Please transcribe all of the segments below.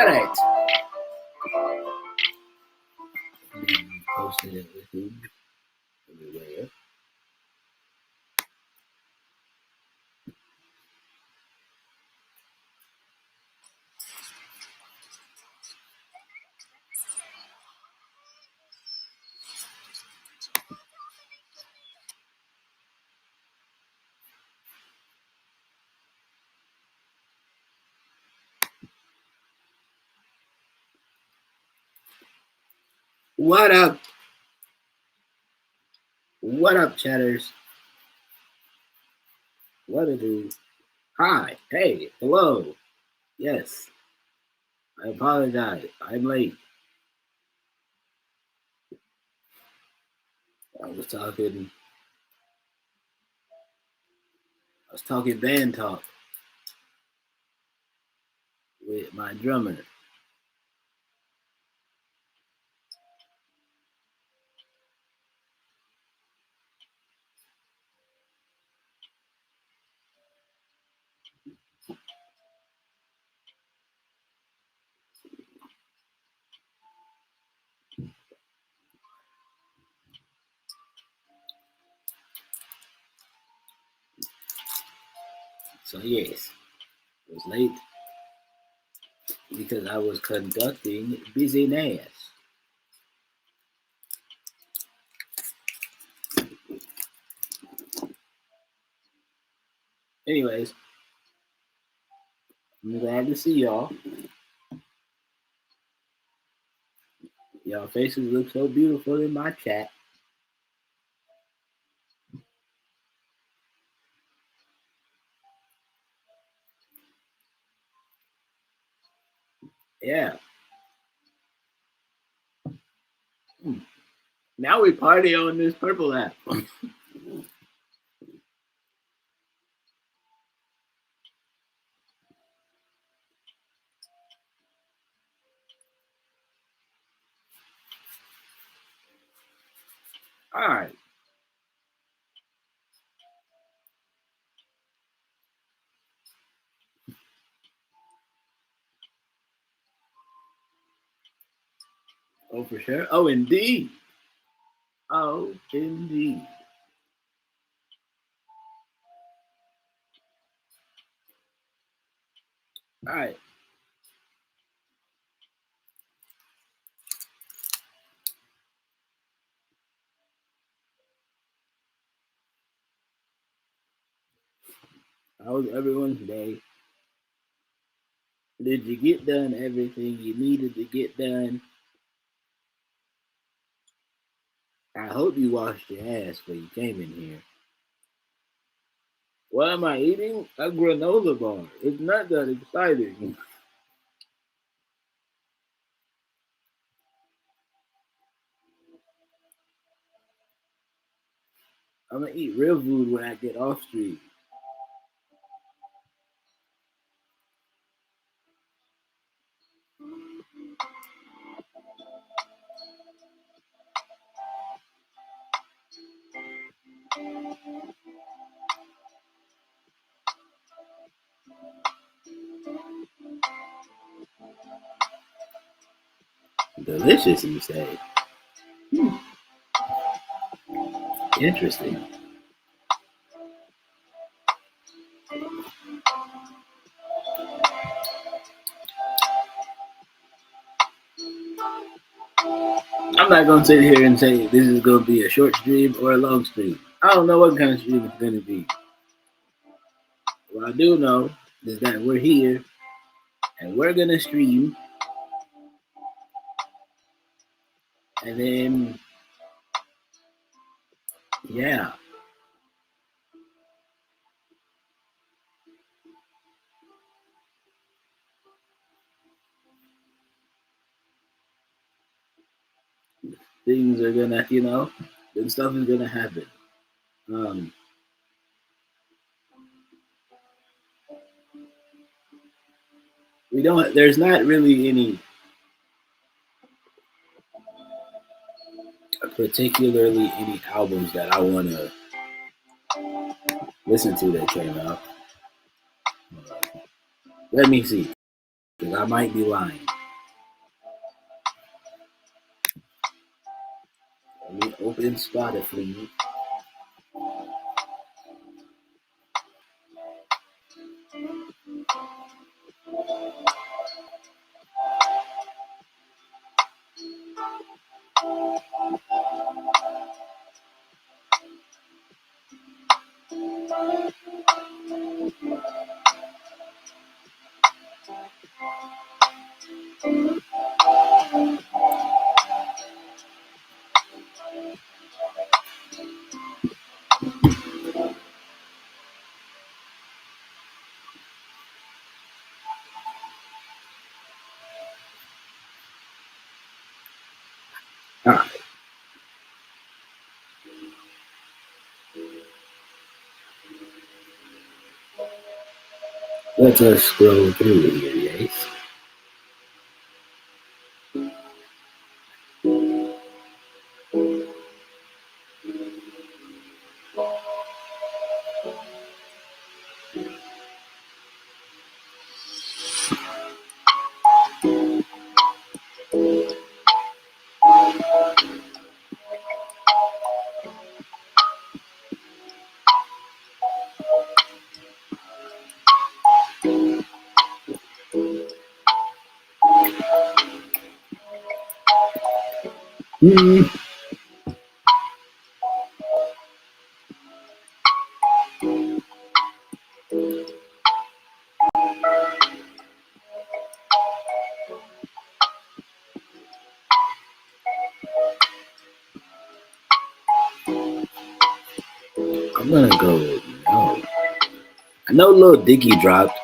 Alright. Posted it with you everywhere. What up? What up, chatters? What it is? Hi. Hey. Hello. Yes. I apologize. I'm late. I was talking band talk with my drummer. So yes, I was late because I was conducting business. Anyways, I'm glad to see y'all. Y'all faces look so beautiful in my chat. Yeah. Now we party on this purple app. All right. Oh, for sure. Oh, indeed. Oh, indeed. All right. How was everyone's day? Did you get done everything you needed to get done? I hope you washed your ass when you came in here. What am I eating? A granola bar. It's not that exciting. I'm gonna eat real food when I get off street. Delicious, you say? Interesting. I'm not gonna sit here and say this is gonna be a short stream or a long stream. I don't know what kind of stream it's gonna be. What I do know is that we're here and we're gonna stream, and then yeah, things are gonna, then stuff is gonna happen. Um, we don't. There's not really any particularly any albums that I want to listen to that came out. Let me see, because I might be lying. Let me open Spotify. All right. Let us scroll through here, yes. Mm. I'm gonna go. No, I know Lil Dicky dropped.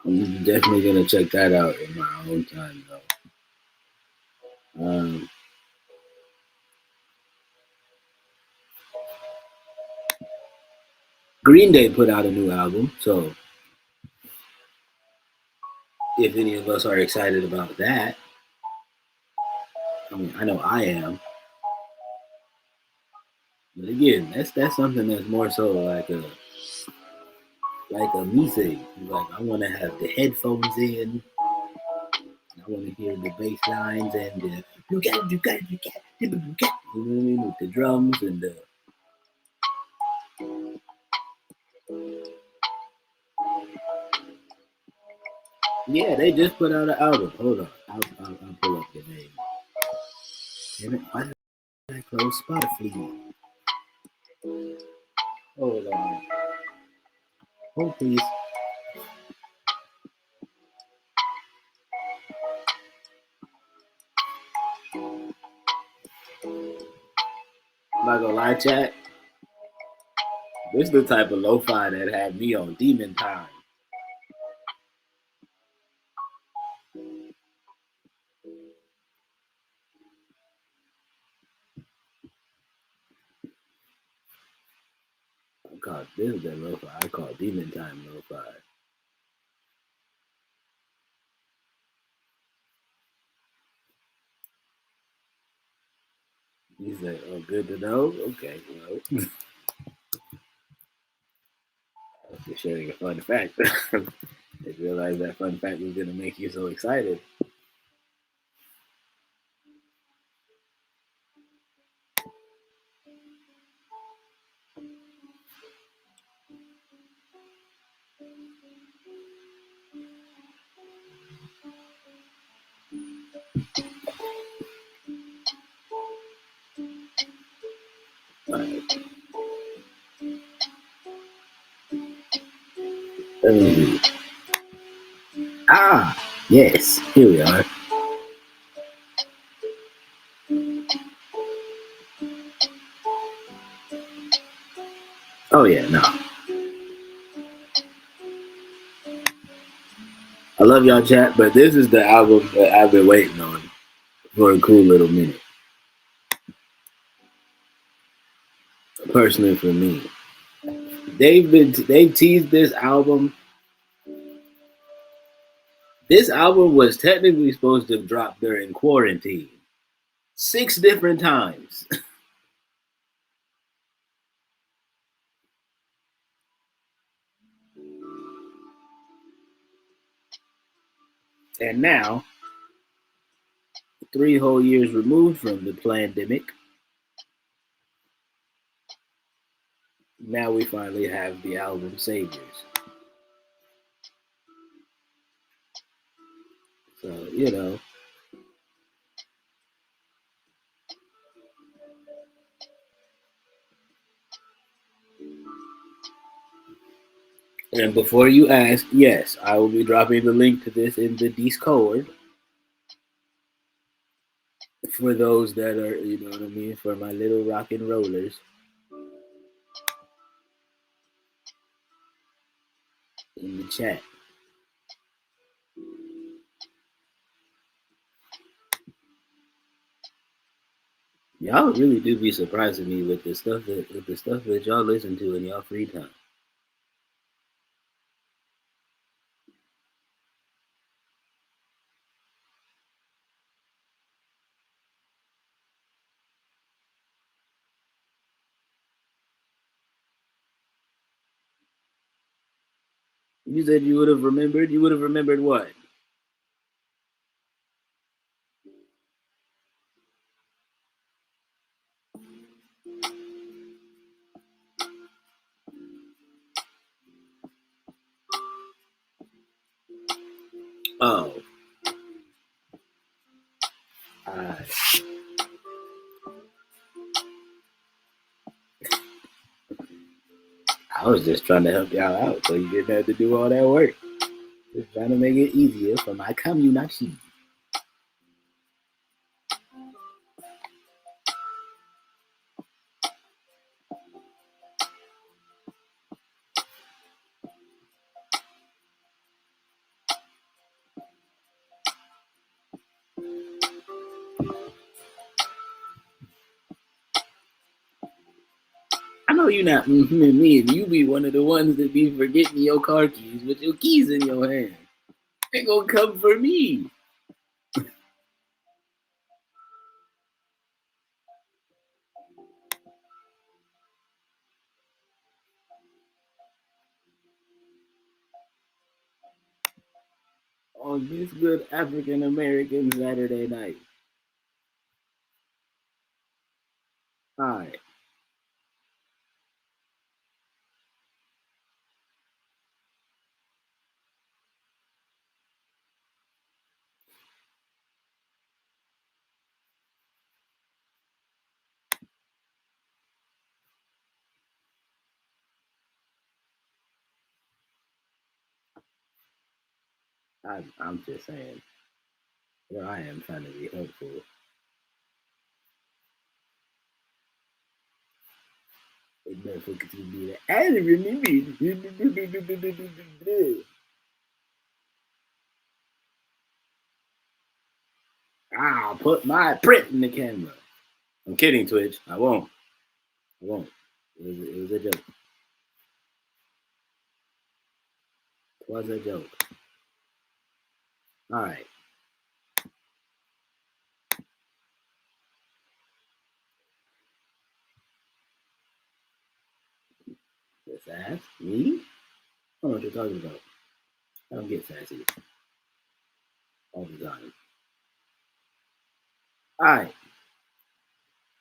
I'm definitely gonna check that out in my own time, though. Green Day put out a new album, so if any of us are excited about that, I mean, I know I am. But again, that's something that's more so like a me thing. Like I want to have the headphones in. I want to hear the bass lines and the you know what I mean, with the drums and the. Yeah, they just put out an album. Hold on, I'll pull up the name. Damn it, why did I close Spotify? Hold on. Hold please. I'm not gonna lie, chat. This is the type of lo-fi that had me on demon time. This is the lo-fi I call demon time lo-fi. He said, "Oh, good to know." Okay, well, I was just sharing a fun fact. I realized that fun fact was gonna make you so excited. Yes, here we are. Oh yeah, no. I love y'all chat, but this is the album that I've been waiting on for a cool little minute. Personally for me. They've teased this album. This album was technically supposed to drop during quarantine. 6 different times. And now, 3 whole years removed from the pandemic, now we finally have the album Saviors. So, you know. And before you ask, yes, I will be dropping the link to this in the Discord for those that are, you know what I mean, for my little rock and rollers in the chat. Y'all really do be surprising me with the stuff that y'all listen to in y'all free time. You said you would have remembered. You would have remembered what? Oh, I was just trying to help y'all out so you didn't have to do all that work. Just trying to make it easier for my community. I know you're not me, and you be one of the ones that be forgetting your car keys with your keys in your hand. They gonna come for me. On this good African American Saturday night. All right. I'm just saying. Well, I am trying to be helpful. It motherfuckers can be like, I don't remember. I'll put my print in the camera. I'm kidding, Twitch. I won't. I won't. It was a joke. It was a joke. All right. Just ask me. I don't know what you're talking about. I don't get sassy all the time. All right.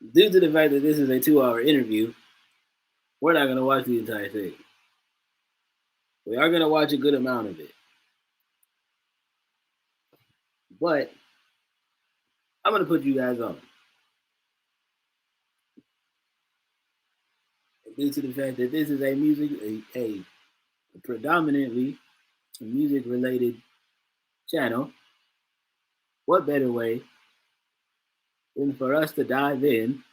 Due to the fact that this is a 2-hour interview, we're not gonna watch the entire thing. We are gonna watch a good amount of it, but I'm gonna put you guys on due to the fact that this is a predominantly music related channel. What better way than for us to dive in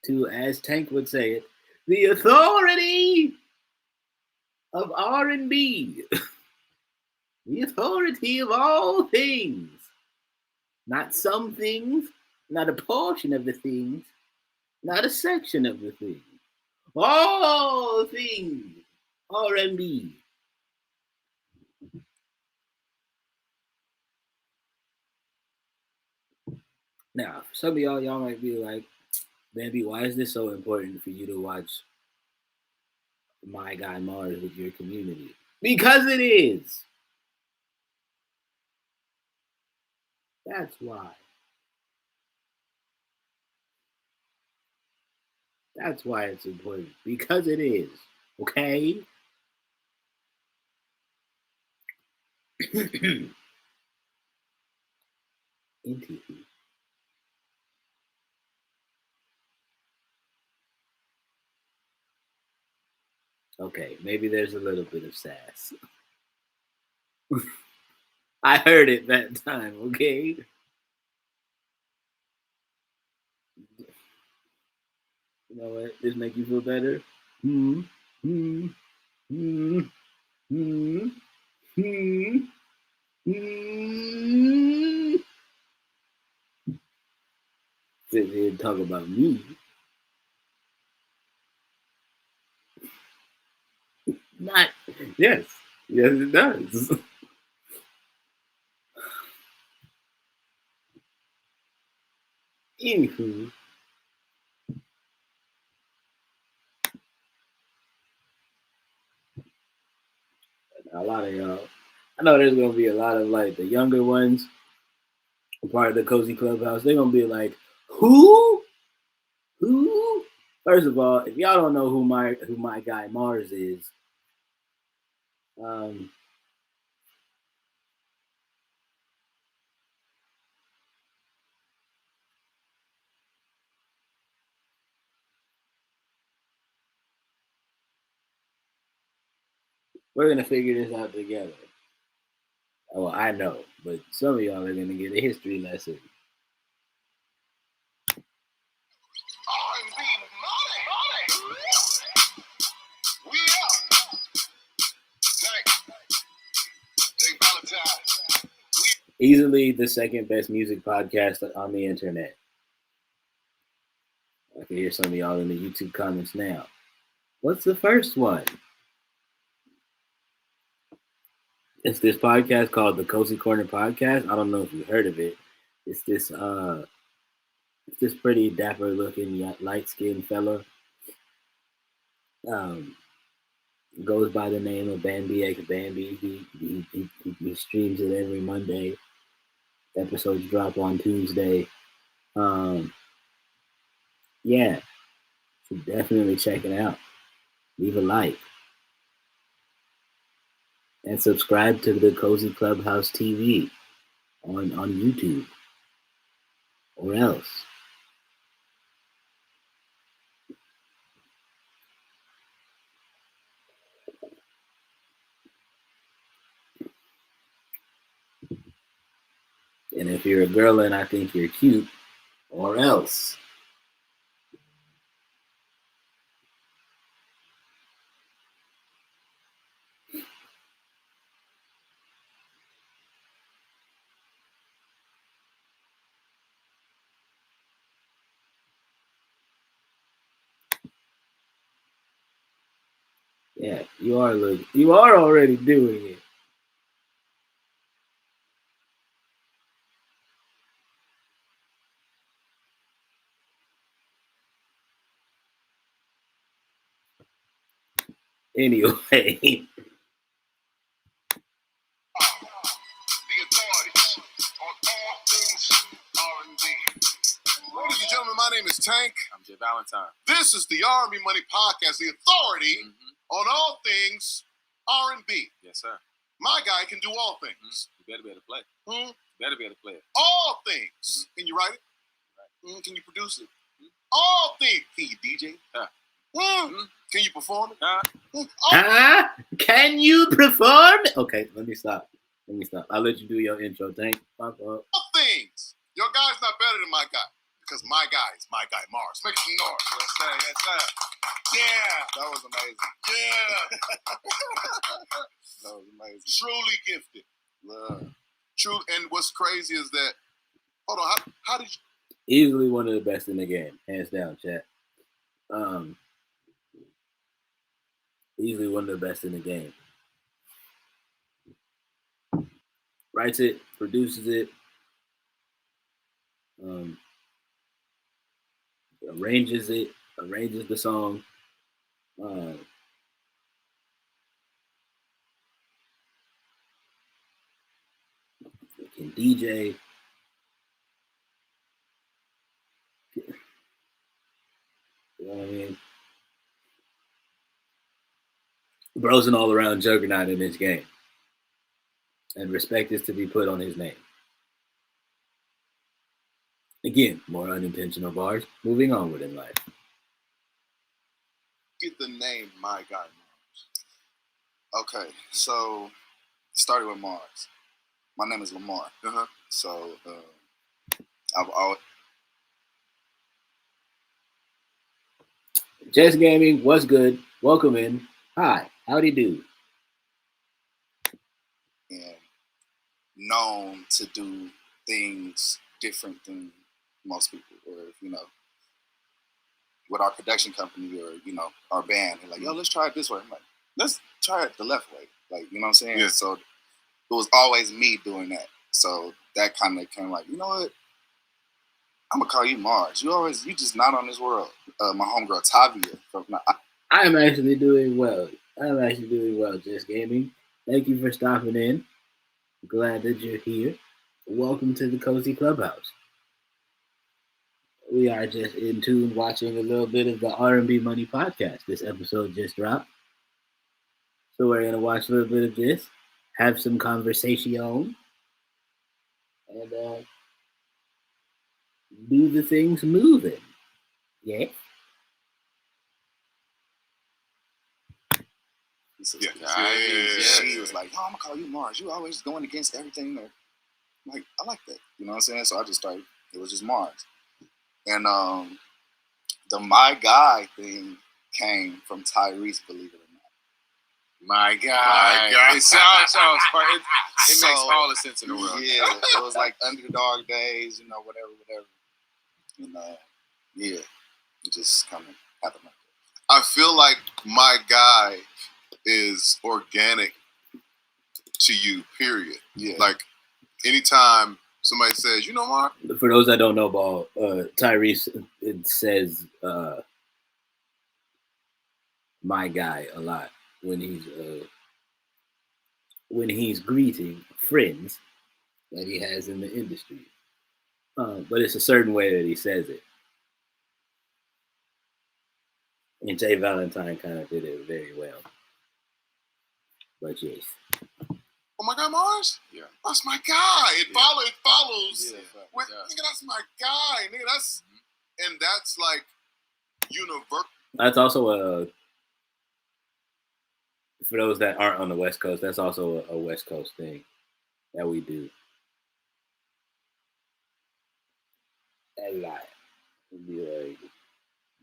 to, as Tank would say it, the authority of R&B, the authority of all things, not some things, not a portion of the things, not a section of the things, all things R&B. Now, some of y'all might be like, Bambi, why is this so important for you to watch My Guy Mars with your community? Because it is. That's why. That's why it's important. Because it is. Okay? NTP. Okay, maybe there's a little bit of sass. I heard it that time, okay? You know what? This make you feel better? Hmm. Hmm. Hmm. Hmm. Hmm. Hmm. Sit here and talk about me. Not. Yes. Yes, it does. Anywho, a lot of y'all. I know there's gonna be a lot of like the younger ones, part of the cozy clubhouse. They're gonna be like, "Who? Who?" First of all, if y'all don't know who my guy Mars is, um, we're gonna figure this out together. Oh, I know, but some of y'all are gonna get a history lesson. Easily the second best music podcast on the internet. I can hear some of y'all in the YouTube comments now. What's the first one? It's this podcast called the Cozy Corner Podcast. I don't know if you heard of it. It's this pretty dapper looking light skinned fella. Um, goes by the name of Bambi X Bambi. He streams it every Monday. Episodes drop on Tuesday. Um, yeah, so definitely check it out. Leave a like and subscribe to the Cozy Clubhouse TV on YouTube or else. And if you're a girl and I think you're cute, or else. Yeah, you are already doing it. Anyway. The authorities on all things R&B. Ladies and gentlemen, my My name is Tank. I'm Jay Valentine. This is the R&B Money Podcast, the authority on all things R&B. Yes, sir. My guy can do all things. You better be able to play. Hmm? You better be able to play it. All things. Can you write it? Right. Can you produce it? All things. Can you DJ? Can you perform it? Can you perform? Okay, let me stop. I'll let you do your intro. Tank. All things. Your guy's not better than my guy. Because my guy is my guy, Mars. Make some noise. Yes, sir. Yes, sir. Yeah. That was amazing. Yeah. That was amazing. Truly gifted. True. And what's crazy is that, hold on, how did you? Easily one of the best in the game. Hands down, chat. Easily one of the best in the game. Writes it, produces it, arranges the song. Can DJ. You know what I mean? Bro's an all-around juggernaut in this game. And respect is to be put on his name. Again, more unintentional bars. Moving onward in life. Get the name My Guy Mars. Okay, so started with Mars. My name is Lamar. So I've always. Jess Gaming, what's good? Welcome in. Hi, howdy do. And known to do things different than most people, or with our production company or our band, and like, yo, let's try it this way. I'm like, let's try it the left way, like, you know what I'm saying? Yeah. So it was always me doing that. So that kind of came like, you know what? I'm gonna call you Mars. You just not on this world. My homegirl Tavia. I am actually doing well. Just Gaming. Thank you for stopping in. Glad that you're here. Welcome to the Cozy Clubhouse. We are just in tune watching a little bit of the R&B Money Podcast. This episode just dropped. So we're gonna watch a little bit of this, have some conversation, and do the things moving. Yeah. She was like, "Yo, I'm gonna call you Mars. You always going against everything." I'm like, I like that. You know what I'm saying? So I just started. It was just Mars, and the My Guy thing came from Tyrese. Believe it or not. My guy. It sounds it makes all the sense in the world. Yeah, it was like Underdog Days, whatever. And yeah, it just kind of happened like that. I feel like My Guy is organic to you, period. Yeah. Like, anytime somebody says, Mark? For those that don't know ball, Tyrese, it says my guy a lot when he's greeting friends that he has in the industry. But it's a certain way that he says it. And Jay Valentine kind of did it very well. But yes. Oh my God, Mars? Yeah. That's my guy. It follows. Yeah. Nigga, that's my guy. Nigga, and that's like universal. That's also for those that aren't on the West Coast, that's also a West Coast thing that we do. A lot. It'd be like,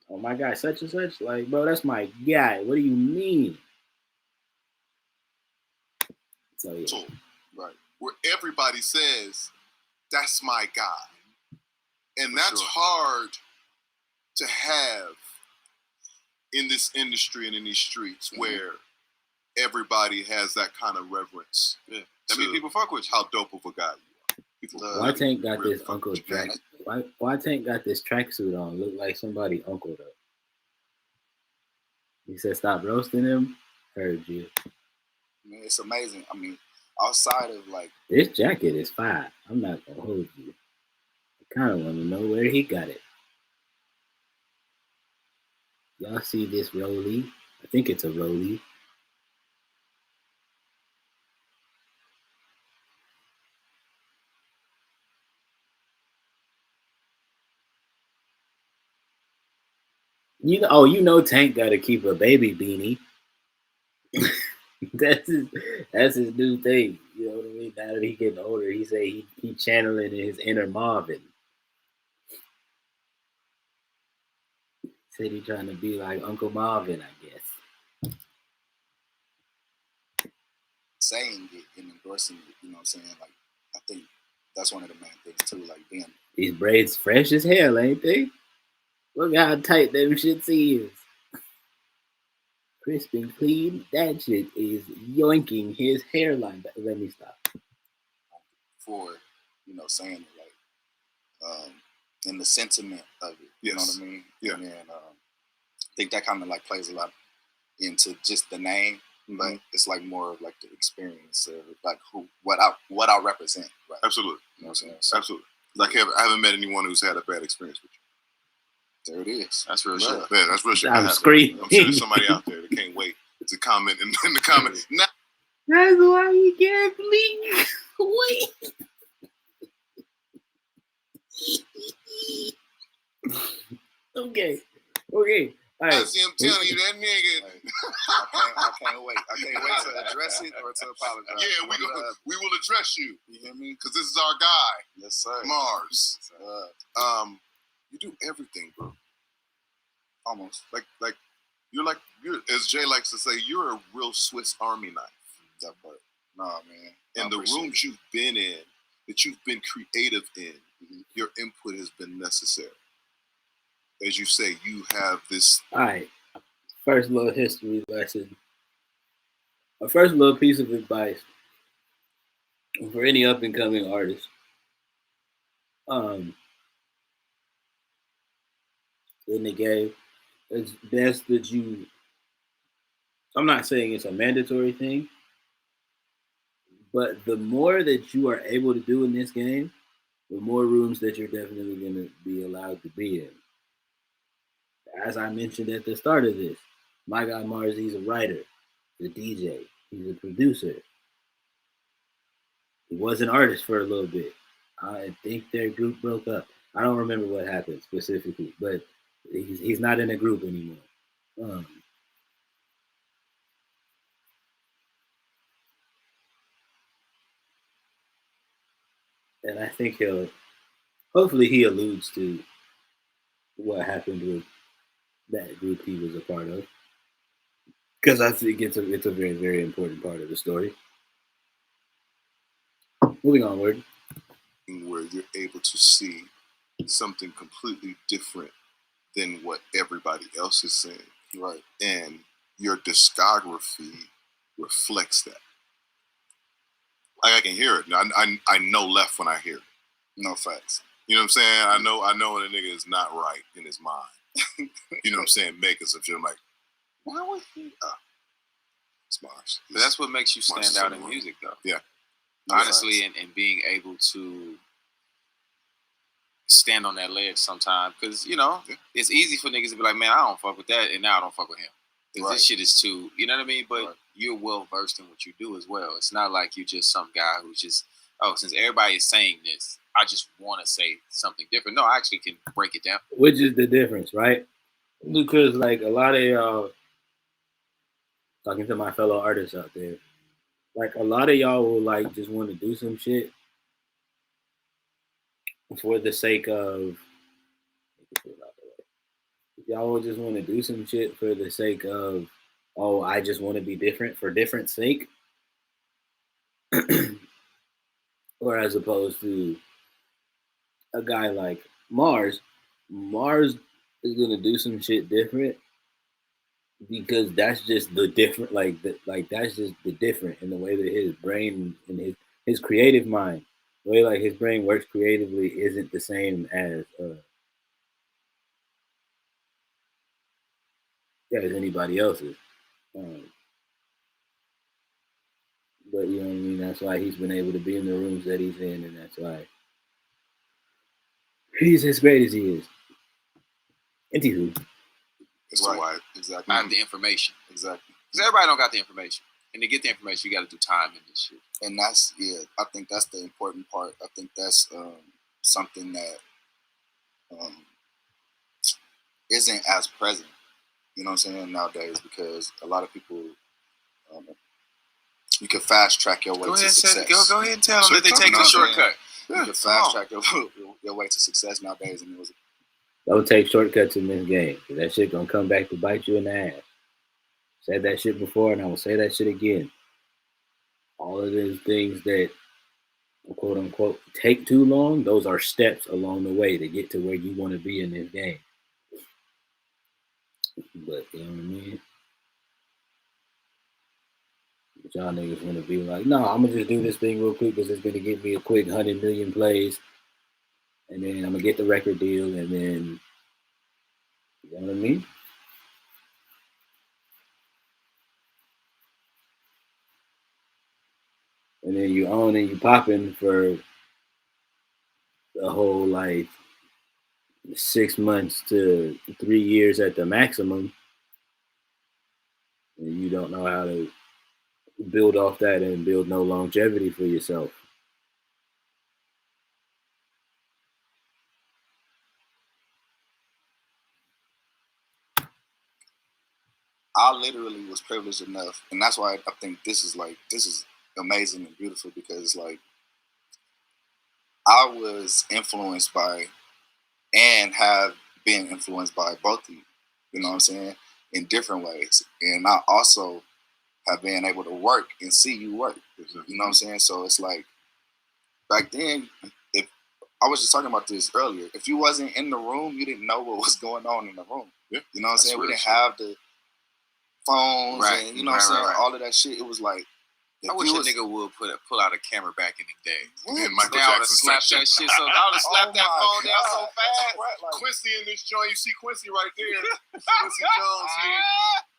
oh my God, such and such. Like, bro, that's my guy. What do you mean? So yeah. So, right. Where everybody says, that's my guy. And that's hard to have in this industry and in these streets where everybody has that kind of reverence. Yeah. I mean, people fuck with you. How dope of a guy you are. Why Tank got this Uncle track? Why Tank got this tracksuit on? Look like somebody uncled up. He said, "Stop roasting him." Heard you. Man, it's amazing. I mean, outside of like this jacket is fire. I'm not gonna hold you. I kind of want to know where he got it. Y'all see this rollie? I think it's a rollie. You know, Tank got to keep a baby beanie. that's his, that's his new thing. You know what I mean? Now that he getting older, he say he channeling his inner Marvin. Said he trying to be like Uncle Marvin, I guess. Saying it and endorsing it, you know what I'm saying? Like, I think that's one of the main things too. Like being These braids fresh as hell, ain't they? Look how tight them shits is. Crisp and clean. That shit is yoinking his hairline back. Let me stop. for, saying it in the sentiment of it. You know what I mean? Yeah. And then I think that kind of like plays a lot into just the name, but it's like more of like the experience of like what I represent. Right? Absolutely. You know what I'm saying? So, Absolutely. Like I haven't met anyone who's had a bad experience with you. there it is. That's real shit. Yeah, that's real shit. I'm screaming. I'm sure there's somebody out there that can't wait to comment in the comment. Nah. That's why you can't believe. Wait. Okay. All right. See, I'm telling you, that nigga. I can't wait. I can't wait to address it or to apologize. Yeah, we will address you. You hear me? Because this is our guy. Yes, sir. Mars. Yes, sir. You do everything, bro. Almost. Like you're as Jay likes to say, you're a real Swiss Army knife. That part. Nah, man. And the rooms you've been in, that you've been creative in, your input has been necessary. As you say, you have this. All right. First little history lesson. A first little piece of advice for any up and coming artist. In the game, it's best that you. I'm not saying it's a mandatory thing, but the more that you are able to do in this game, the more rooms that you're definitely going to be allowed to be in. As I mentioned at the start of this, my guy Mars, he's a writer, he's a DJ, he's a producer. He was an artist for a little bit. I think their group broke up. I don't remember what happened specifically, but he's not in a group anymore. And I think hopefully he alludes to what happened with that group he was a part of, because I think it's a very, very important part of the story. Moving onward. Where you're able to see something completely different than what everybody else is saying. Right. And your discography reflects that. Like I can hear it. I know left when I hear it. No facts. You know what I'm saying? I know when a nigga is not right in his mind. You know what I'm saying? Making some shit. I'm like, why would he? It's Mars. But that's what makes you stand out in music, though. Yeah. Honestly, and being able to stand on that ledge sometimes. Because, it's easy for niggas to be like, man, I don't fuck with that, and now I don't fuck with him. Because this shit is too, you know what I mean? But you're well-versed in what you do as well. It's not like you're just some guy who's just, since everybody is saying this, I just want to say something different. No, I actually can break it down. Which is the difference, right? Because, like, a lot of y'all, talking to my fellow artists out there, like, a lot of y'all will, like, just want to do some shit for the sake of, y'all will just want to do some shit for the sake of, I just want to be different for different sake. Or as opposed to a guy like Mars is gonna do some shit different because that's just the different, that's just the different in the way that his brain and his creative mind, the way like his brain works creatively, isn't the same as anybody else's. But you know what I mean. That's why he's been able to be in the rooms that he's in, and that's why he's as great as he is. Anywho, as to why. Exactly. I have the information. Exactly. Because everybody don't got the information. And to get the information, you got to do time in this shit. And that's, I think that's the important part. I think that's something that isn't as present, you know what I'm saying, nowadays, because a lot of people, you can fast track your way to success. Go ahead and tell them that they're taking a shortcut. You can fast track your way to success nowadays. And don't take shortcuts in this game. That shit gonna come back to bite you in the ass. Said that shit before, and I will say that shit again. All of those things that quote unquote take too long, those are steps along the way to get to where you want to be in this game. But you know what I mean? But y'all niggas want to be like, no, I'm gonna just do this thing real quick because it's gonna give me a quick 100 million plays, and then I'm gonna get the record deal, and then you know what I mean? And then you own and you popping for the whole like 6 months to 3 years at the maximum, and you don't know how to build off that and build no longevity for yourself. I literally was privileged enough, and that's why I think this is amazing and beautiful, because like I was influenced by and have been influenced by both of you. You know what I'm saying? In different ways. And I also have been able to work and see you work. You know what I'm saying? So it's like back then, if I was just talking about this earlier, if you wasn't in the room, you didn't know what was going on in the room. Yeah. You know what I'm saying? We didn't have the phones and you know what I'm saying, all of that shit. It was like I wish a nigga would pull out a camera back in the day. And Michael Now Jackson slap that shit. So I would have slapped that phone down so fast. Right, like, Quincy in this joint, you see Quincy right there. Quincy Jones,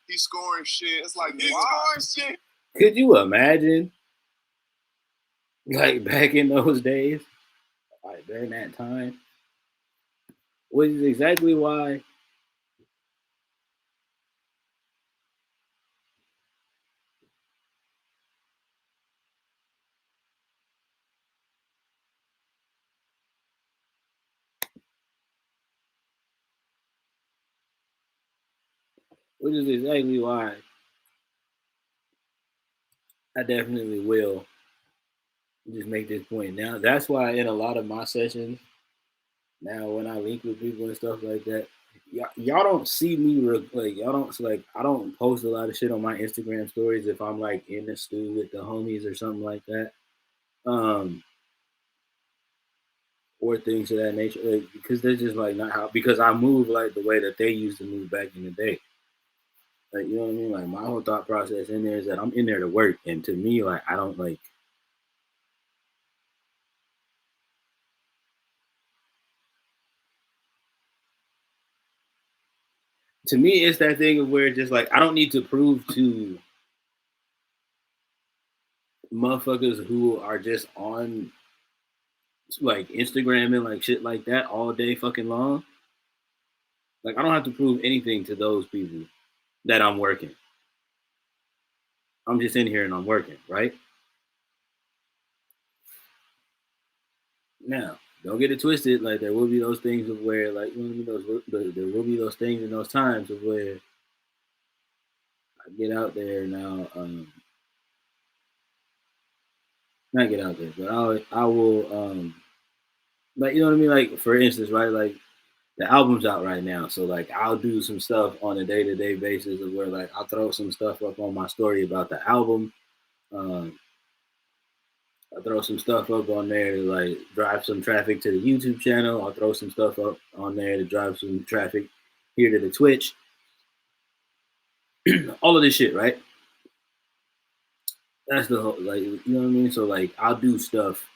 he's scoring shit. It's like he's scoring shit. Could you imagine, like back in those days, like during that time, which is exactly why I definitely will just make this point now. That's why in a lot of my sessions now, when I link with people and stuff like that, y'all don't see me like y'all don't like I don't post a lot of shit on my Instagram stories if I'm like in the stew with the homies or something like that, or things of that nature, like, because they're just like not how, because I move like the way that they used to move back in the day. Like, you know what I mean? Like, my whole thought process in there is that I'm in there to work, and to me, like, I don't like. To me, it's that thing of where it's just like I don't need to prove to motherfuckers who are just on like Instagram and like shit like that all day fucking long. Like, I don't have to prove anything to those people that I'm working. I'm just in here and I'm working, right? Now, don't get it twisted. Like, there will be those things of where, like, you know, there will be those things in those times of where I get out there now. Not get out there, but I will like, you know what I mean? Like, for instance, right? Like, the album's out right now, so like I'll do some stuff on a day-to-day basis of where like I'll throw some stuff up on my story about the album. I'll throw some stuff up on there to like drive some traffic to the YouTube channel. I'll throw some stuff up on there to drive some traffic here to the Twitch. All of this shit, right? That's the whole, like, you know what I mean? So like I'll do stuff.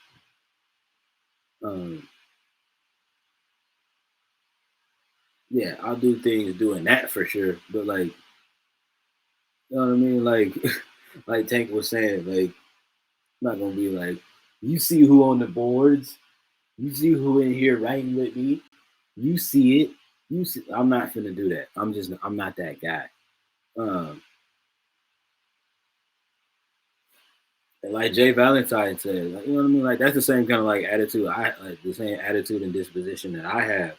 Yeah, I'll do things doing that for sure. But like, you know what I mean? Like, like Tank was saying, like, I'm not gonna be like, you see who on the boards, you see who in here writing with me, you see it, I'm not finna do that. I'm not that guy. And like Jay Valentine said, like, you know what I mean? Like that's the same kind of like attitude the same attitude and disposition that I have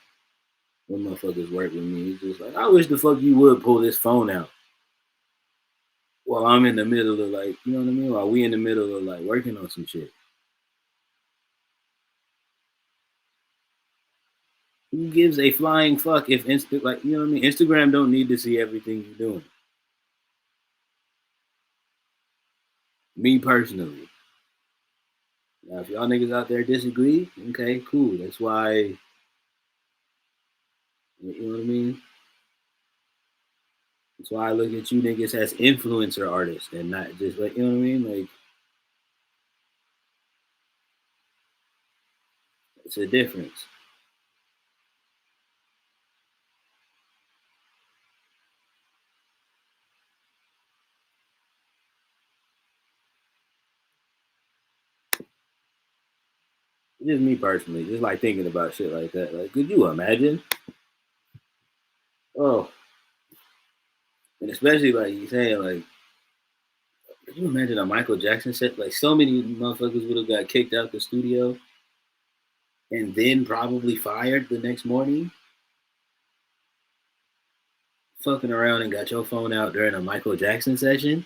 when motherfuckers work with me. It's just like I wish the fuck you would pull this phone out while I'm in the middle of like, you know what I mean? While we in the middle of like working on some shit. Who gives a flying fuck if like you know what I mean? Instagram don't need to see everything you're doing. Me personally. Now, if y'all niggas out there disagree, okay, cool. That's why, you know what I mean? That's why I look at you niggas as influencer artists and not just like, you know what I mean? Like, it's a difference. Just me personally, just like thinking about shit like that. Like, could you imagine? Oh, and especially like you saying, like, could you imagine a Michael Jackson set? Like, so many motherfuckers would have got kicked out the studio and then probably fired the next morning. Fucking around and got your phone out during a Michael Jackson session.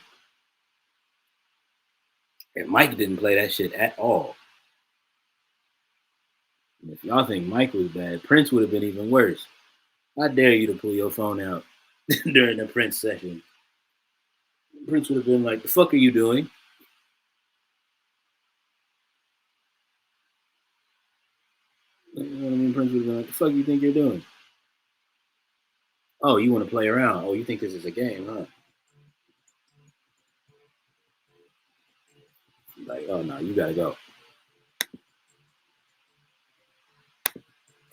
And Mike didn't play that shit at all. And if y'all think Mike was bad, Prince would have been even worse. I dare you to pull your phone out during the Prince session. Prince would have been like, "The fuck are you doing?" You know what I mean? Prince would have been like, "The fuck you think you're doing?" Oh, you want to play around? Oh, you think this is a game, huh? Like, oh no, you gotta go.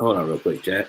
Hold on, real quick, chat.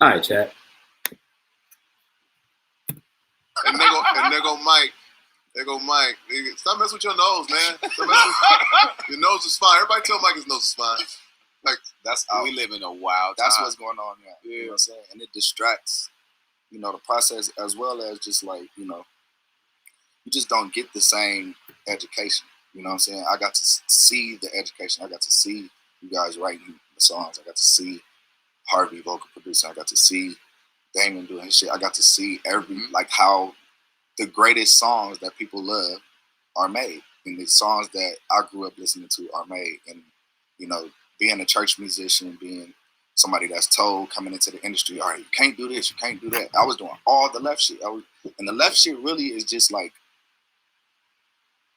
All right, chat. And there go Mike. There go Mike. Stop messing with your nose, man. Your nose is fine. Everybody tell Mike his nose is fine. Like that's how we live in a wild time. That's what's going on now. Yeah. You know what I'm saying? And it distracts, you know, the process as well as just like, you know, you just don't get the same education. You know what I'm saying? I got to see the education. I got to see you guys writing the songs. I got to see Harvey vocal producing. I got to see Damon doing his shit. I got to see like how the greatest songs that people love are made, and the songs that I grew up listening to are made. And being a church musician, being somebody that's told coming into the industry, all right, you can't do this, you can't do that. I was doing all the left shit. And the left shit really is just like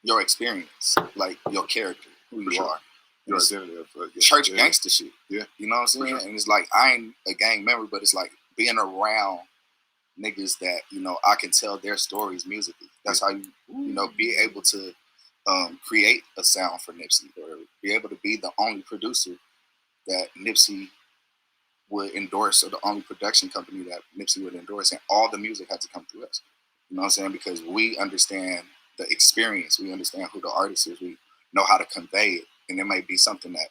your experience, like your character, who you are. Your identity of church gangster shit. Yeah. You know what I'm saying? Sure. And it's like, I ain't a gang member, but it's like being around niggas that, I can tell their stories musically. That's how you, be able to create a sound for Nipsey, or be able to be the only producer that Nipsey would endorse, or the only production company that Nipsey would endorse, and all the music had to come through us. You know what I'm saying? Because we understand the experience, we understand who the artist is, we know how to convey it, and it may be something that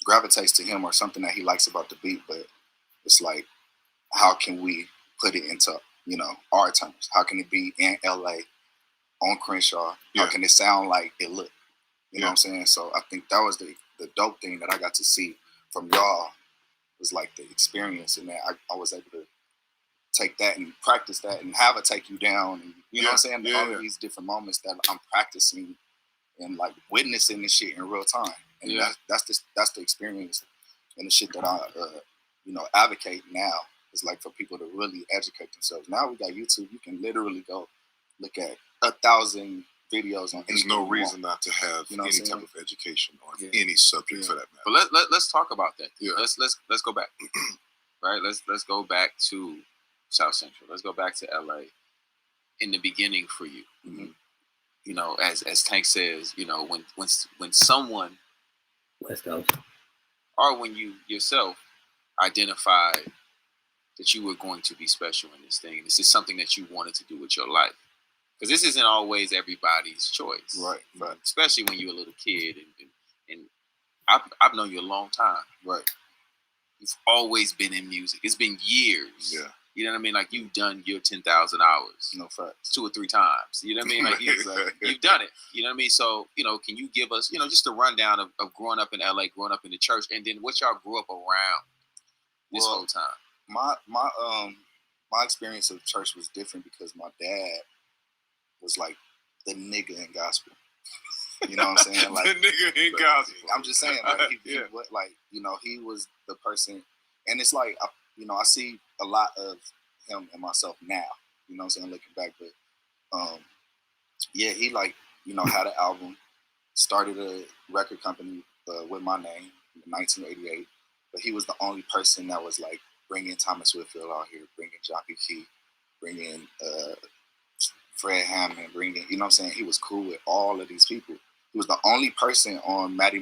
gravitates to him or something that he likes about the beat, but it's like, how can we put it into, our terms? How can it be in LA on Crenshaw? How can it sound like it looked? You know what I'm saying? So I think that was the dope thing that I got to see from y'all, was like the experience, and that I was able to take that and practice that and have it take you down. And, you know what I'm saying? All of these different moments that I'm practicing and like witnessing this shit in real time. And that's the experience and the shit that I, advocate now. Is like for people to really educate themselves. Now we got YouTube. You can literally go look at 1,000 videos on. There's no reason not to have any type of education on any subject for that matter. But let's talk about that. Yeah. Let's go back. Right. Let's go back to South Central. Let's go back to LA. In the beginning for you, as Tank says, when someone West Coast, or when you yourself identified that you were going to be special in this thing. This is something that you wanted to do with your life. Because this isn't always everybody's choice. Right. Especially when you're a little kid. And I've known you a long time. Right. You've always been in music. It's been years. Yeah. You know what I mean? Like, you've done your 10,000 hours. No facts. 2 or 3 times. You know what I mean? Like, you've done it. You know what I mean? So, can you give us, just a rundown of growing up in LA, growing up in the church, and then what y'all grew up around this whole time? My experience of church was different because my dad was like the nigga in gospel. You know what I'm saying? Like the nigga in gospel. I'm just saying, like he was the person, and it's like I see a lot of him and myself now. You know what I'm saying? Looking back, but he like had an album, started a record company with my name in 1988, but he was the only person that was like bringing Thomas Whitfield out here, bringing John P. Key, bringing Fred Hammond, bringing, you know what I'm saying? He was cool with all of these people. He was the only person on Maddie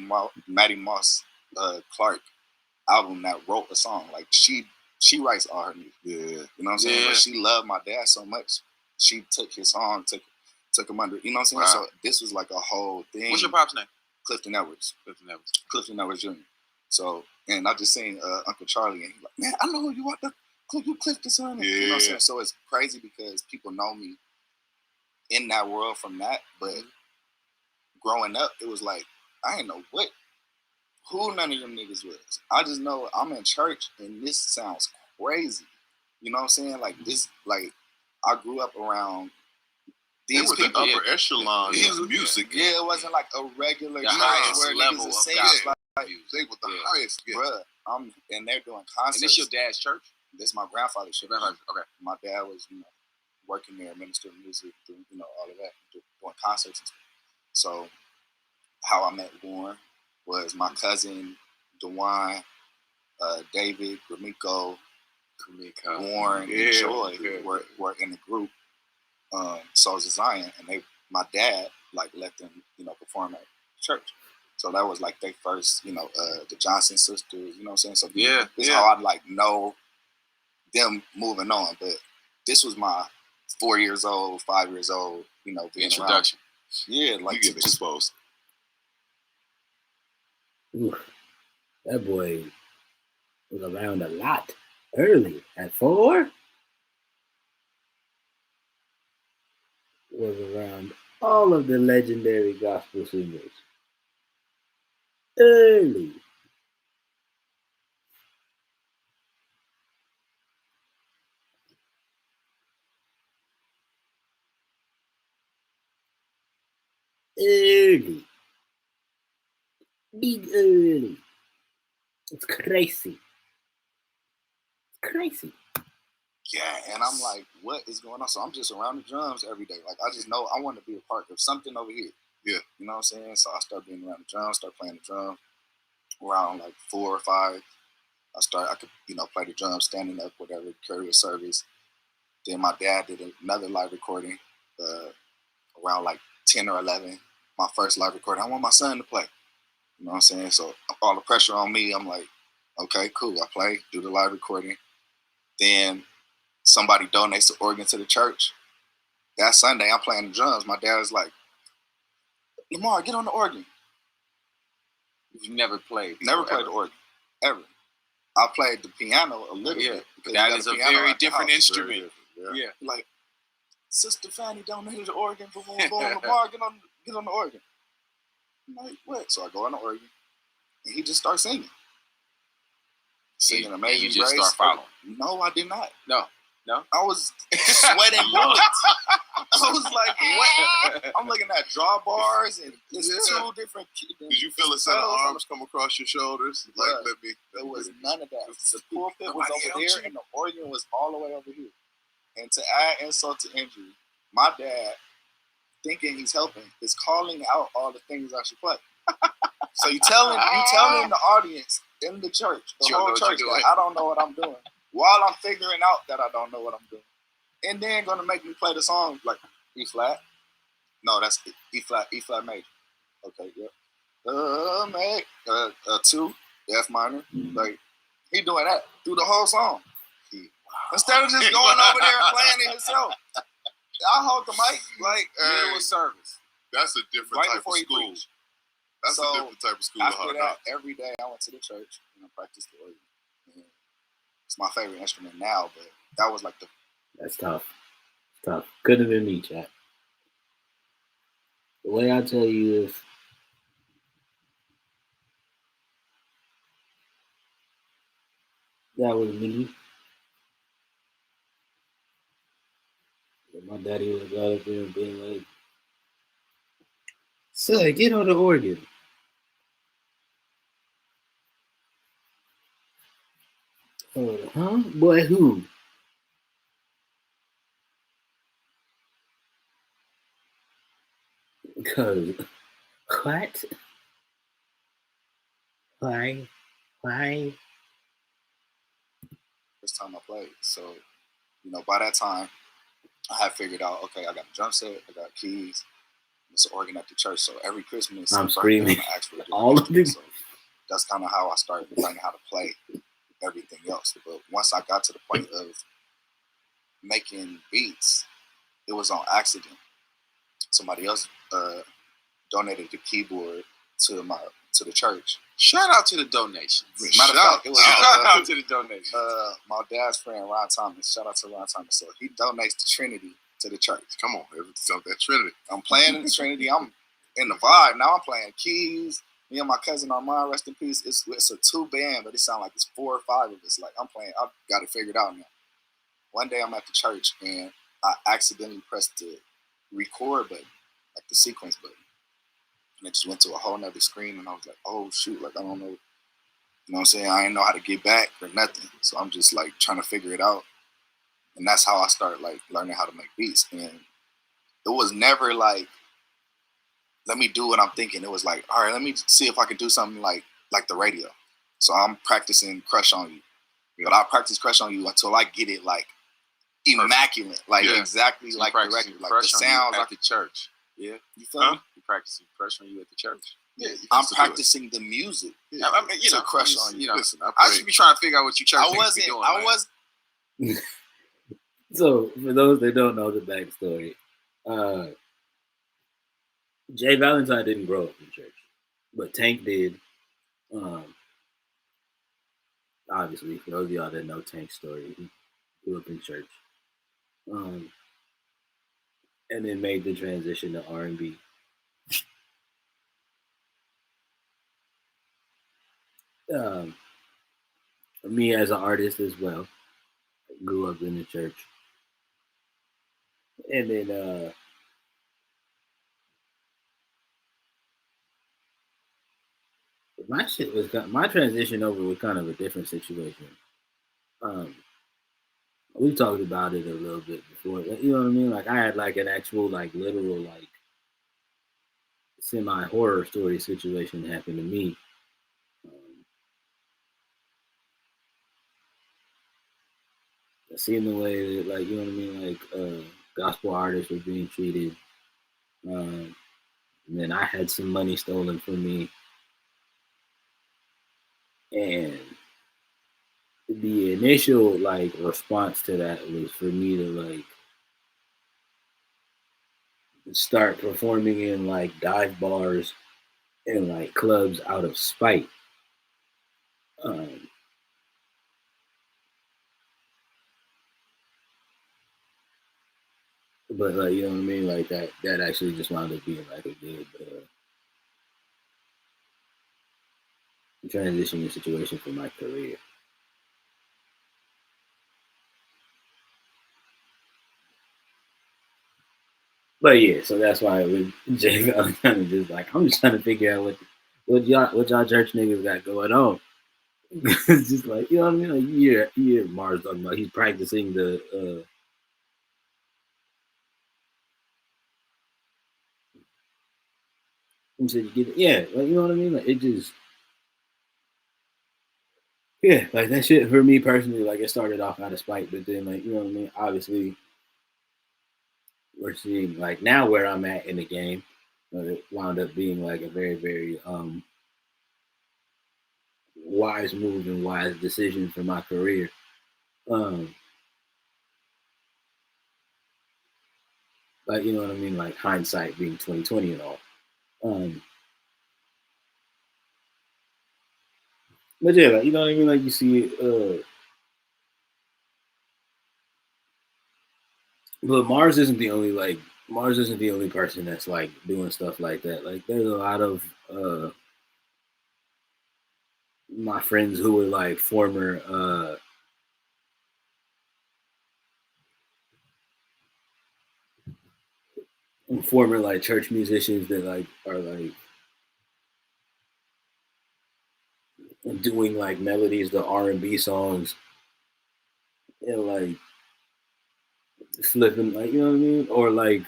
Moss Clark album that wrote a song. Like, she writes all her music. Yeah. You know what I'm saying? But she loved my dad so much, she took his song, took him under, you know what I'm saying? Wow. So this was like a whole thing. What's your pop's name? Clifton Edwards Jr. So, and I just seen Uncle Charlie, and he's like, man, I know who you are. You Clifton son. Yeah. You know what I'm saying? So it's crazy because people know me in that world from that, but growing up, it was like, I didn't know who none of them niggas was. I just know I'm in church, and this sounds crazy. You know what I'm saying? Like, this, like, I grew up around these people. The upper echelon of music. Yeah, it wasn't like a regular highest where level of gospel. They were the highest. Yeah. Bruh, and they're doing concerts. And this your dad's church? This is my grandfather's church. Okay. My dad was, working there, ministering music, doing, all of that, doing concerts and stuff. So how I met Warren was my cousin, DeWine, David, Gromiko, Warren, and Joy were in the group. Souls of Zion, and my dad like let them, perform at church. So that was like their first, the Johnson sisters, you know what I'm saying? So this is how I like know them moving on. But this was my 4 years old, 5 years old, being introduction. Around. Yeah, like you get exposed. Oof, that boy was around a lot early. At 4, was around all of the legendary gospel singers early. early. Big early. It's crazy. It's crazy. Yeah, and I'm like, what is going on? So I'm just around the drums every day. Like, I just know I want to be a part of something over here. Yeah. You know what I'm saying? So I start being around the drums, start playing the drum. Around like 4 or 5, I could, play the drums standing up, whatever, carry a service. Then my dad did another live recording around like 10 or 11. My first live recording. I want my son to play. You know what I'm saying? So all the pressure on me, I'm like, okay, cool. I play, do the live recording. Then somebody donates the organ to the church. That Sunday, I'm playing the drums. My dad's like, Lamar, get on the organ. You've never played. Never played the organ, ever. I played the piano a little bit. But that is a very different instrument. Yeah. Like, Sister Fanny donated the organ. Boom, Lamar, get on the organ. I'm like, what? So I go on the organ, and he just starts singing. Singing Amazing Grace. You just start following. No, I did not. No. I was sweating bullets. I was like, what? I'm looking at drawbars and it's 2 different. Did you feel a set of arms come across your shoulders? Like, there was none of that. The pulpit was over there and the organ was all the way over here. And to add insult to injury, my dad, thinking he's helping, is calling out all the things I should play. So you telling the audience in the church, the whole church, that I don't know what I'm doing, while I'm figuring out that I don't know what I'm doing, and then gonna make me play the song like E flat. No, that's E flat major. Okay, yeah. 2 F minor. Like, he doing that through the whole song. Instead of just going over there and playing it himself. I hold the mic like it was service. That's a different type of school. That's a different type of school. After that, every day I went to the church and I practiced the organ. And it's my favorite instrument now, but that was like That's tough. It's tough. Couldn't have been me, chat. The way I tell you is, that was me. My daddy was out there and being like, son, get on the organ. Huh? Boy, who? Because, what? Why? first time I played. So, by that time, I had figured out, okay, I got a drum set, I got keys, it's an organ at the church. So every Christmas, I'm screaming. I ask for all of them. So that's kind of how I started learning how to play everything else. But once I got to the point of making beats, it was on accident. Somebody else donated the keyboard to the church. Shout out to the donation. Matter of fact, it was shout out to the donation. My dad's friend Ron Thomas. Shout out to Ron Thomas. So he donates the Trinity to the church. Come on, that Trinity. I'm playing in the Trinity. I'm in the vibe. Now I'm playing keys. Me and my cousin Armand, rest in peace. It's a 2-band, but it sounds like it's 4 or 5 of us. Like, I'm playing. I've got it figured out now. One day I'm at the church and I accidentally pressed the record button, like the sequence button. And it just went to a whole nother screen and I was like, oh shoot, like I don't know. You know what I'm saying? I didn't know how to get back or nothing. So I'm just like trying to figure it out. And that's how I started like learning how to make beats. And it was never like, let me do what I'm thinking. It was like, all right, let me see if I can do something like the radio. So I'm practicing Crush on You. But I practice Crush on You until I get it like immaculate, like exactly like the record, like the sounds at the church. Yeah, you feel me? You practicing Crush on You at the church. Yeah, I'm practicing the music. Yeah. I mean, to Crush on You. Listen, I should be trying to figure out what you church be doing. I wasn't. So, for those that don't know the backstory, Jay Valentine didn't grow up in church, but Tank did. Obviously, for those of y'all that know Tank's story, he grew up in church, and then made the transition to R&B. Me as an artist as well, grew up in the church, and then my transition over was kind of a different situation. We talked about it a little bit before. You know what I mean? Like I had like an actual like literal like semi horror story situation happen to me. Um, Seeing the way that like you know what I mean, like gospel artists were being treated. Um, and then I had some money stolen from me, and the initial like response to that was for me to like start performing in like dive bars and like clubs out of spite. Um, but like you know what I mean, like that actually just wound up being like a good transitioning situation for my career. But yeah, so that's why with Jay, I was kind of just like I'm just trying to figure out what y'all church niggas got going on. It's just like you know what I mean. Like you hear Mars talking about he's practicing the. Yeah, like you know what I mean. Like it just yeah, like that shit for me personally. Like it started off out of spite, but then like you know what I mean. Obviously, we're seeing like now where I'm at in the game. It wound up being like a very very wise move and wise decision for my career. Um, like you know what I mean. Like hindsight being 2020 and all. Um, but yeah, like you know what I mean. Like you see, but Mars isn't the only person that's like doing stuff like that. Like there's a lot of my friends who were like former like church musicians that like are like doing like melodies to R&B songs and like flipping like you know what I mean, or like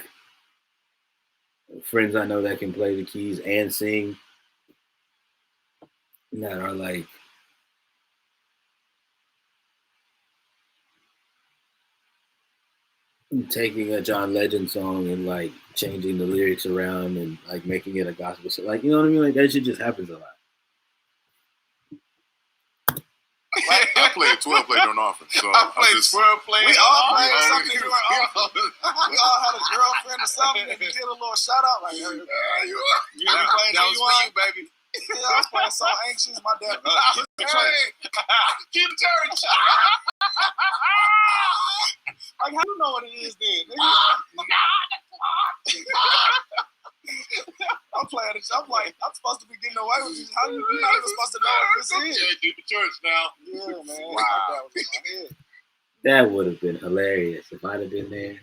friends I know that can play the keys and sing that are like taking a John Legend song and like changing the lyrics around and like making it a gospel song. Like you know what I mean? Like that shit just happens a lot. I played 12 play during often. So I played 12 play. We all played something during often. We all had a girlfriend or something and did a little shout out like, hey, you playing That was for you, baby. Yeah, I was playing So Anxious. My dad was Keep the church. like, how do you know what it is then? I'm playing it. I'm like, I'm supposed to be getting away with this. How you not even supposed to know what this is? Keep the church now. Yeah, man. Wow. That would have been hilarious if I'd have been there.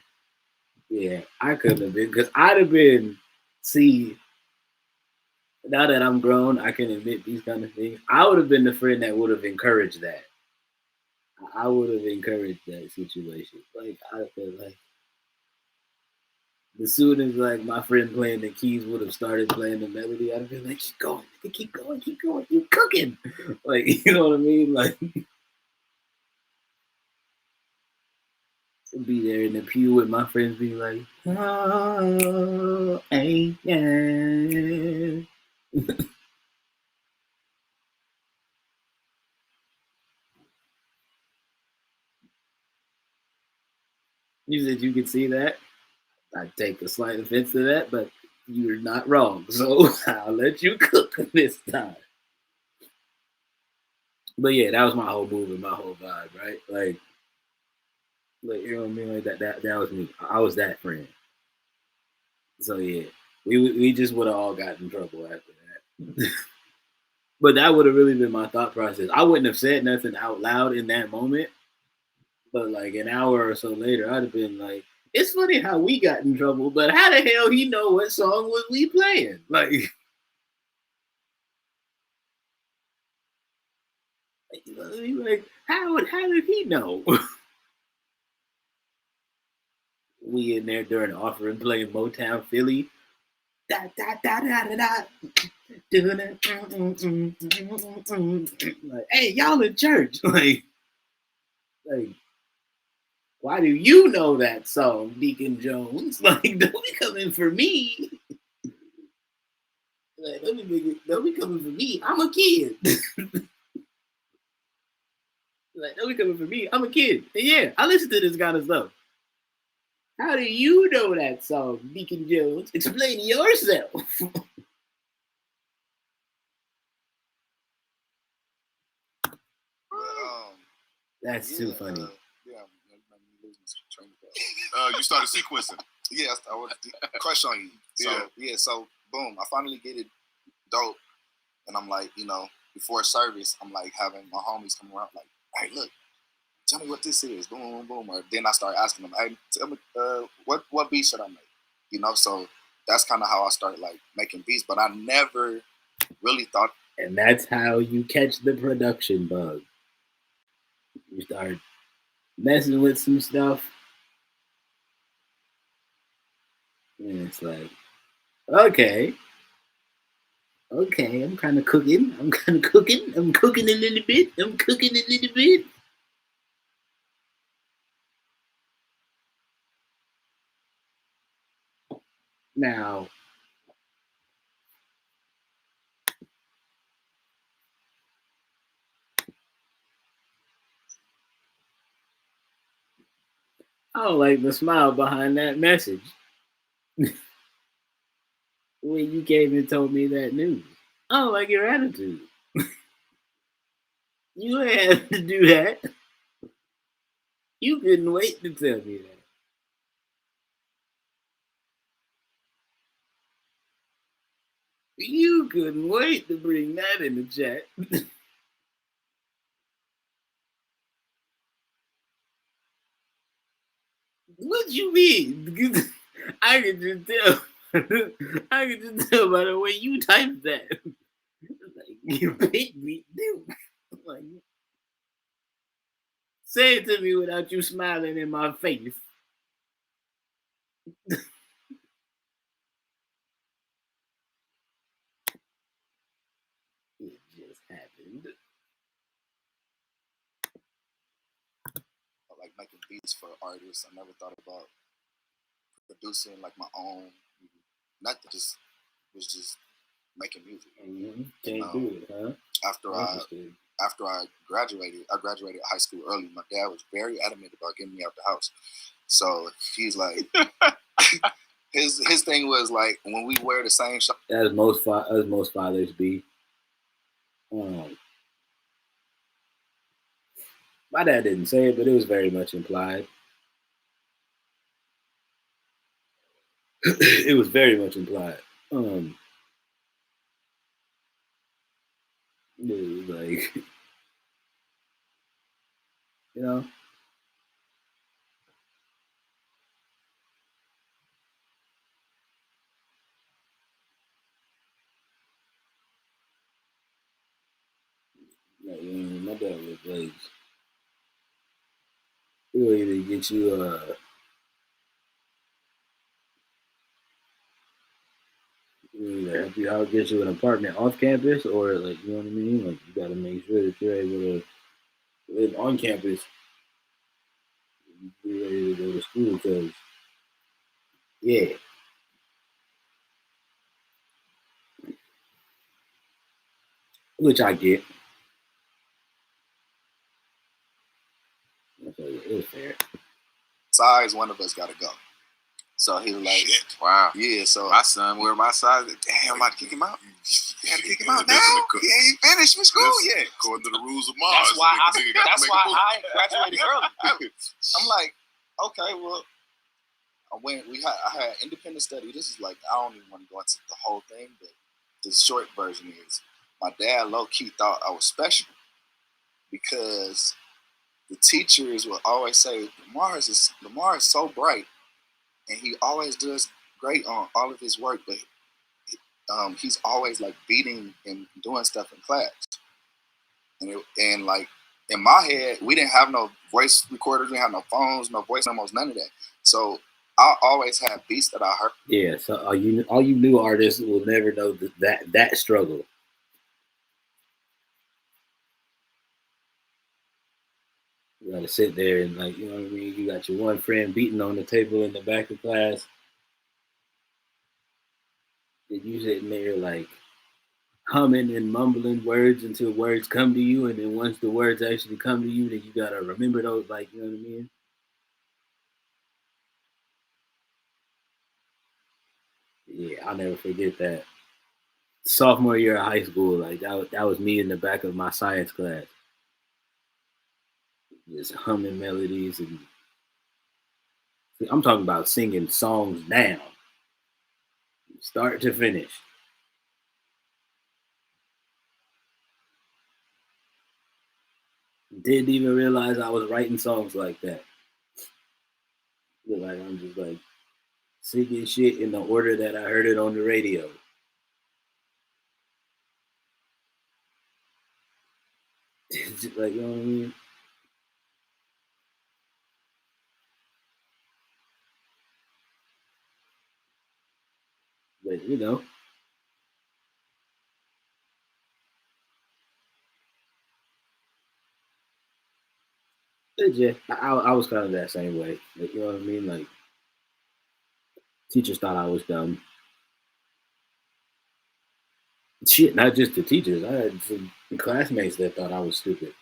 Yeah, I couldn't have been because I'd have been. See, now that I'm grown, I can admit these kind of things. I would have been the friend that would have encouraged that. I would have encouraged that situation. Like I feel like as soon as like my friend playing the keys would have started playing the melody, I'd have been like, keep going, keep going, keep going, keep cooking. Like you know what I mean? Like be there in the pew with my friends, be like, oh, hey, yeah. You said you could see that. I take a slight offense to that, but you're not wrong. So I'll let you cook this time. But yeah, that was my whole move and my whole vibe, right? Like you know what I mean? Like that was me. I was that friend. So yeah, we just would have all gotten in trouble after that. But that would have really been my thought process. I wouldn't have said nothing out loud in that moment, but like an hour or so later, I'd have been like, "It's funny how we got in trouble, but how the hell he know what song was we playing?" Like, Like, how did he know? We in there during offering playing Motown Philly. Da da da da da da. Like, hey, y'all in church. Like, why do you know that song, Deacon Jones? Like, don't be coming for me. Like, don't be coming for me. I'm a kid. Like, don't be coming for me. I'm a kid. And yeah, I listen to this kind of stuff. How do you know that song, Deacon Jones? Explain yourself. That's too funny. You started sequencing. Yeah, I was crush on you. So so boom, I finally get it dope, and I'm like, before service, I'm like having my homies come around, like, hey, look, tell me what this is, boom, boom, boom. Or then I start asking them, hey, tell me what beat should I make, So that's kind of how I started like making beats, but I never really thought. And that's how you catch the production bug. You start messing with some stuff, and it's like, okay, I'm kind of cooking. I'm cooking a little bit. Now, I don't like the smile behind that message. When you came and told me that news, I don't like your attitude. You ain't have to do that. You couldn't wait to tell me that. You couldn't wait to bring that in the chat. What you mean? I could just tell. I could just tell by the way you typed that. Like, you picked me, dude. Like, say it to me without you smiling in my face. It just happened. Like making beats for artists. I never thought about producing like my own. Not to just was just making music. Mm-hmm. Can't do it, huh? After I graduated high school early. My dad was very adamant about getting me out the house. So he's like, his thing was like, when we wear the same shirt. As most fathers be. My dad didn't say it, but it was very much implied. It was very much implied. It was like, you know. Like, my dad was like, he'll either get you help you out, get you an apartment off campus, or like, you know what I mean? Like, you gotta make sure that you're able to live on campus. Be ready to go to school, because yeah. Which I get. So it was fair. Size, one of us gotta go. So he was like, shit. Wow. Yeah, so my son wear my size. Damn, I'm about to kick him out. You gotta kick him out now. He ain't finished with school yet. According to the rules of Mars. That's why I graduated early. I'm like, okay, well, I had independent study. This is like, I don't even want to go into the whole thing, but the short version is my dad low key thought I was special because the teachers would always say Lamar is so bright and he always does great on all of his work, but he's always like beating and doing stuff in class. And like in my head, we didn't have no voice recorders, we didn't have no phones, no voice memos, none of that. So I always had beats that I heard. Yeah, so all you new artists will never know that struggle. You gotta sit there and like, you know what I mean? You got your one friend beating on the table in the back of class. And you sitting there like humming and mumbling words until words come to you, and then once the words actually come to you, then you gotta remember those, like, you know what I mean? Yeah, I'll never forget that. Sophomore year of high school, like that was me in the back of my science class, just humming melodies, and I'm talking about singing songs down, start to finish. Didn't even realize I was writing songs like that. Like I'm just like singing shit in the order that I heard it on the radio. Like, you know what I mean? But you know, yeah, I was kind of that same way. Like, you know what I mean? Like teachers thought I was dumb. Shit, not just the teachers. I had some classmates that thought I was stupid.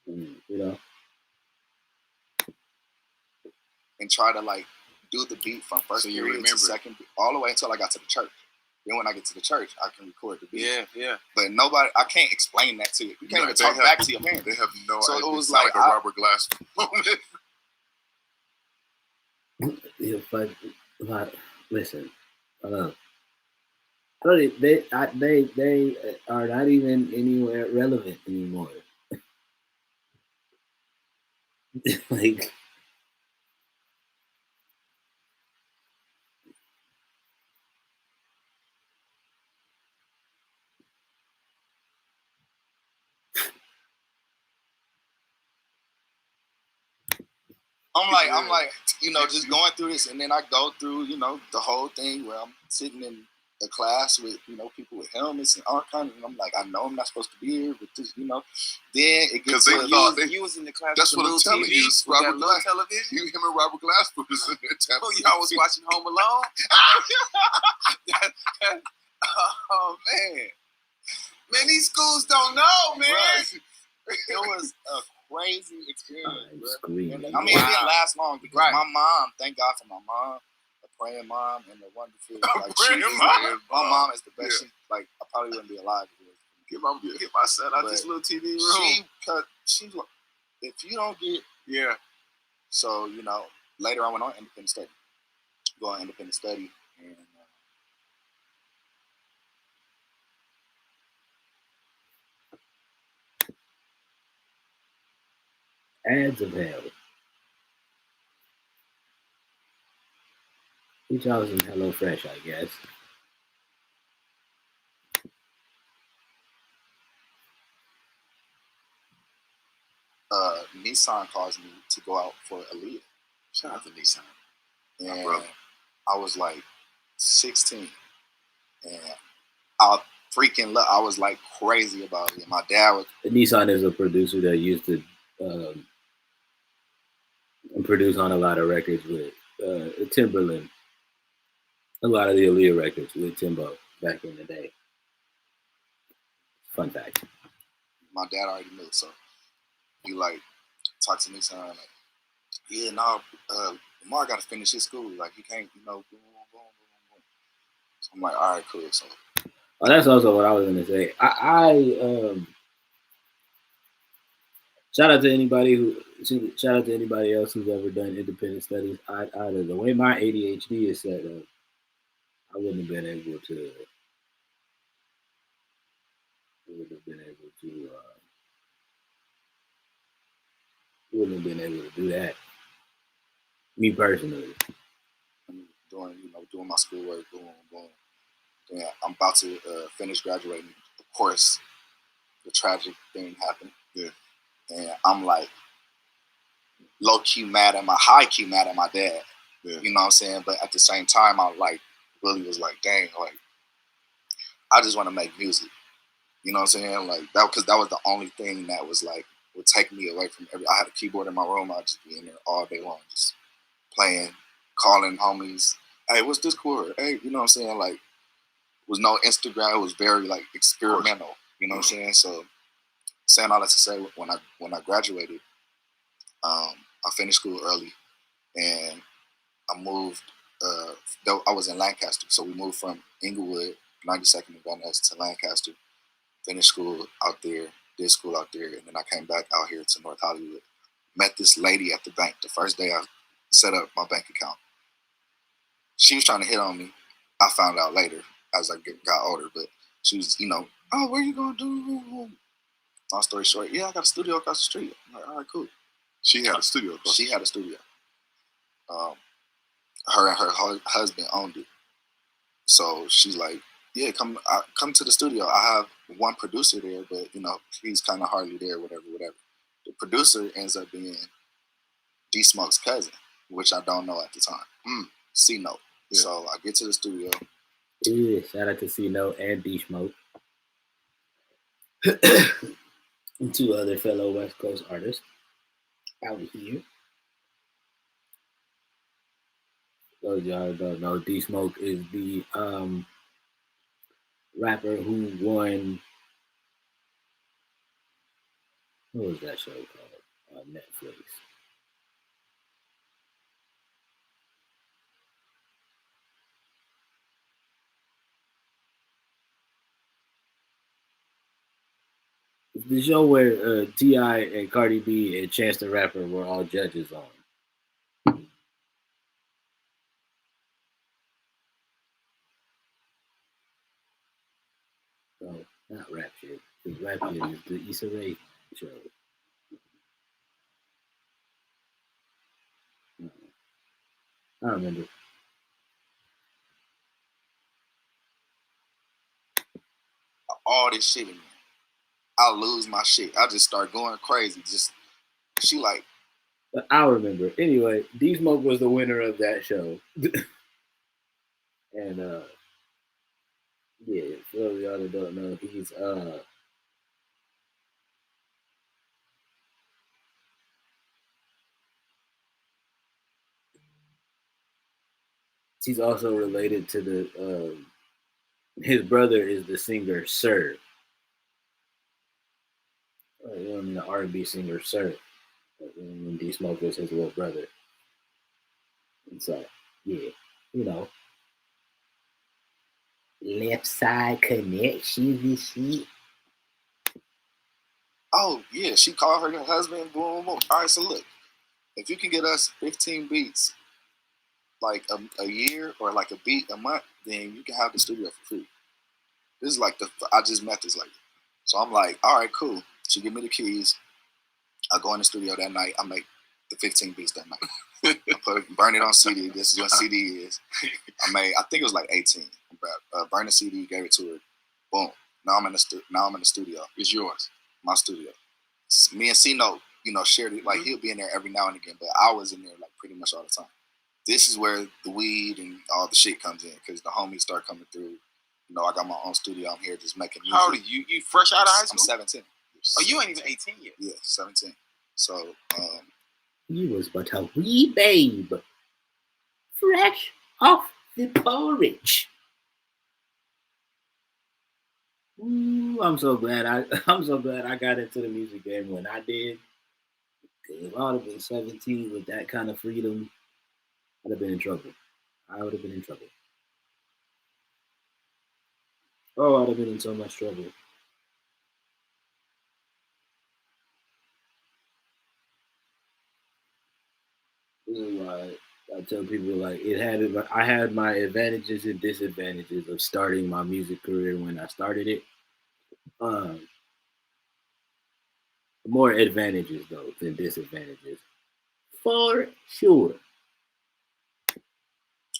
You know? And try to like do the beat from first period to second, all the way until I got to the church. Then when I get to the church, I can record the beat. Yeah. But nobody, I can't explain that to you. You can't even talk back to your parents. They have no so idea. It was like a Robert Glass moment. Yeah, but listen, they are not even anywhere relevant anymore. Like, I'm like, you know, just going through this, and then I go through, you know, the whole thing where I'm sitting in a class with, you know, people with helmets and all kinds, and I'm like, I know I'm not supposed to be here, but just, you know, then it gets to you was in the class. That's what I'm telling you. Robert Glass television. You, him and Robert Glass was in there. Oh, y'all was watching Home Alone. Oh man, these schools don't know, man. Right. It was a crazy experience, bro. And, I mean, it didn't last long because my mom, thank God for my mom, a praying mom, and a wonderful, like, my mom is the best. Yeah. She, like, I probably wouldn't be alive if get my son out this little TV room. She's like, if you don't get, yeah. So, you know, later I went on independent study, and ads of hell. Each house in HelloFresh, I guess. Nissan calls me to go out for Aaliyah. Shout out to Nissan. And I was like 16, and I was like crazy about it. My dad was. Nissan is a producer that used to produce on a lot of records with Timberland. A lot of the Aaliyah records with Timbo back in the day. Fun fact. My dad already knew, so he like talked to me saying like, yeah, no, Lamar got to finish his school. Like he can't, you know, boom. So I'm like, all right, cool. So that's also what I was gonna say. I shout out to anybody else who's ever done independent studies. The way my ADHD is set up, I wouldn't have been able to. Wouldn't have been able to do that. Me personally. I'm doing my schoolwork, boom, boom. Yeah, I'm about to finish graduating. Of course, the tragic thing happened. Yeah. And I'm like high key mad at my dad. Yeah. You know what I'm saying? But at the same time, I like really was like, dang, like I just want to make music. You know what I'm saying? Like that, because that was the only thing that was like would take me away from every. I had a keyboard in my room. I'd just be in there all day long, just playing, calling homies. Hey, what's this chord? Hey, you know what I'm saying? Like, was no Instagram. It was very like experimental. You know what I'm saying? So, saying all that to say, when I graduated, I finished school early, and I moved. I was in Lancaster, so we moved from Inglewood, 92nd and Van Ness to Lancaster. Finished school out there, did school out there, and then I came back out here to North Hollywood. Met this lady at the bank the first day I set up my bank account. She was trying to hit on me. I found out later as I got older, but she was, oh, where you gonna do? Long story short, yeah, I got a studio across the street. I'm like, all right, cool. She had a studio. She had a studio. Her and her husband owned it. So she's like, yeah, come to the studio. I have one producer there, but he's kind of hardly there, whatever. The producer ends up being D Smoke's cousin, which I don't know at the time. C Note. Yeah. So I get to the studio. Yeah, shout out to C Note and D Smoke. And two other fellow West Coast artists out here. Those y'all don't know, D Smoke is the rapper who won. What was that show called on Netflix? The show where T.I. and Cardi B and Chance the Rapper were all judges on. No, not Rap Shit. Because Rap Shit is the Issa Rae show. I remember. All this shit in me. I lose my shit. I just start going crazy. She like. But I remember. Anyway, D Smoke was the winner of that show. And yeah, for those of y'all that don't know, he's also related to the his brother is the singer Sir. The R&B singer Sir. And D Smoke is his little brother. And so, yeah, left side connections and shit. Oh yeah, she called her husband. Boom, boom. All right, so look, if you can get us 15 beats, like a year or like a beat a month, then you can have the studio for free. This is like I just met this lady, so I'm like, all right, cool. She give me the keys. I go in the studio that night. I make the 15 beats that night. Burn it on CD. This is what CD is. I think it was like 18. Burn the CD, gave it to her. Boom. Now I'm in the studio. It's yours. My studio. Me and C Note, shared it. Like he'll be in there every now and again, but I was in there like pretty much all the time. This is where the weed and all the shit comes in because the homies start coming through. I got my own studio. I'm here just making music. How old are you? You fresh out of high school? I'm 17. Oh, you ain't even 18 yet. Yeah, 17. So, he was but a wee babe, fresh off the porridge. Ooh, I'm so glad I got into the music game when I did. Because if I would have been 17 with that kind of freedom, I'd have been in trouble. I would have been in trouble. Oh, I'd have been in so much trouble. This is why I tell people like I had my advantages and disadvantages of starting my music career when I started it. More advantages though than disadvantages, for sure.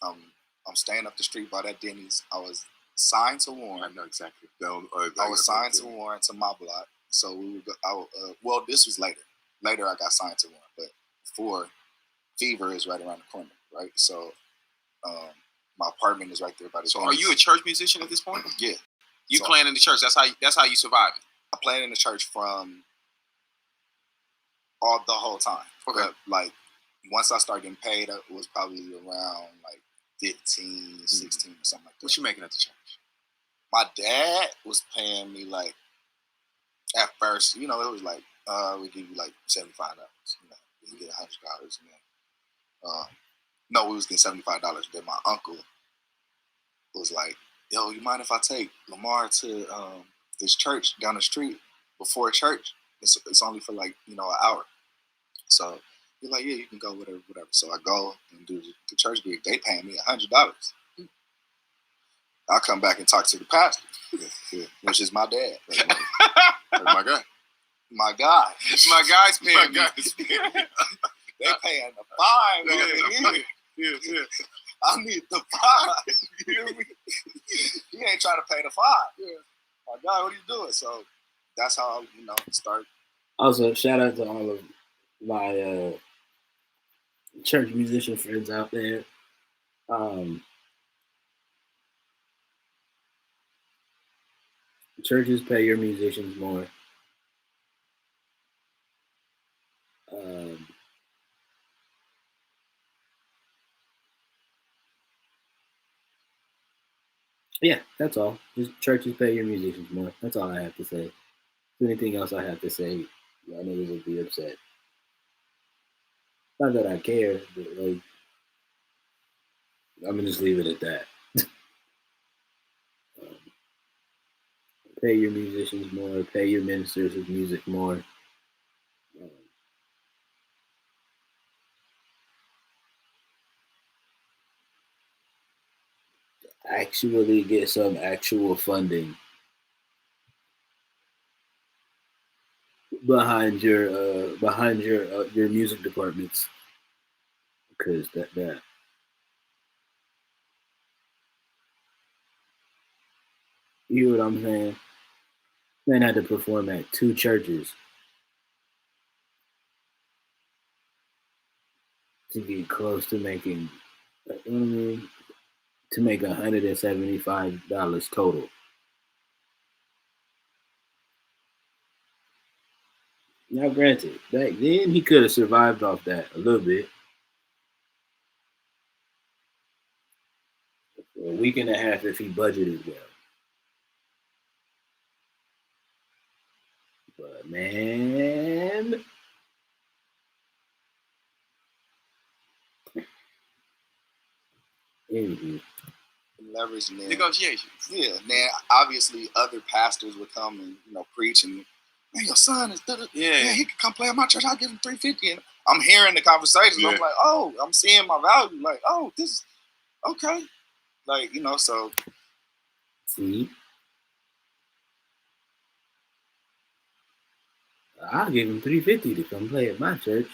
I'm staying up the street by that Denny's. I was signed to Warren. I know exactly. I was signed to Warren to my block. So we would go. Well, this was later. Later, I got signed to Warren, but before, Fever is right around the corner, right? So, my apartment is right there by the. So, Denny's. are you a church musician at this point? Yeah. You playing in the church? That's how you surviving. I played in the church from the whole time. Okay. But, like, once I started getting paid, it was probably around like 15, 16 or something like that. What you making at the church? My dad was paying me like at first, it was like we give you like $75. You get $100, and then no, we was getting $75. Then my uncle was like, "Yo, you mind if I take Lamar to this church down the street before church? It's only for like an hour." So he's like, "Yeah, you can go, whatever." So I go and do the church gig. They paying me $100. I come back and talk to the pastor, which is my dad. My guy. My guy. My guy's paying. My guy's paying. They paying the fine. Yeah. I need the fine. You hear me? He ain't trying to pay the fine. Yeah. My guy, what are you doing? So that's how I, start. Also, shout out to all of my church musician friends out there. Churches pay your musicians more. Yeah, that's all. Just churches pay your musicians more. That's all I have to say. Anything else I have to say, y'all niggas will be upset. Not that I care, but like, I'm gonna just leave it at that. Pay your musicians more. Pay your ministers of music more. Actually get some actual funding behind your music departments, because that you know what I'm saying. Man had to perform at 2 churches to get close to making, you know what I mean, to make $175 total. Now, granted, back then he could have survived off that a little bit. For a week and a half if he budgeted well. But man, anywho. Leverage and then, negotiations. Yeah, and then obviously other pastors would come and preach and, man, your son is he can come play at my church. I'll give him $350. And I'm hearing the conversation. Yeah. I'm like, oh, I'm seeing my value. Like, oh, this is okay. Like, so. See, I'll give him $350 to come play at my church.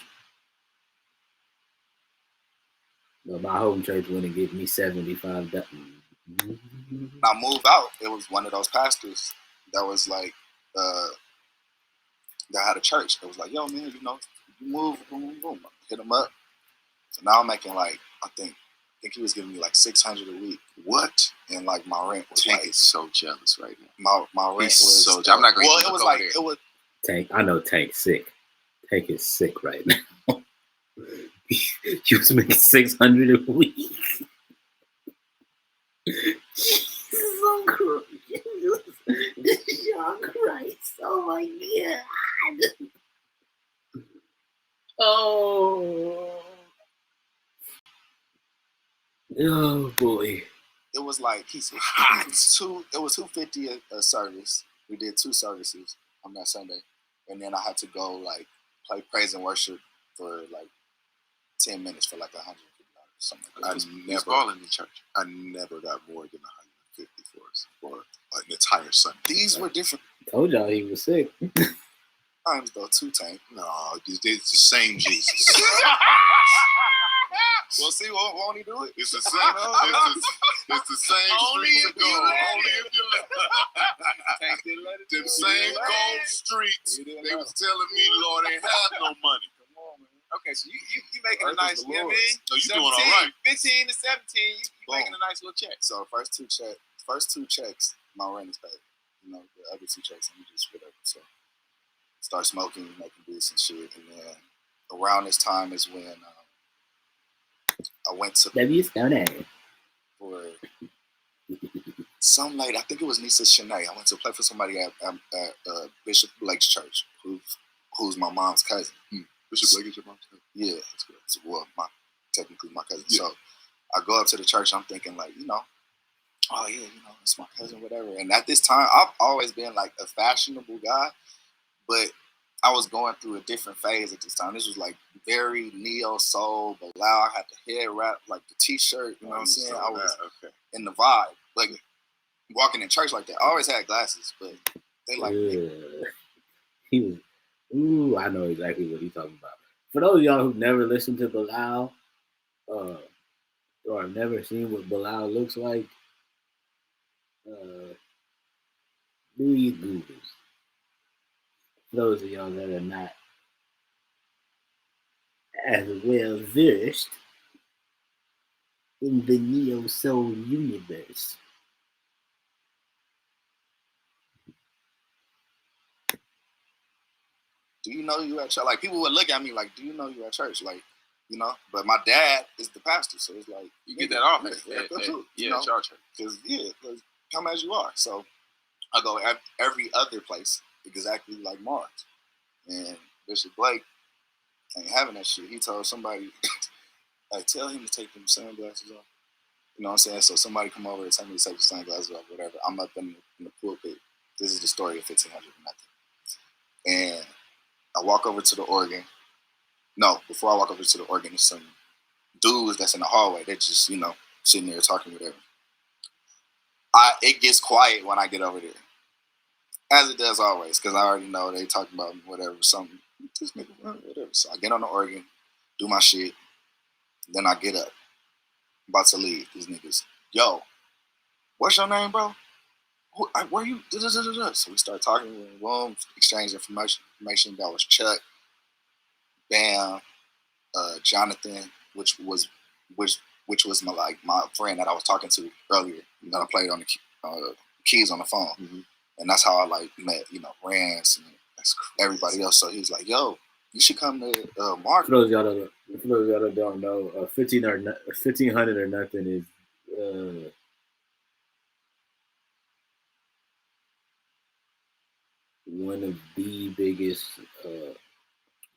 But my home church wouldn't give me $75. I moved out. It was one of those pastors that was like, that had a church. It was like, yo, man, you move, boom, boom. Hit him up. So now I'm making like, I think he was giving me like $600 a week. What? And like my rent was Tank like, is so jealous right now. My rent was so. I'm not going. Well, it was like it was. Tank, I know Tank's sick. Tank is sick right now. He was making $600 a week. Jesus Christ! Oh my God! Oh boy! It was like it was $250 a service. We did 2 services on that Sunday, and then I had to go like play praise and worship for like 10 minutes for like $150. Something like that. I never got more than $150 for an entire Sunday. These were different. Told y'all he was sick. Times though, 2 Tank. No, it's the same Jesus. Well, see, won't he do it? It's the same. It's the same streets to go. Only if you let it. Them same cold streets. They was telling me, Lord, ain't have no money. Come on, man. Okay, so you making a nice, you know what I mean? No, you doing all right. 15 to 17, you making a nice little check. So first two checks, my rent is paid. You know, the other 2 checks, I'm just whatever. So start smoking, making beats and shit, and then around this time is when I went to for some lady. I think it was Nisa Shanae. I went to play for somebody at Bishop Blake's church, who's my mom's cousin. Bishop Blake is your mom's cousin? Yeah, that's good. So, well, technically my cousin. Yeah. So I go up to the church. I'm thinking like, you know, oh yeah, you know, it's my cousin, whatever. And at this time, I've always been like a fashionable guy, but I was going through a different phase at this time. This was like very neo soul, but loud. I had the head wrap, like the t-shirt. You know what I'm saying? I was in the vibe, like walking in church like that. I always had glasses, but they like me. He was. Ooh, I know exactly what he's talking about. For those of y'all who've never listened to Bilal, or have never seen what Bilal looks like, do these Googles. For those of y'all that are not as well versed in the neo soul universe. Do you know you at church? Like people would look at me like, do you know you at church? Like, you know, but my dad is the pastor, so it's like you get that off. Yeah, church. Because come as you are. So I go every other place exactly like Mars. And Bishop Blake ain't having that shit. He told somebody, like, tell him to take them sunglasses off. You know what I'm saying? So somebody come over and tell me to take the sunglasses off, whatever. I'm up in the pulpit. This is the story of 1500 and nothing. And I walk over to the organ. No, before I walk over to the organ, there's some dudes that's in the hallway. They're just, you know, sitting there talking, whatever. It gets quiet when I get over there. As it does always, because I already know they talking about whatever, something, this nigga, whatever. So I get on the organ, do my shit, then I get up. I'm about to leave. These niggas, yo, what's your name, bro? Where you? So we start talking, boom, exchange information. That was Chuck, Bam, Jonathan, which was my friend that I was talking to earlier. That I played on the keys on the phone. Mm-hmm. And that's how I like met, you know, Rance and everybody else. So he was like, "Yo, you should come to Mark." For those of y'all that don't know, 1500 or nothing is one of the biggest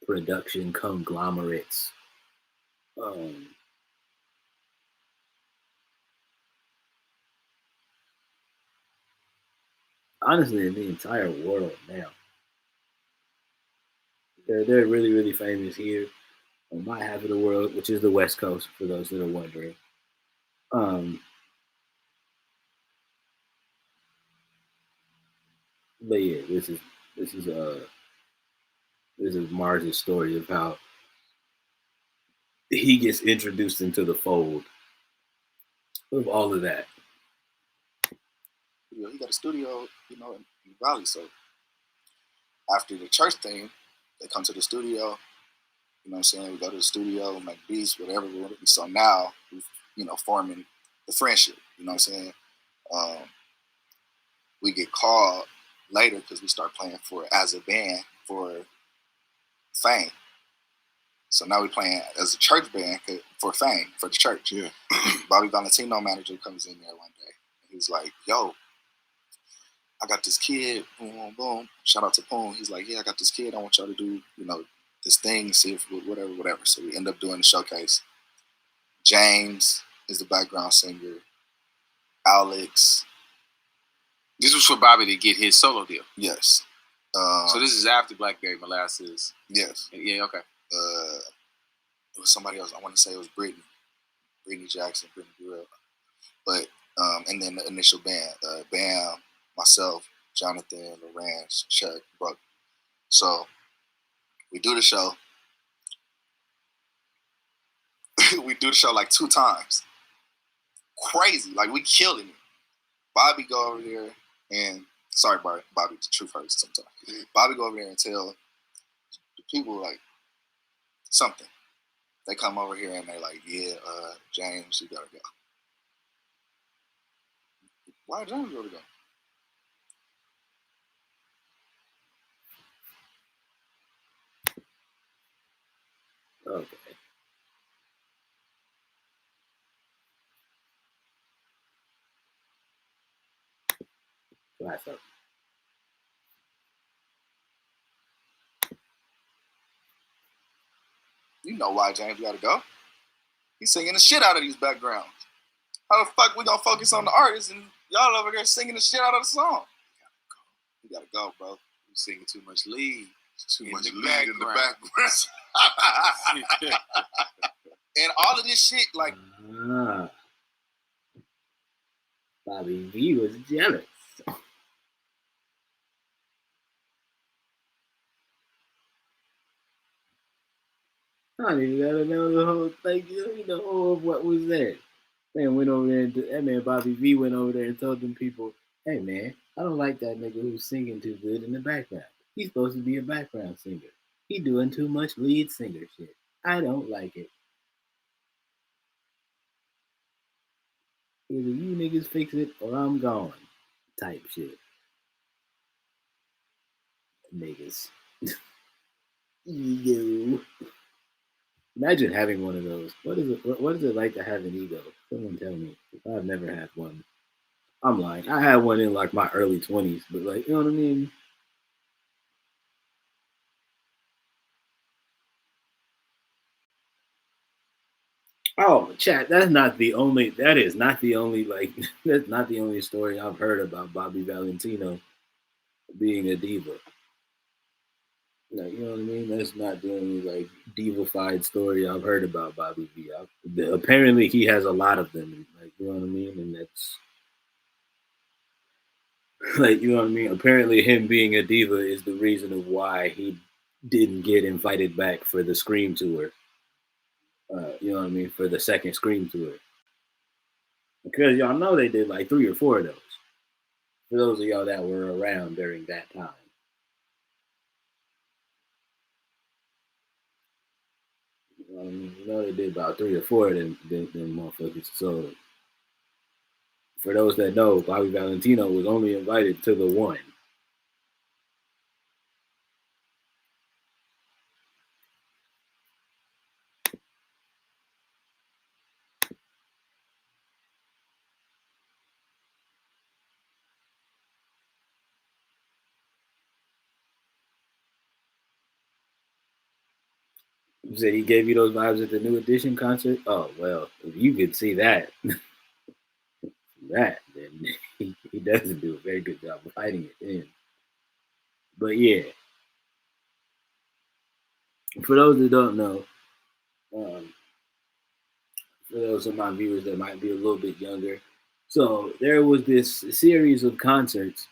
production conglomerates. Honestly, in the entire world now. They're really, really famous here on my half of the world, which is the West Coast, for those that are wondering. But yeah, this is Mars's story of how he gets introduced into the fold of all of that. You know, he got a studio, you know, in the Valley. So after the church thing, they come to the studio. You know what I'm saying? We go to the studio, make beats, whatever. So now, you know, forming the friendship. You know what I'm saying? We get called later because we start playing as a band for Fame. So now we're playing as a church band for Fame, for the church. Yeah. Bobby Valentino manager comes in there one day. And he's like, yo, I got this kid, boom, boom, boom. Shout out to Poon. He's like, yeah, I got this kid. I want y'all to do, you know, this thing, see if whatever. So we end up doing the showcase. James is the background singer. Alex. This was for Bobby to get his solo deal. Yes. So this is after Blackberry Molasses. Yes. Yeah, okay. It was somebody else. I want to say it was Brittany Jackson, Brittany Burrell. But, and then the initial band, Bam, myself, Jonathan, Lorenz, Chuck, Brooke. So we do the show. we do the show like 2 times. Crazy. Like, we killed it. Bobby go over there and, sorry, Bobby, the truth hurts sometimes. Bobby go over there and tell the people, like, something. They come over here and they like, yeah, James, you gotta go. Why James gotta go? Okay. Last up. You know why James gotta go. He's singing the shit out of these backgrounds. How the fuck we gonna focus on the artist and y'all over there singing the shit out of the song? You gotta go, bro. You singing too much lead. Too much lead in the background. And all of this shit, like, Bobby V was jealous. I don't even gotta know the whole thing. You know what was that? Man went over there and that man Bobby V went over there and told them people, hey man, I don't like that nigga who's singing too good in the background. He's supposed to be a background singer. He doing too much lead singer shit. I don't like it. Either you niggas fix it or I'm gone. Type shit. Niggas. Ego. Imagine having one of those. What is it like to have an ego? Someone tell me. I've never had one. I'm lying. I had one in like my early 20s, but like, you know what I mean? Oh, chat, that is not the only like that's not the only story I've heard about Bobby Valentino being a diva. Like, you know what I mean? That's not the only like divified story I've heard about Bobby V. Apparently he has a lot of them, like, you know what I mean? And that's like, you know what I mean? Apparently him being a diva is the reason of why he didn't get invited back for the Scream tour. You know what I mean? For the second Scream tour. Because y'all know they did like 3 or 4 of those. For those of y'all that were around during that time. You know they did about 3 or 4 of them motherfuckers. So for those that know, Bobby Valentino was only invited to the one. You said he gave you those vibes at the New Edition concert? Oh, well, if you could see that, then he doesn't do a very good job of hiding it in. But yeah, for those that don't know, for those of my viewers that might be a little bit younger, so there was this series of concerts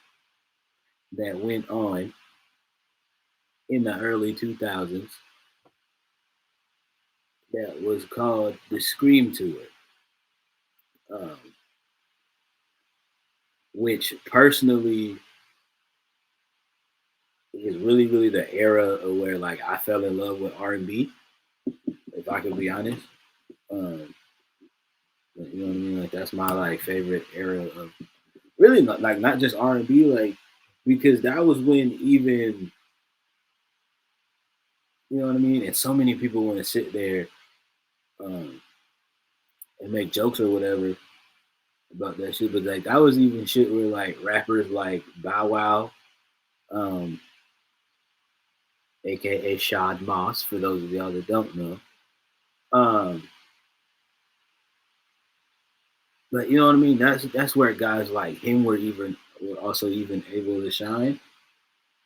that went on in the early 2000s that was called the Scream Tour, which personally is really, really the era of where like I fell in love with R&B, if I could be honest. You know what I mean? Like that's my like favorite era of really not just R&B, like because that was when even you know what I mean. And so many people want to sit there and make jokes or whatever about that shit, but like that was even shit where like rappers like Bow Wow, aka Shad Moss, for those of y'all that don't know. But you know what I mean? That's where guys like him were also even able to shine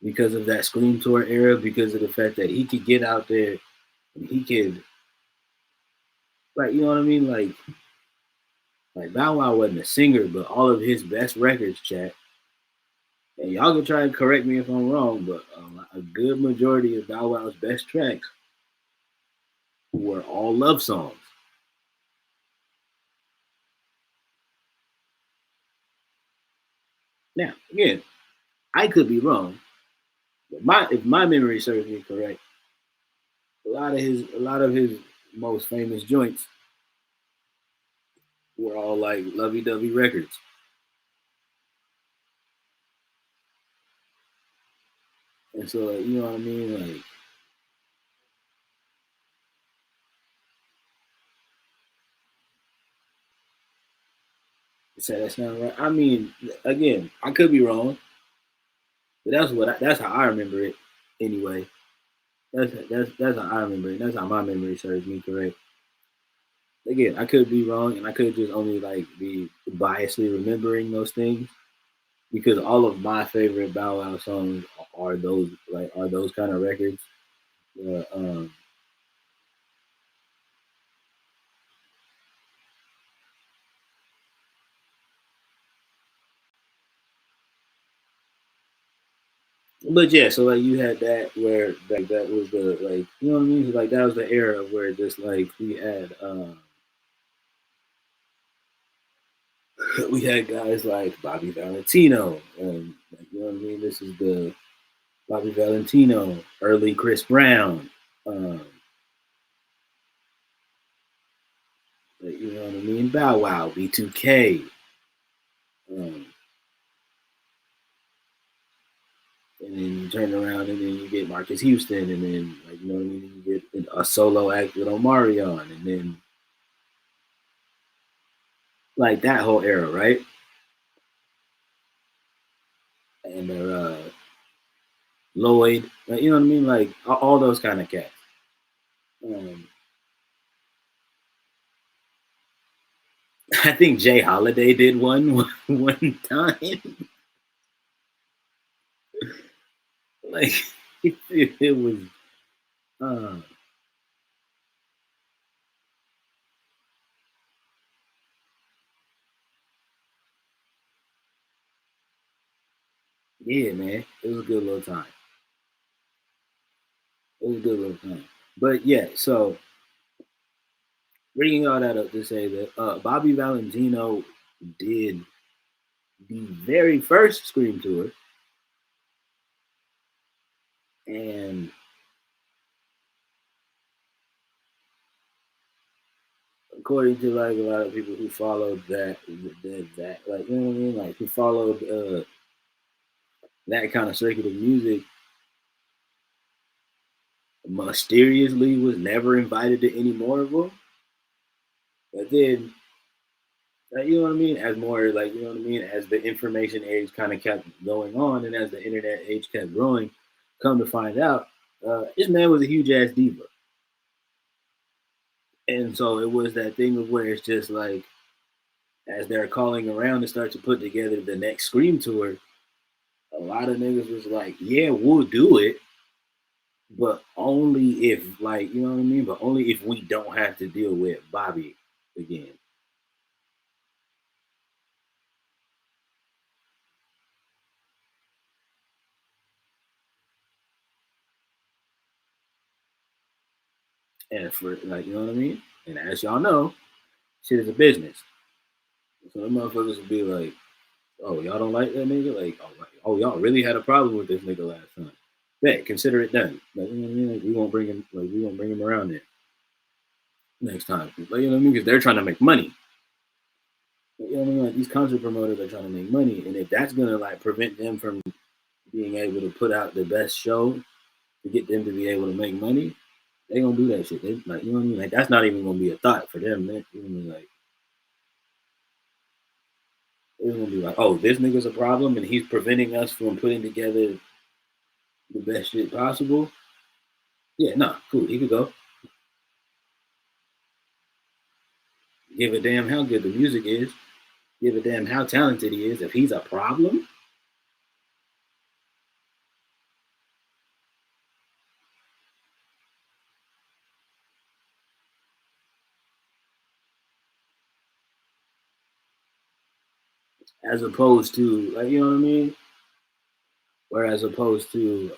because of that Scream Tour era, because of the fact that he could get out there and he could like you know what I mean? Like Bow Wow wasn't a singer, but all of his best records, chat. And y'all can try and correct me if I'm wrong, but a good majority of Bow Wow's best tracks were all love songs. Now, again, I could be wrong, but if my memory serves me correct, a lot of his most famous joints were all like lovey dovey records. And so, like, you know what I mean? Like, say that sound right? I mean, again, I could be wrong, but that's how I remember it. Anyway, that's how I remember it. That's how my memory serves me correct. Again, I could be wrong, and I could just only like be biasly remembering those things because all of my favorite Bow Wow songs are those kind of records. Uh, um, but yeah, so like you had that where like that was the like you know what I mean? Like that was the era where just like we had guys like Bobby Valentino and like, you know what I mean? This is the Bobby Valentino, early Chris Brown, um, like, you know what I mean? Bow Wow, B2K, um, and then you turn around and then you get Marcus Houston, and then like you know what I mean? You get a solo act with Omarion, and then like that whole era, right? And Lloyd, like, you know what I mean? Like all those kind of cats. Um, I think Jay Holiday did one one time. Like it was, uh, yeah, man, it was a good little time. It was a good little time. But yeah, so bringing all that up to say that Bobby Valentino did the very first Scream tour, and according to like a lot of people who followed that like you know what I mean, like who followed that kind of circuit of music, mysteriously was never invited to any more of them. But then, like, you know what I mean? As more, like, you know what I mean? As the information age kind of kept going on and as the internet age kept growing, come to find out, this man was a huge ass diva. And so it was that thing of where it's just like, as they're calling around to start to put together the next Scream tour, a lot of niggas was like, yeah, we'll do it, but only if, like, you know what I mean? But only if we don't have to deal with Bobby again. And for, like, you know what I mean? And as y'all know, shit is a business. So the motherfuckers would be like, "Oh, y'all don't like that nigga? Like, y'all really had a problem with this nigga last time? Bet, consider it done. Like, you know what I mean? Like, we won't bring him. Like, we won't bring him around there next time. Like, you know what I mean? Because they're trying to make money. Like, you know what I mean? Like, these concert promoters are trying to make money, and if that's gonna like prevent them from being able to put out the best show to get them to be able to make money, they gonna do that shit. They like, you know what I mean? Like, that's not even gonna be a thought for them, man. You know what I mean? Like, they're gonna be like, "Oh, this nigga's a problem, and he's preventing us from putting together the best shit possible." Yeah, nah, cool. He could go. Give a damn how good the music is. Give a damn how talented he is. If he's a problem, as opposed to like you know what I mean. Whereas opposed to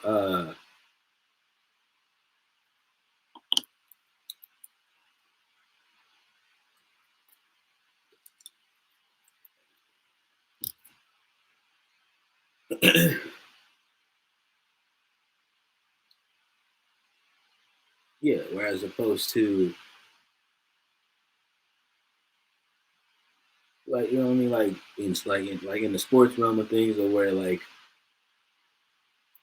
Yeah, whereas opposed to like you know what I mean, like in the sports realm of things, or where like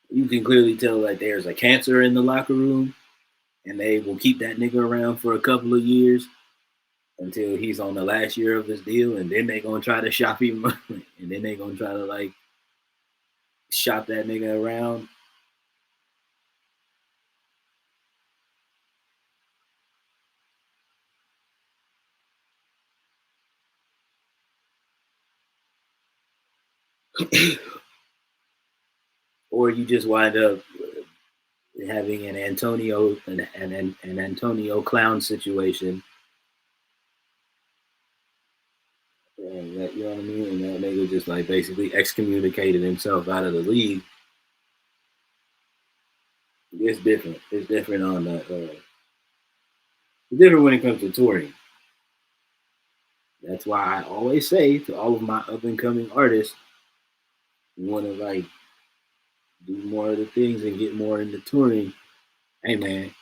you can clearly tell like there's a cancer in the locker room, and they will keep that nigga around for a couple of years until he's on the last year of his deal, and then they gonna try to shop him, and then they gonna try to like shop that nigga around. Or you just wind up having an Antonio clown situation. And that, you know what I mean? And that nigga just like basically excommunicated himself out of the league. It's different. It's different on the. It's different when it comes to touring. That's why I always say to all of my up and coming artists, you want to like do more of the things and get more into touring. Hey man,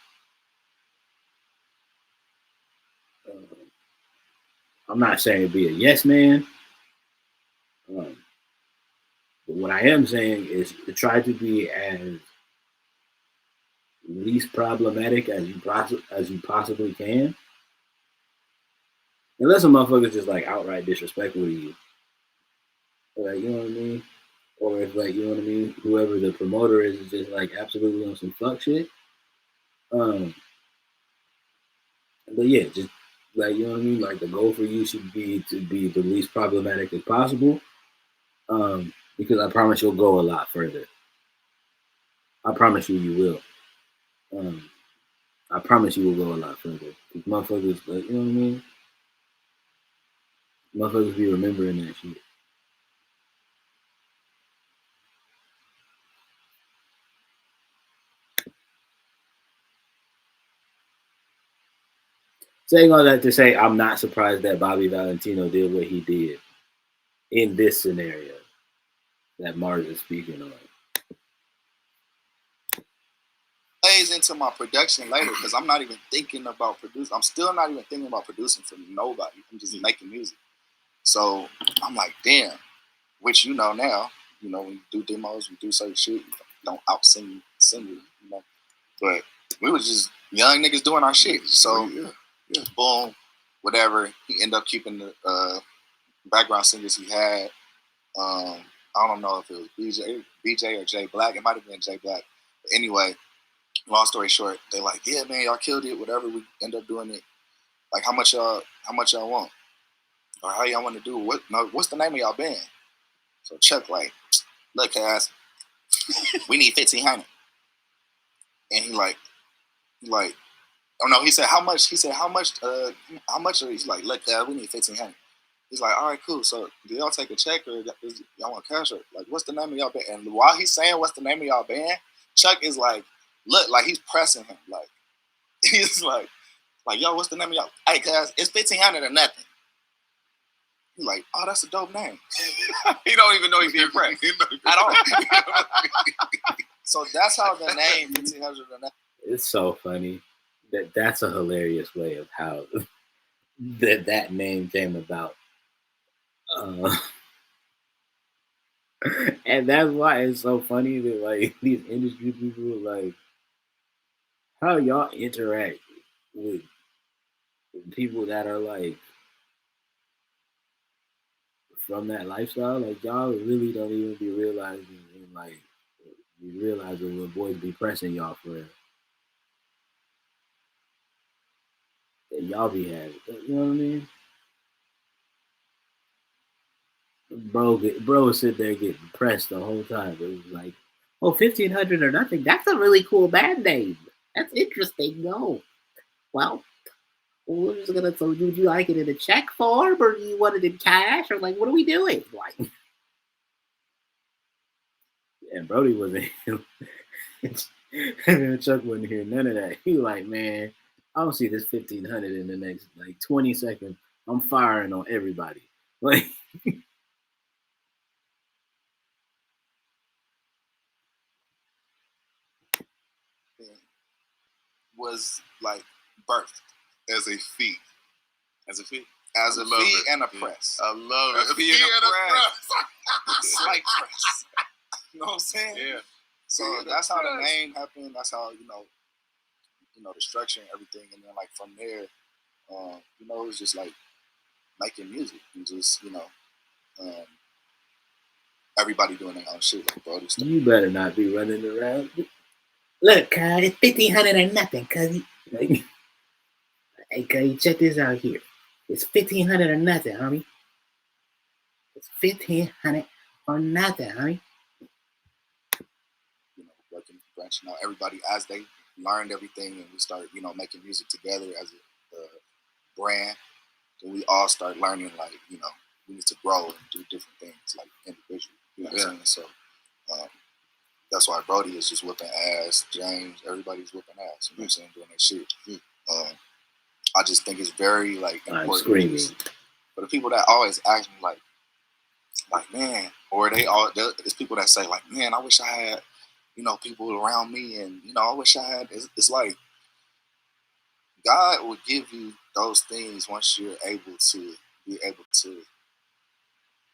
uh, I'm not saying be a yes man, but what I am saying is to try to be as least problematic as you possibly can. Unless a motherfucker's just like outright disrespectful to you, like you know what I mean, or if like you know what I mean, whoever the promoter is just like absolutely on some fuck shit. Um, but yeah, just like you know what I mean, like the goal for you should be to be the least problematic as possible. Because I promise you'll go a lot further. I promise you, you will. I promise you will go a lot further. Because motherfuckers, like, you know what I mean? Motherfuckers be remembering that shit. Saying all that to say, I'm not surprised that Bobby Valentino did what he did in this scenario that Mars is speaking on. Plays into my production later because I'm not even thinking about producing. I'm still not even thinking about producing for nobody. I'm just making music. So I'm like, damn, which you know now, you know, when you do demos, we do certain shit, you don't out sing you, you know. But we was just young niggas doing our shit. So boom, whatever. He ended up keeping the background singers he had. I don't know if it was BJ or Jay Black. It might have been Jay Black. But anyway, long story short, they like, yeah, man, y'all killed it. Whatever, we end up doing it. Like, how much y'all want, or how y'all want to do it? What's the name of y'all band? So Chuck like, look, guys, we need 1,500. And he like, oh no, he said how much? He said how much? How much? He's like, look, we need 1,500. He's like, all right, cool. So do y'all take a check or y'all want cash? Or like, what's the name of y'all band? And while he's saying what's the name of y'all band, Chuck is like, look, like he's pressing him, like he's like, yo, what's the name of y'all? Hey, guys, it's 1,500 or nothing. He's like, oh, that's a dope name. He don't even know he's being pressed at all. So that's how the name 1,500 or nothing. It's so funny. That's a hilarious way of how that name came about. And that's why it's so funny that like these industry people like how y'all interact with people that are like from that lifestyle. Like y'all really don't even be realizing and like you realizing when boys be pressing y'all for it. That y'all be having. You know what I mean? Bro would sit there getting pressed the whole time. It was like, oh, 1,500 or nothing. That's a really cool band name. That's interesting. No. Well, we're just gonna. So, would you like it in a check form, or do you want it in cash, or like, what are we doing? Like, and Brody wasn't. Chuck wasn't hear none of that. He was like, man, I don't see this 1,500 in the next like 20 seconds. I'm firing on everybody. Like, was like birthed as a feat. As a feat and a press. I love it. A feat and a press. Slight press. You know what I'm saying? Yeah. So that's how the name happened. That's how you know the structure and everything. And then like from there, it was just like making music and just everybody doing their own shit like Brody stuff. You better not be running around. Look, cuz, it's 1,500 or nothing, cuz. Like, hey, cuz, check this out here. It's 1,500 or nothing, homie. It's 1,500 or nothing, homie. Working, branching out. Everybody as they learned everything, and we start, making music together as a brand. And we all start learning, like, we need to grow and do different things, like individually. You know what I'm saying? So that's why Brody is just whipping ass. James, everybody's whipping ass. You know what I'm saying? Doing that shit. I just think it's very like important. I'm screaming. For the people that always ask me like man, or there's people that say like, man, I wish I had, people around me, and I wish I had. It's like God will give you those things once you're able to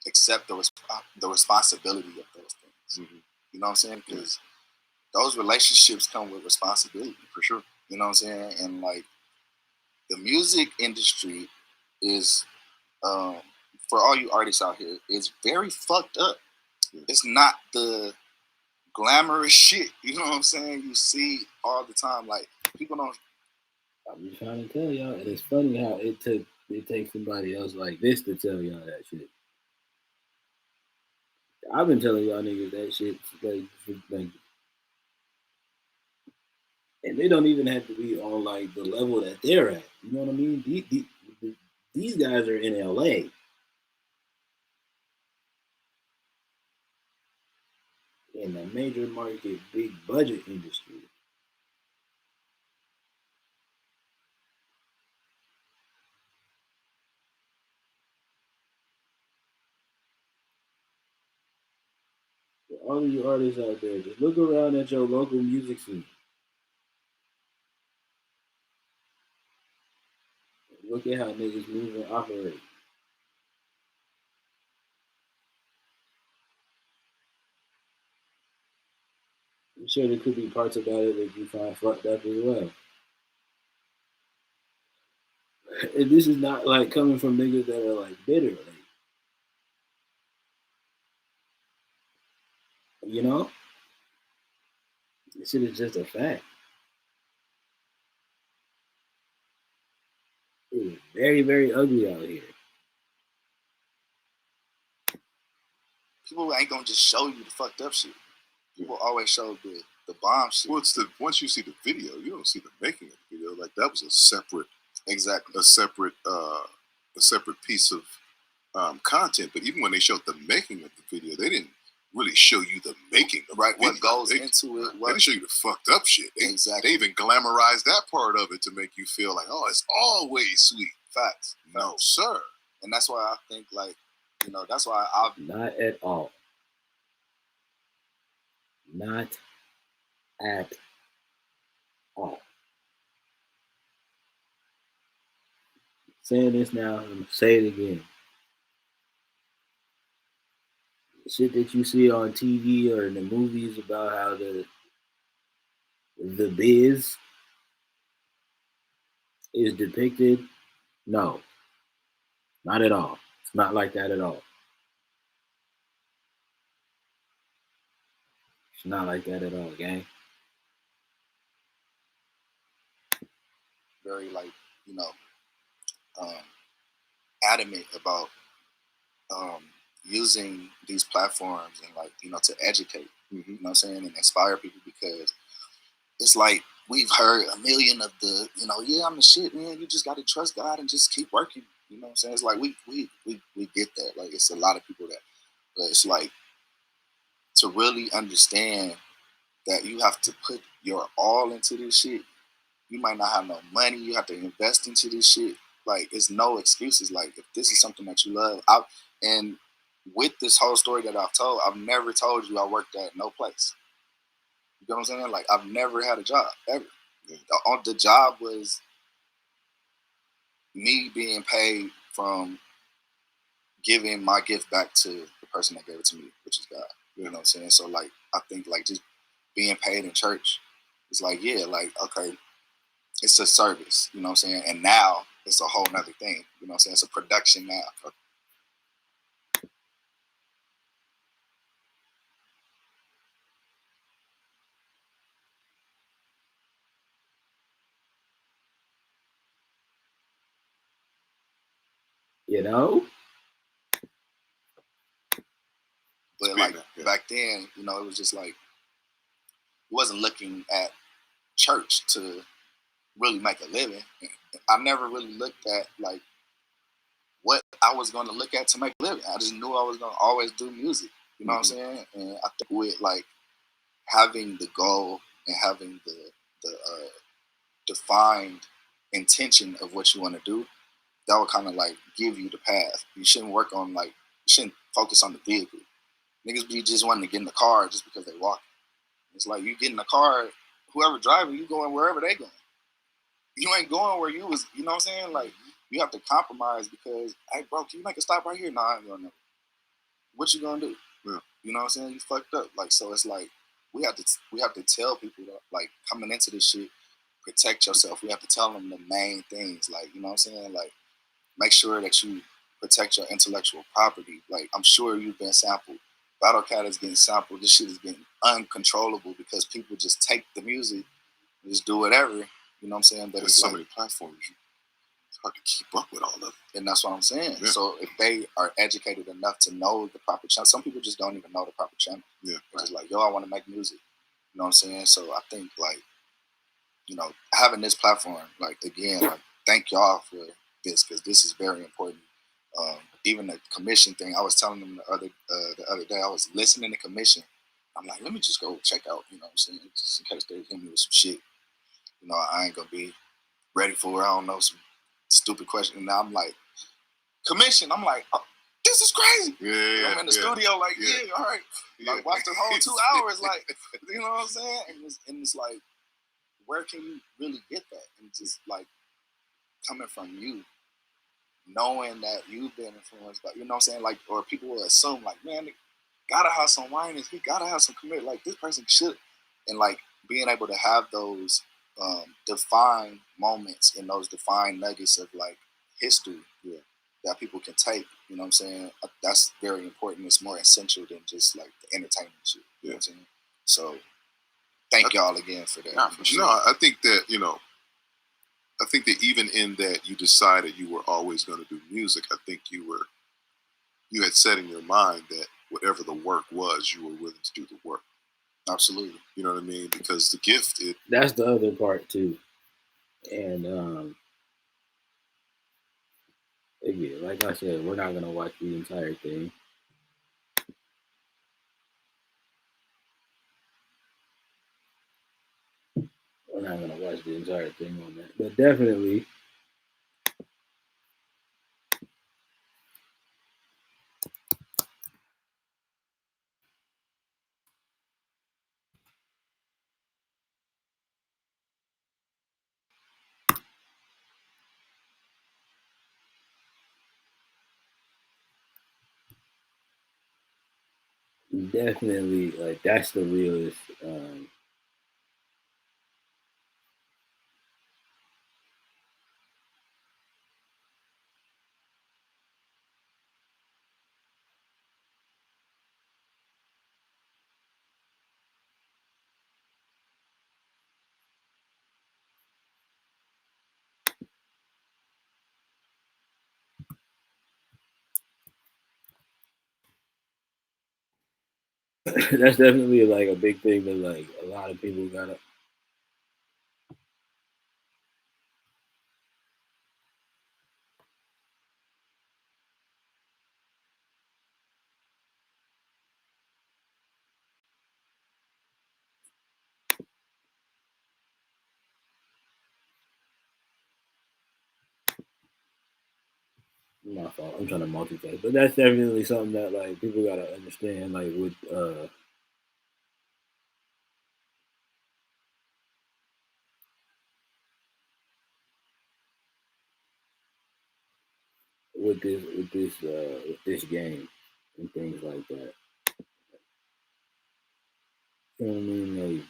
accept the responsibility of those things. Mm-hmm. You know what I'm saying? Because those relationships come with responsibility, for sure. You know what I'm saying? And like the music industry is, for all you artists out here, is very fucked up. It's not the glamorous shit. You know what I'm saying? You see all the time. Like people don't. I'm just trying to tell y'all, and it's funny how it takes somebody else like this to tell y'all that shit. I've been telling y'all niggas that shit like, and they don't even have to be on like the level that they're at. You know what I mean? These guys are in LA. In a major market, big budget industry. For all of you artists out there, just look around at your local music scene. Look at how niggas move and operate. I'm sure there could be parts about it that you find fucked up as well. And this is not like coming from niggas that are like bitter. Like, you know? This shit is just a fact. It is very, very ugly out here. People ain't gonna just show you the fucked up shit. People always show the bomb shit. Well, once you see the video, you don't see the making of the video. Like that was a separate piece of content. But even when they showed the making of the video, they didn't really show you the making of right. The video. What goes into it? They didn't show you the fucked up shit. They even glamorized that part of it to make you feel like, oh, it's always sweet. Facts. No, sir. And that's why I think like, that's why I've not at all. Not at all. Saying this now, I'm gonna say it again. The shit that you see on TV or in the movies about how the biz is depicted, no, not at all. It's not like that at all. It's not like that at all, gang. very like, adamant about using these platforms and like, to educate, you know what I'm saying, and inspire people, because it's like we've heard a million of the, yeah, I'm the shit, man. You just got to trust God and just keep working. You know what I'm saying? It's like we get that. Like it's a lot of people that, but it's like to really understand that you have to put your all into this shit. You might not have no money. You have to invest into this shit. Like it's no excuses. Like if this is something that you love, and with this whole story that I've told, I've never told you I worked at no place. You know what I'm saying? Like I've never had a job ever. The job was me being paid from giving my gift back to the person that gave it to me, which is God. You know what I'm saying? So like, I think like just being paid in church is like, yeah, like, okay, it's a service, you know what I'm saying? And now it's a whole nother thing, you know what I'm saying? It's a production now. You know? But like back then, you know, it was just like, it wasn't looking at church to really make a living. I never really looked at like what I was going to look at to make a living. I just knew I was going to always do music. You know what I'm saying? And I think with like having the goal and having the defined intention of what you want to do, that will kind of like give you the path. You shouldn't work on like, you shouldn't focus on the vehicle. Niggas be just wanting to get in the car just because they walk. It's like you get in the car, whoever driving, you going wherever they going. You ain't going where you was, you know what I'm saying? Like, you have to compromise because, hey, bro, can you make a stop right here? No, I ain't going to. What you gonna do? Yeah. You know what I'm saying? You fucked up. Like, so it's like we have to tell people that, like, coming into this shit, protect yourself. We have to tell them the main things. Like, you know what I'm saying? Like, make sure that you protect your intellectual property. Like, I'm sure you've been sampled. Battle Cat is getting sampled. This shit is getting uncontrollable because people just take the music, just do whatever. You know what I'm saying? But there's so many platforms. It's hard to keep up with all of it. And that's what I'm saying. Yeah. So if they are educated enough to know the proper channel, some people just don't even know the proper channel. Yeah. It's just like, yo, I want to make music. You know what I'm saying? So I think like, you know, having this platform, like, again, like, thank y'all for this because this is very important. Even the commission thing, I was telling them the other day, I was listening to commission. I'm like, let me just go check out, you know what I'm saying, just in case they hit me with some shit. You know, I ain't gonna be ready for, I don't know, some stupid question. And now I'm like, commission. I'm like, oh, this is crazy. Yeah, I'm in the studio, like, yeah, all right. Like, watch the whole 2 hours, like, you know what I'm saying? And it's like, where can you really get that? And just like coming from you, knowing that you've been influenced by, you know what I'm saying? Like, or people will assume, like, man, he gotta have some whiners, he gotta have some commit, like, this person should. And like being able to have those defined moments and those defined nuggets of like history that people can take, you know what I'm saying? That's very important. It's more essential than just like the entertainment shit. You know what I'm saying? So thank y'all again for that. Nah, for sure. No, I think that, you know, I think that even in that you decided you were always going to do music, I think you had set in your mind that whatever the work was, you were willing to do the work. Absolutely. You know what I mean? Because the gift, that's the other part too. And again, like I said, we're not gonna watch the entire thing. We're not gonna watch the entire thing on that. But definitely like that's the realest that's definitely like a big thing that like a lot of people gotta. My fault. I'm trying to multitask, but that's definitely something that like people gotta understand. Like with this game and things like that. You know what I mean? Like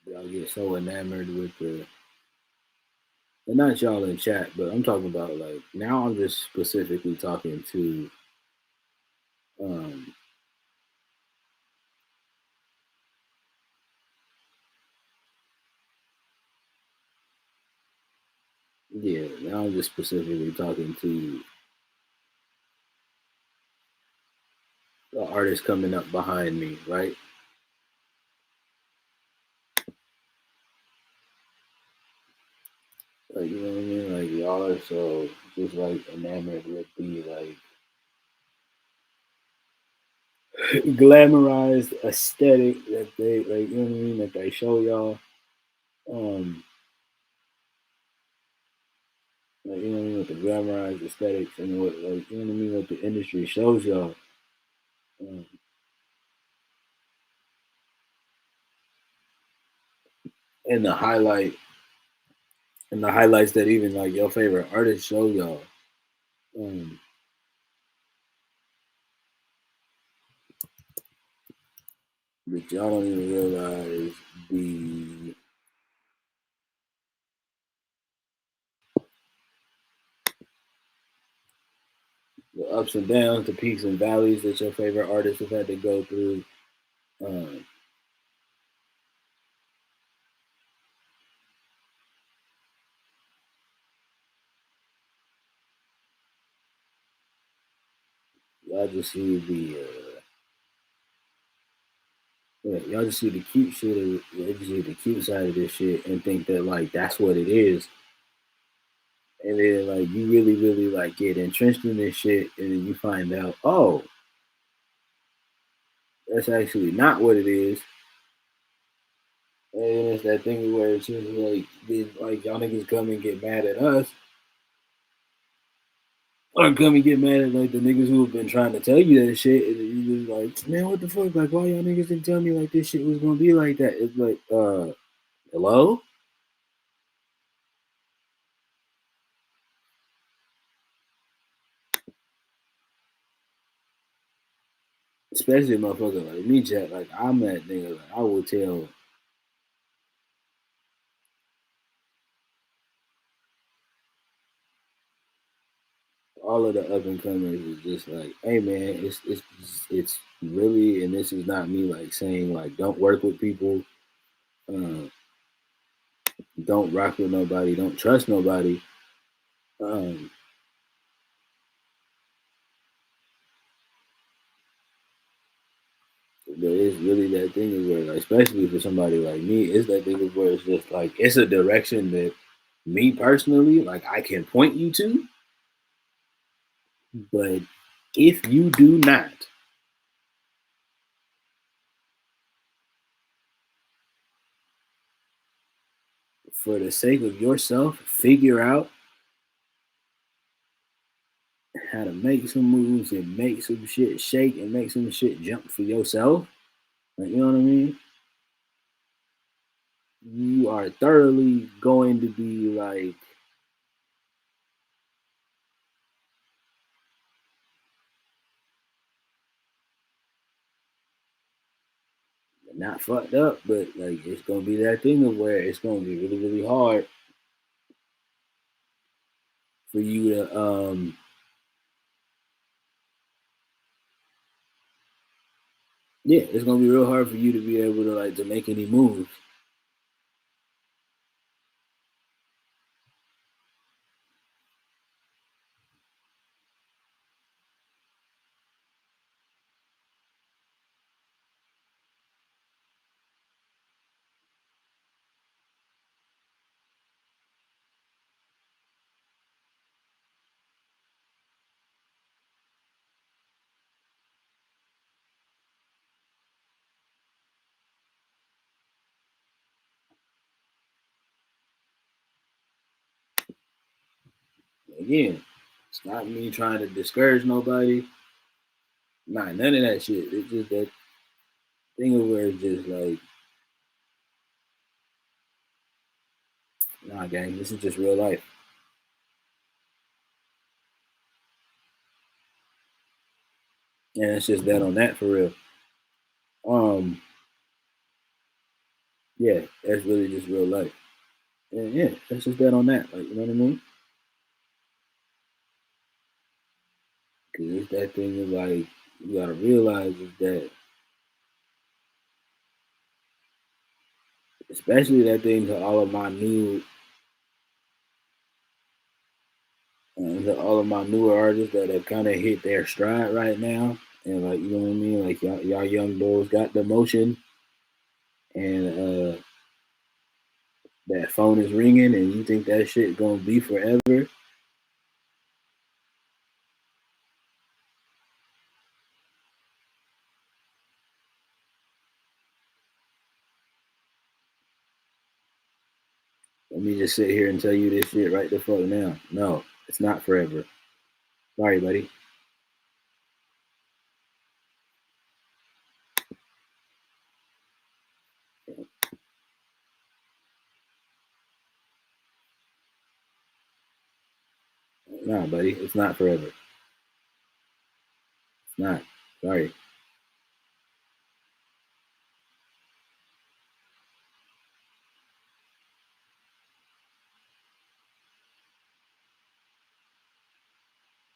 y'all get so enamored with and not y'all in chat, but I'm talking about like now. I'm just specifically talking to um yeah. Now I'm just specifically talking to the artist coming up behind me, right? Like you know what I mean? Like y'all are so just like enamored with the like glamorized aesthetic that they like. You know what I mean? That they show y'all. Um, like you know what I mean? With the glamorized aesthetics and what like you know what I mean? What the industry shows y'all. Um, and the highlight and the highlights that even like your favorite artists show y'all. Um, but y'all don't even realize the ups and downs, the peaks and valleys that your favorite artists have had to go through. Um, y'all just see y'all just see the cute shit. Y'all just see the cute side of this shit and think that like that's what it is. And then like you really, really like get entrenched in this shit, and then you find out, oh, that's actually not what it is. And then it's that thing where it's just like, like y'all niggas come and get mad at us, or come and get mad at like the niggas who have been trying to tell you that shit, and then you just like, man, what the fuck? Like, why y'all niggas didn't tell me like this shit was gonna be like that? It's like, hello? Especially a motherfucker like me, chat. Like, I'm that nigga. Like, I will tell all of the up and comers is just like, hey man, it's really, and this is not me like saying like don't work with people, uh, don't rock with nobody, don't trust nobody. Um, but it's really that thing is where, like, especially for somebody like me, it's that thing is where it's just like it's a direction that me personally, like I can point you to, but if you do not, for the sake of yourself, figure out how to make some moves and make some shit shake and make some shit jump for yourself. Like, you know what I mean? You are thoroughly going to be like not fucked up, but like it's gonna be that thing of where it's gonna be really, really hard for you to yeah, it's gonna be real hard for you to be able to like to make any moves. Again, it's not me trying to discourage nobody. Nah, none of that shit. It's just that thing of where it's just like, nah, gang, this is just real life. And it's just that on that for real. Yeah, that's really just real life. And yeah, that's just that on that. Like, you know what I mean? Because it's that thing of like, you gotta realize is that, especially that thing to all of my new, to all of my newer artists that have kind of hit their stride right now. And like, you know what I mean? Like, y'all young boys got the motion and that phone is ringing and you think that shit gonna be forever. Let me just sit here and tell you this shit right the fuck now. No, it's not forever. Sorry, buddy. Nah, buddy, it's not forever. It's not. Sorry.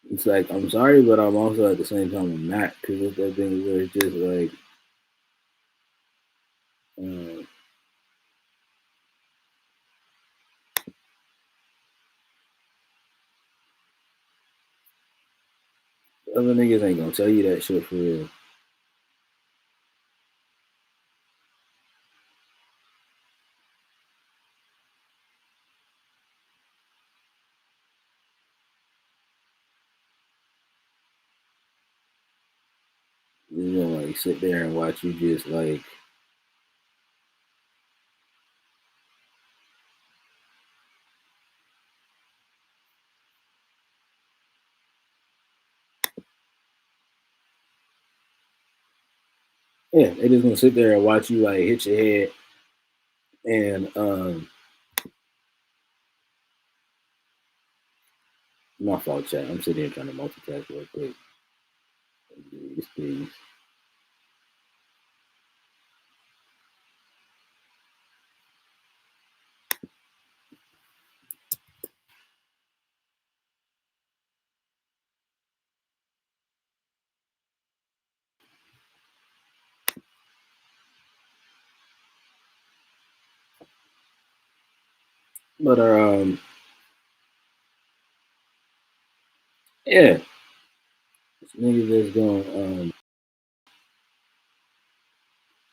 It's like I'm sorry, but I'm also at the same time I'm not, because it's that thing where it's just like, uh, other niggas ain't gonna tell you that shit for real. You gonna like sit there and watch you just like, yeah, they just gonna sit there and watch you like hit your head and my fault, chat. I'm sitting here trying to multitask real quick. Please. But yeah, this niggas that's going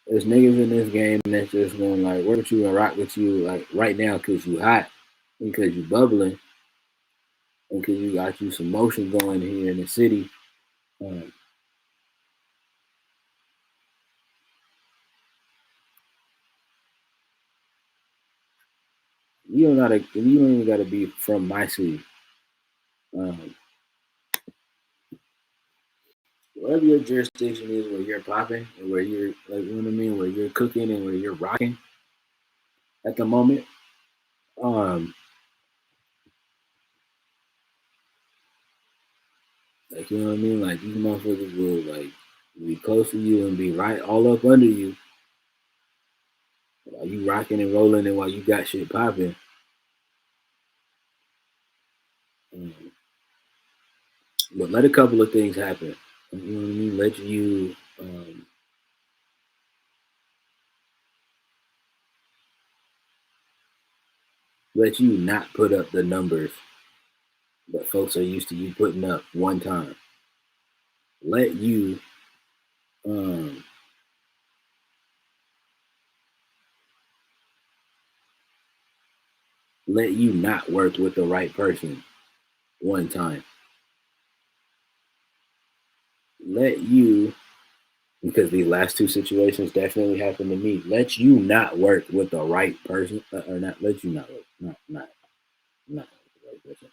there's niggas in this game that's just going like work with you and rock with you like right now because you hot, because you bubbling, and because you got you some motion going here in the city. Um, you don't even gotta be from my city. Um, whatever your jurisdiction is, where you're popping and where you're like, you know what I mean, where you're cooking and where you're rocking at the moment. Um, like, you know what I mean, like these motherfuckers will like be close to you and be right all up under you while you rocking and rolling and while you got shit popping. Um, but let a couple of things happen. You know what I mean? Let you not put up the numbers that folks are used to you putting up one time. Let you um let you not work with the right person one time. Let you, because these last two situations definitely happened to me. Let you not work with the right person, or not let you not work, not the right person.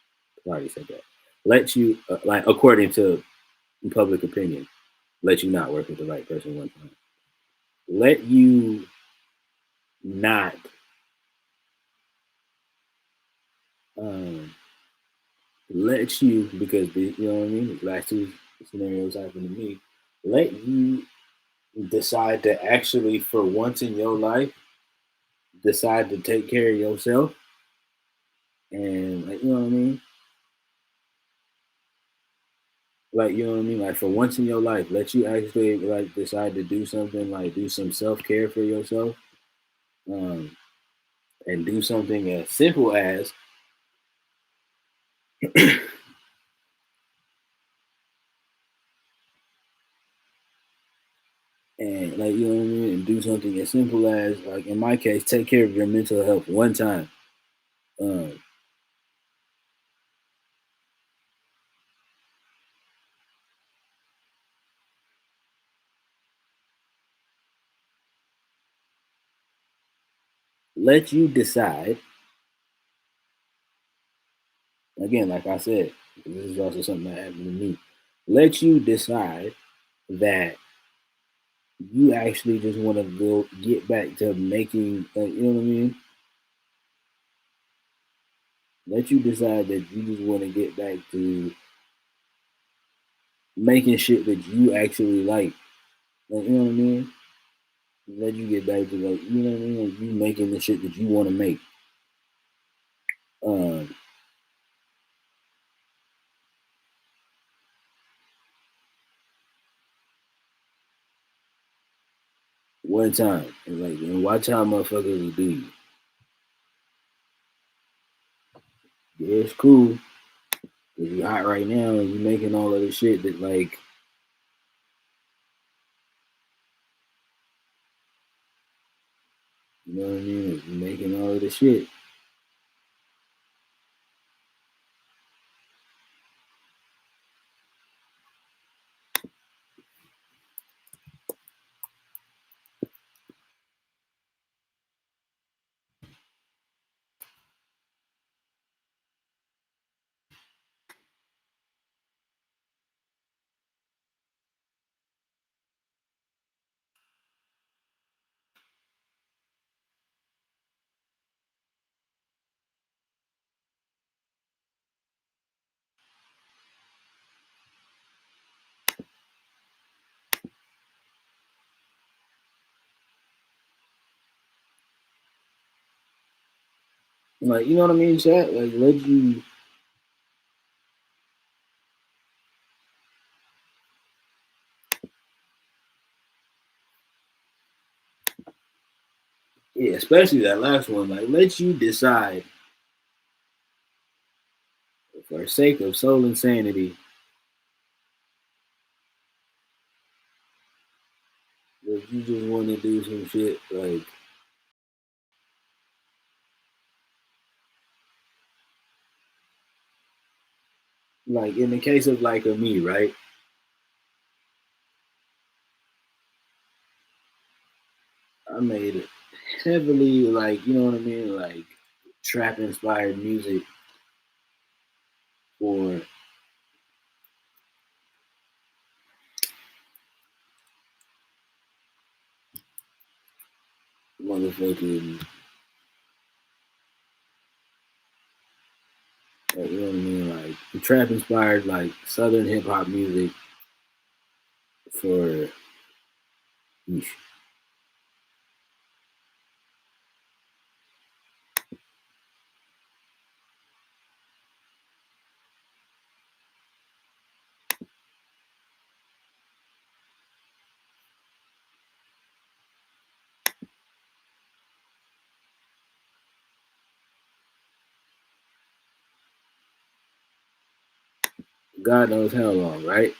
I already said that. Let you, like according to public opinion, let you not work with the right person one time. Let you not um, let you, because you know what I mean. The last two scenarios happened to me. let you decide to actually, for once in your life, decide to take care of yourself, and like, you know what I mean? Like, you know what I mean? Like, for once in your life, let you actually like decide to do something, like do some self care for yourself, um, and do something as simple as and like, you know what I mean, and do something as simple as, like in my case, take care of your mental health one time. Um, let you decide again, like I said, this is also something that happened to me. Let you decide that you actually just want to go get back to making, you know what I mean? Let you decide that you just want to get back to making shit that you actually like, you know what I mean? Let you get back to, like, you know what I mean? Like, you making the shit that you want to make. Um, One time, and watch how motherfuckers will do you. Yeah, it's cool because you hot right now and you making all of the shit that, like, you know what I mean? You making all of the shit. Like, you know what I mean, chat? Like, let you, yeah, especially that last one, like, let you decide, for the sake of soul and sanity, that you just want to do some shit, like in the case of like of me, right? I made it heavily, like, you know what I mean, like trap inspired music for motherfucking, like, you know what I mean, like trap inspired, like southern hip hop music for, eesh. God knows how long, right?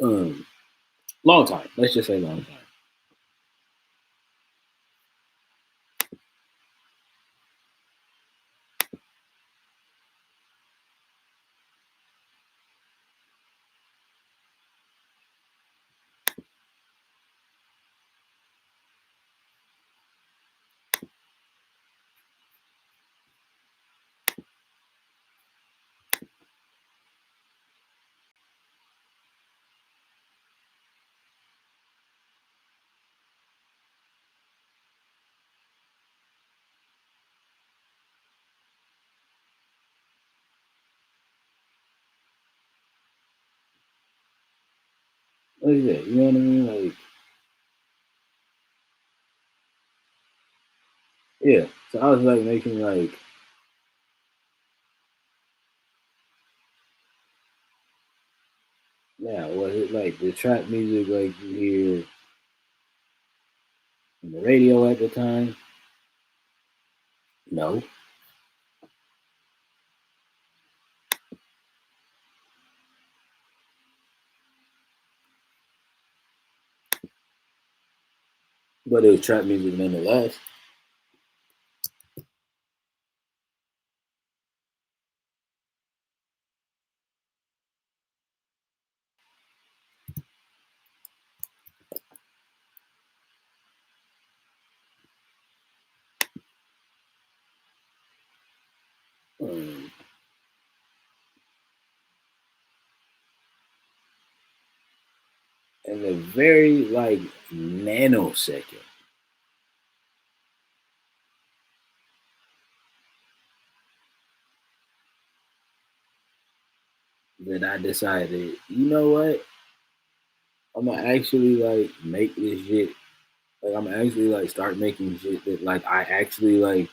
Um, Long time. Let's just say long time. What is that? You know what I mean? Like, yeah. So I was like making like, yeah, was it like the trap music like you hear on the radio at the time? No. But it was trap music nonetheless. Um, in a very like nanosecond that I decided, you know what? I'm gonna actually like make this shit. Like I'm actually like start making shit that like I actually like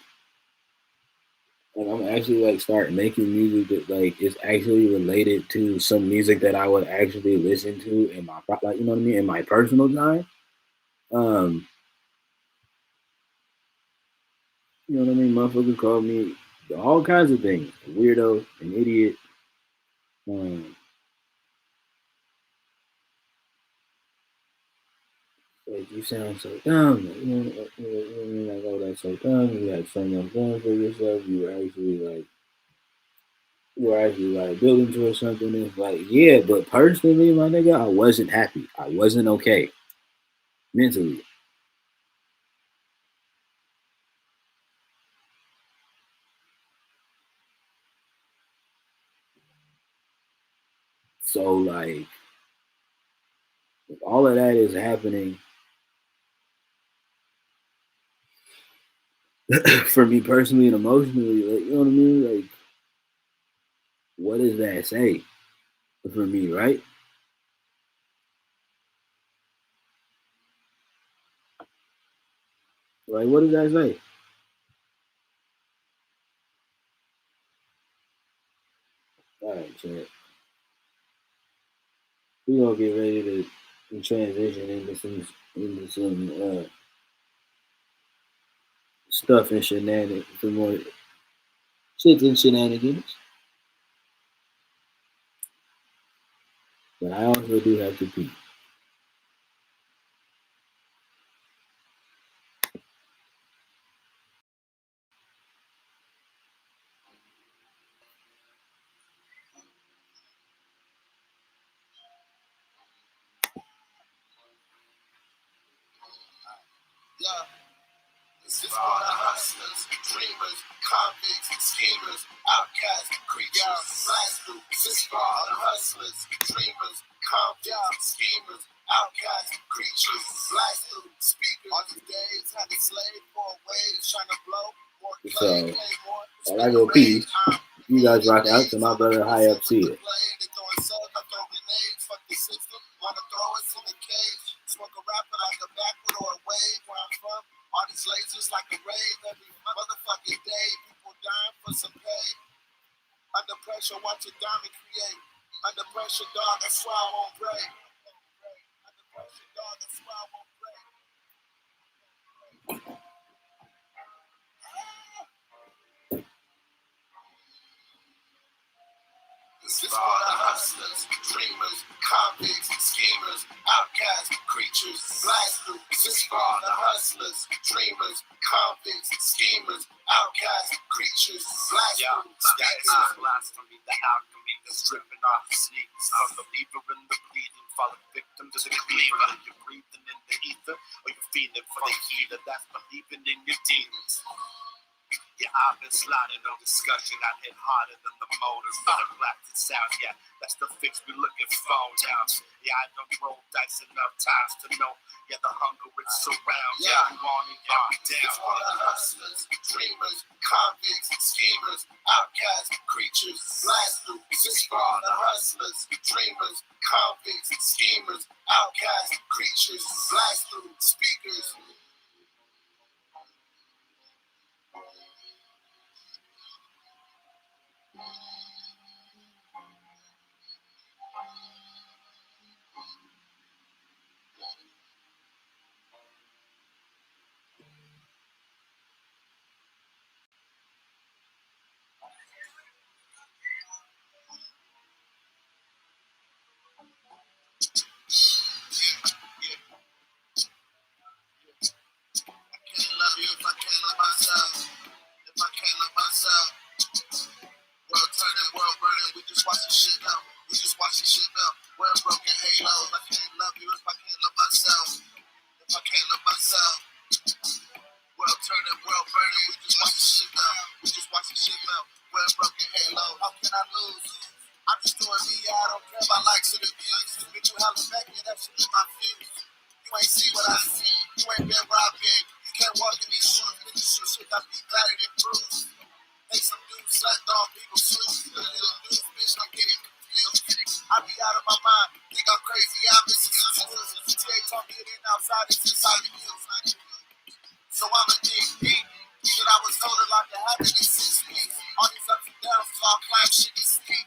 I'm actually like start making music that like is actually related to some music that I would actually listen to in my like you know what I mean in my personal time. Um, you know what I mean? Motherfuckers call me all kinds of things: a weirdo, an idiot. Um, like you sound so dumb. Like oh that's so dumb. You had so much going for yourself. You were actually like building towards something. It's like yeah, but personally, my nigga, I wasn't happy. I wasn't okay mentally. So like if all of that is happening for me personally and emotionally, like you know what I mean? Like what does that say for me, right? Like what does that say? All right, chat. We gonna get ready to transition into some stuff and shenanigans, some more shit and shenanigans. But I also do have to pee. Yeah. This is for the hustlers, dreamers, convicts, schemers, outcasts, creatures, blast through. This is for all the hustlers, dreamers, convicts, schemers, outcasts, creatures, blast through. Speakers on these days had a slave for a wage, trying to blow more clay, more. While I go pee, you guys rock out to my brother high up see it. Fuck the system, wanna throw us in the cage. Smoke a rapper like a backward or a wave where I'm from. All these lasers like a rave every motherfucking day. People dying for some pay. Under pressure, watch a diamond create. Under pressure, dog, that's why I won't break. Under pressure, dog, that's why I won't break. This is for the hustlers, dreamers, convicts, schemers, outcasts, creatures, blast through. This is for the hustlers, dreamers, convicts, schemers, outcasts, creatures, blast through. Speakers, blasphemy, the alchemy that's driven off the sneaks. A believer in the bleeding, falling victim to the cleaver. You're breathing in the ether, or you're feeling for the healer that's believing in your demons. Yeah, I've been sliding on discussion. I hit harder than the motors with a blasted sound. Yeah, that's the the fix we looking for. Yeah, I don't roll dice enough times to know. Yeah, the hunger is surround. Yeah, we want it, yeah, we down. For the hustlers, dreamers, convicts, schemers, outcasts, creatures, blast through. This is for all the hustlers, dreamers, convicts, schemers, outcasts, creatures, blast through, speakers. Can't love you if I can't love myself. If I can't love myself, world turning, world burning. We just watching shit now. We just watching shit now. Wearing broken halos. I can't love you if I can't love myself. If I can't love myself, world turning, world burning. We just watching shit now. We just watching shit now. Wearing broken halos. How can I lose? I'm just doing me. I don't care about likes or the views. Bitch, you holler back, yeah, that shit in my views. You ain't see what I see. You ain't been where I've been. You can't walk in these shoes. Niggas shoot shit got me battered and bruised. Make some dudes slapped on people's shoes. Little dudes, bitch, I'm getting confused. I be out of my mind. Think I'm crazy. I'm missing some tools. They talk it in outside. It's inside of you. So I'm a dig deep. Shit I was told a lot to happen in 6 weeks. All these ups and downs, so I'll climb shit is steep.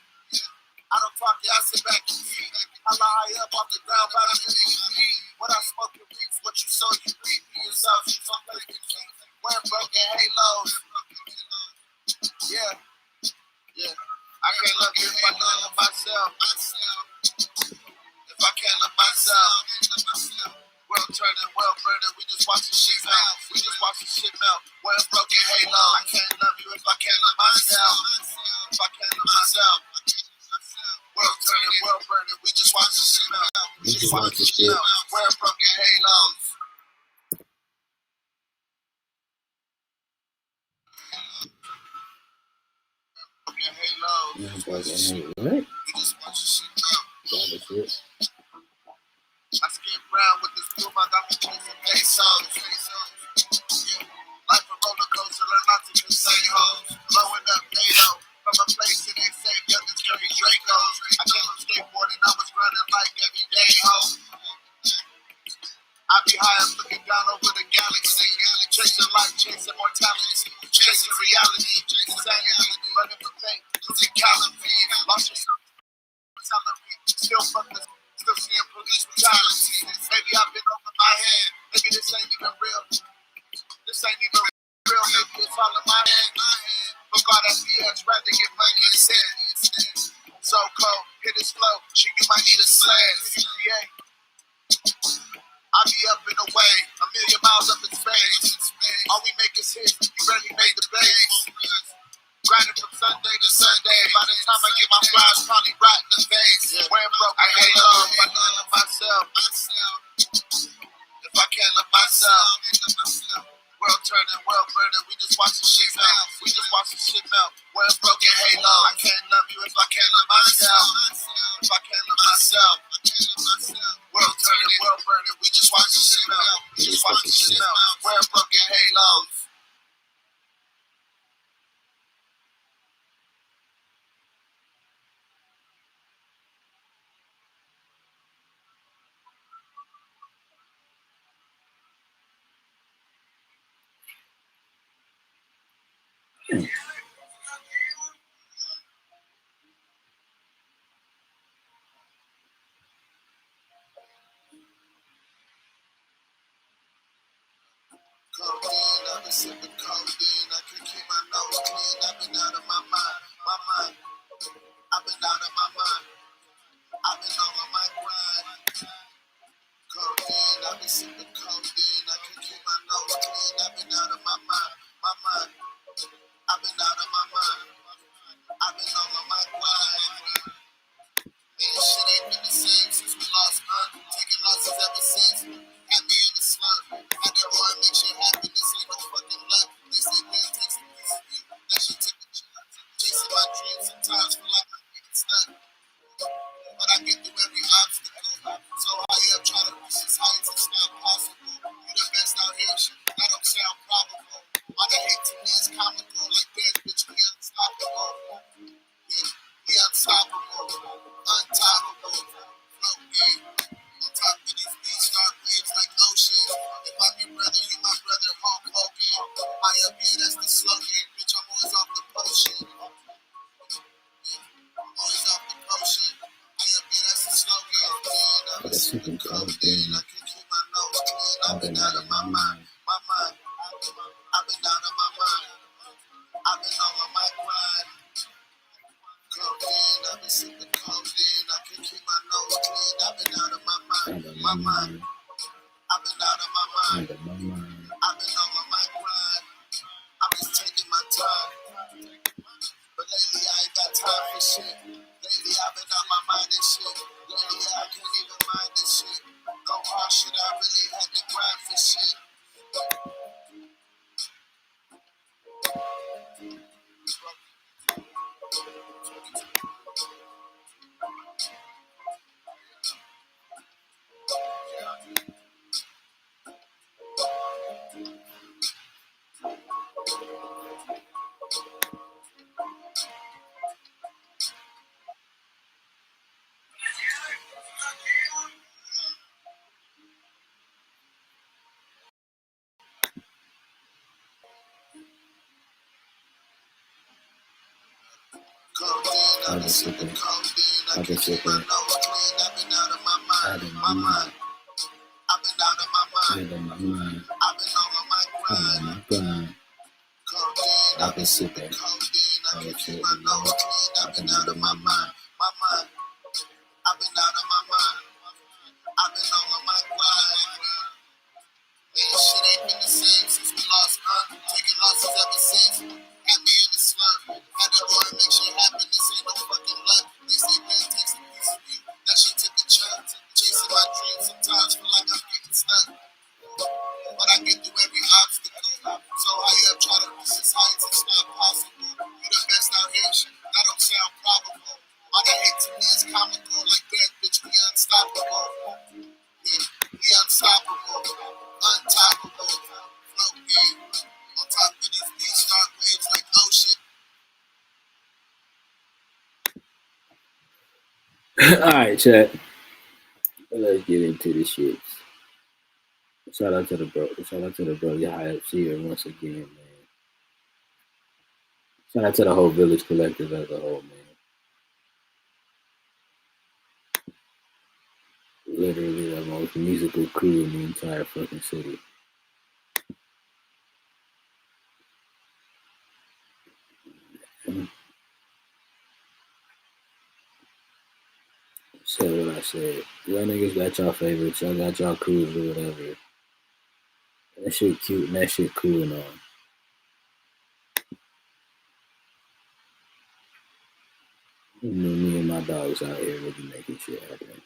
I don't talk, yeah, I sit back and eat. I lie high up off the ground by the million feet. What I smoke you reach, what you sow you reap. Be yourself, you talk like the king. Wearing broken halos. Yeah, yeah. I can't love you if I can't love myself. If I can't love myself. World turning, world burning. We just watching shit melt. We just watching shit melt. Wearing broken halo. I can't love you if I can't love myself. If I can't love myself. World turning, world burning. We just watching shit melt. We just watching shit melt. Wearing broken halos. Broken halos. Yeah, what? We just watching shit melt. That is it. I skin brown with this blue, I got me chasing pesos. Yeah. Life a roller coaster, learn not to just say hoes. Blowing up NATO, from a place that they say youngins carry Dracos. I came from skateboarding, I was running like everyday hoe. I be high up looking down over the galaxy. Chasing life, chasing mortality. Chasing reality, chasing sanity. Running from fame, losing calories. Lost yourself, salary. Still fuck this. Still seeing police brutality. Maybe I've been over my head. Maybe this ain't even real. This ain't even real. Maybe it's all in my head. Fuck all that BS. Rather get money instead. So cold, hit it slow. She you might need a sled. CPA. I be up and away, a million miles up in space. All we make is hits. You barely made the base. Grinding from Sunday to Sunday. By the time I get my flies, probably right in the face. Wearing broken I can't love if I can't love myself. If I can't love myself. World turning, world burning. We just watching shit melt. We just watching shit melt. Wearing broken halo. I can't love you if I can't love myself. If I can't love myself. World turning, world burning. We just watching shit melt. We just watching shit melt. Wearing broken halos. Codeine, I've been sipping codeine. I can keep my nose clean. I've been out of my mind. My mind. I've been out of my mind. I've been on my grind. Codeine, I've been sipping codeine. I can keep my nose clean. I've been out of my mind. My mind. I've been out of my mind. I've been on my grind. Man, shit ain't been the same since we lost none. Taking losses ever since. Had me in the slump. Had to run, make shit happen. This ain't no fucking luck. They say I've been sipping codeine. I can't keep my nose clean. I've been out of my mind. My mind. I've been out of my mind. I've been on my grind. Codeine. I've been sipping codeine. I can't keep my nose clean. I've been out of my mind. My mind. I've been out of my mind. I've been on my grind. I've been taking my time. But lately I ain't got time for shit. Lately I've been on my mind and shit. Lately I can't even mind this shit. Go hard shit, I really had to grind for shit. I've been sipping codeine. I can't keep my nose clean. I've been out of my mind. My mind. I've been out of my mind. I've been on my grind. Codeine. I've been sipping codeine. I can't keep my nose clean. I've been out of my mind. My mind. I've been out of my mind. I've been on my grind. Man, shit ain't been the same since we lost, huh? Taking losses ever since. Had me in the slump. Had to go and make shit happen. This ain't no fucking luck. They say man takes a piece of me. That shit took a chunk. Chasing my dreams sometimes feel like I'm getting stuck. But I get through every obstacle. So high up, try to reach this heights. It's not possible. You the best out here. That don't sound probable. All that hate to me is comical. Like that bitch, we unstoppable. Yeah, we unstoppable. Untoppable. Float in. On top of these beats, start waves like ocean. Alright, chat. Let's get into this shit. Shout out to the bro. Shout out to the bro. Y'all help see her once again, man. Shout out to the whole Village Collective as a whole, man. Literally the most musical crew in the entire fucking city. Said what I said. Y'all niggas got y'all favorites. Y'all got y'all crews or whatever. That shit cute and that shit cool and all. You know, me and my dogs out here really making shit happen.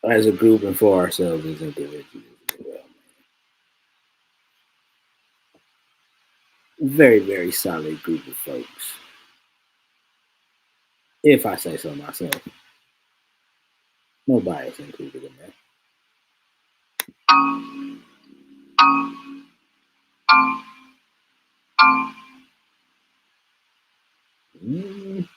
As a group and for ourselves as individuals as well. Very, very solid group of folks. If I say so myself. No bias included in that. Mm.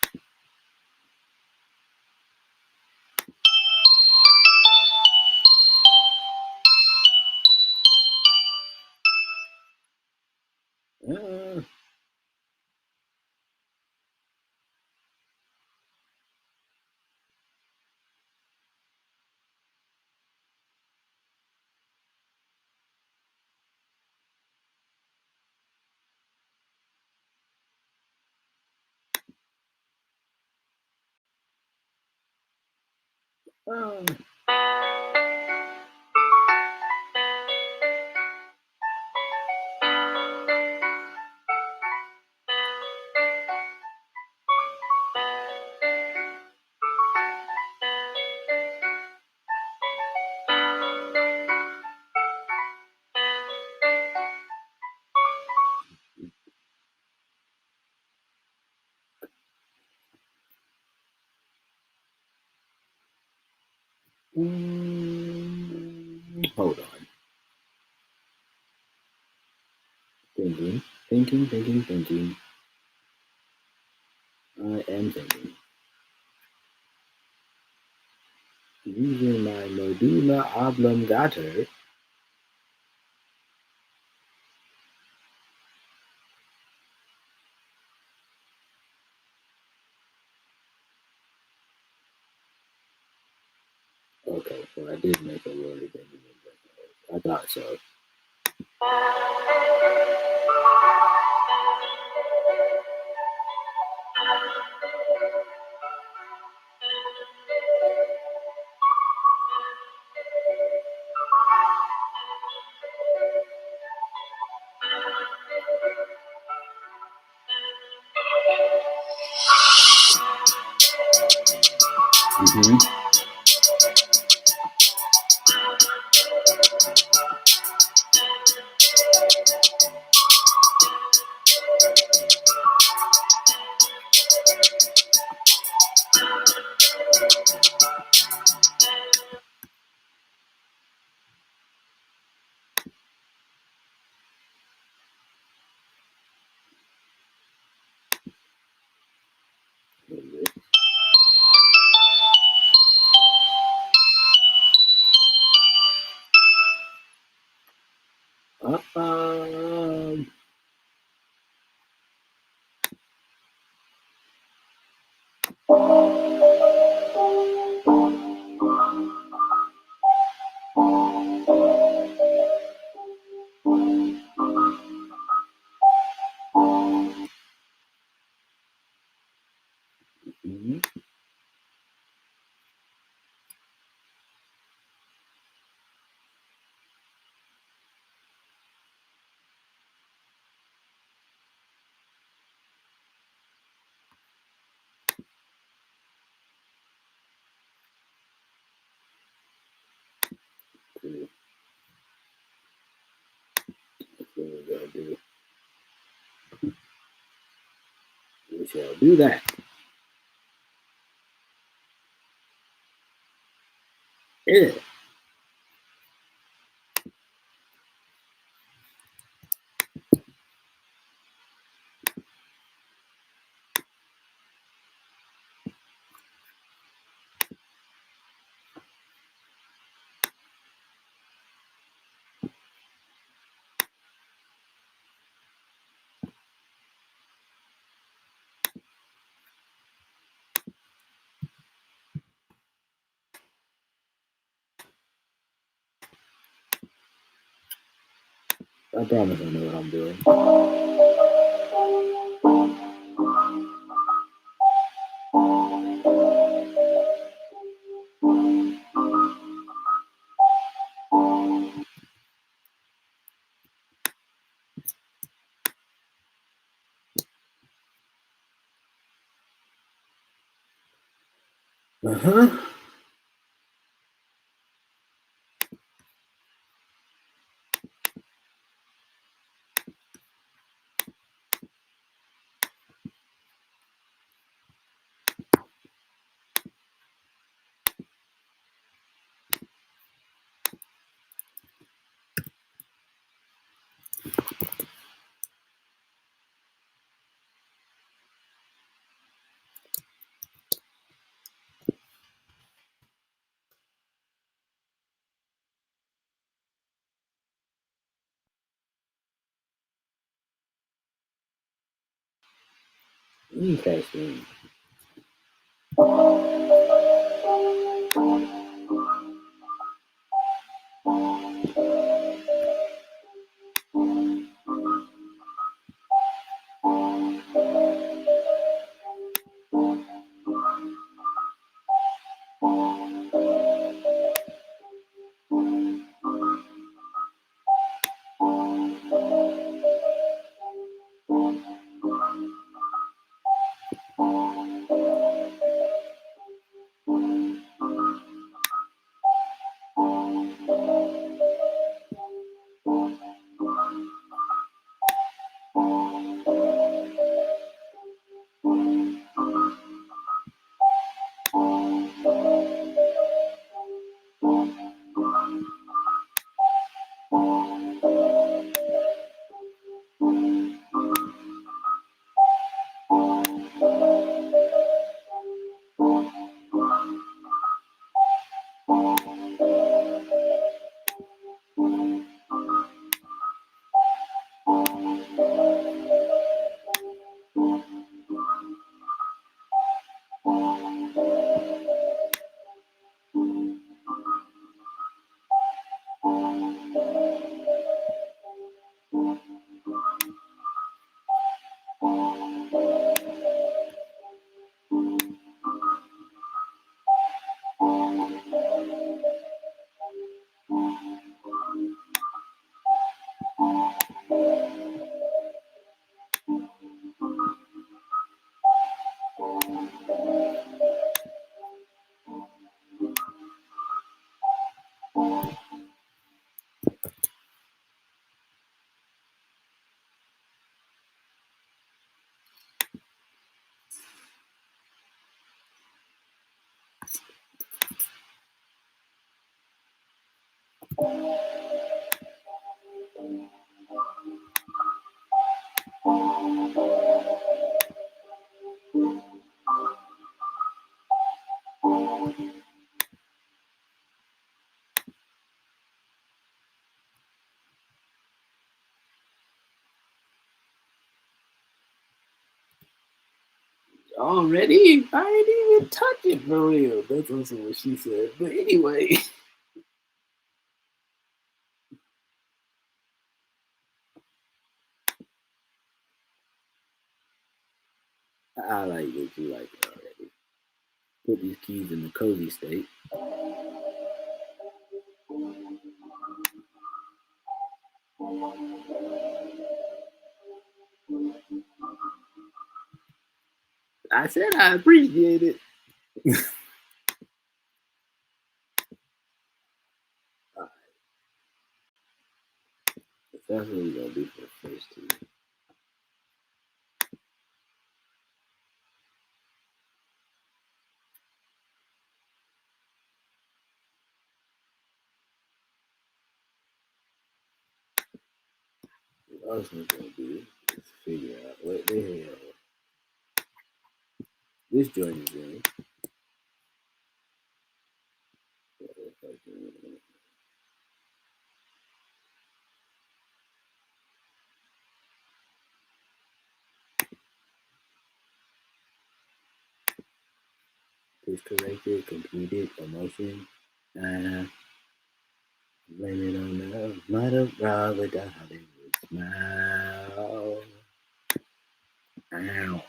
Uh, hold on. Thinking. I am thinking. Using my medulla oblongata Okay, so I did make a word that you didn't. I thought so. Mm-hmm. Um, mhm. Cool. That's what we're gonna do. We shall do that. Yeah. I promise I know what I'm doing. Uh-huh. Interesting. Already? I ain't even touch it for real. That's also what she said. But anyway. I like that you like it already. Put these keys in the cozy state. I said I appreciate it. Alright. That's what we're gonna do for the first two. What else we're gonna do is figure out what the hell this joint is in. Please correct it, complete it, emotion. Blame it on the mother bra with the Hollywood smile. Ow.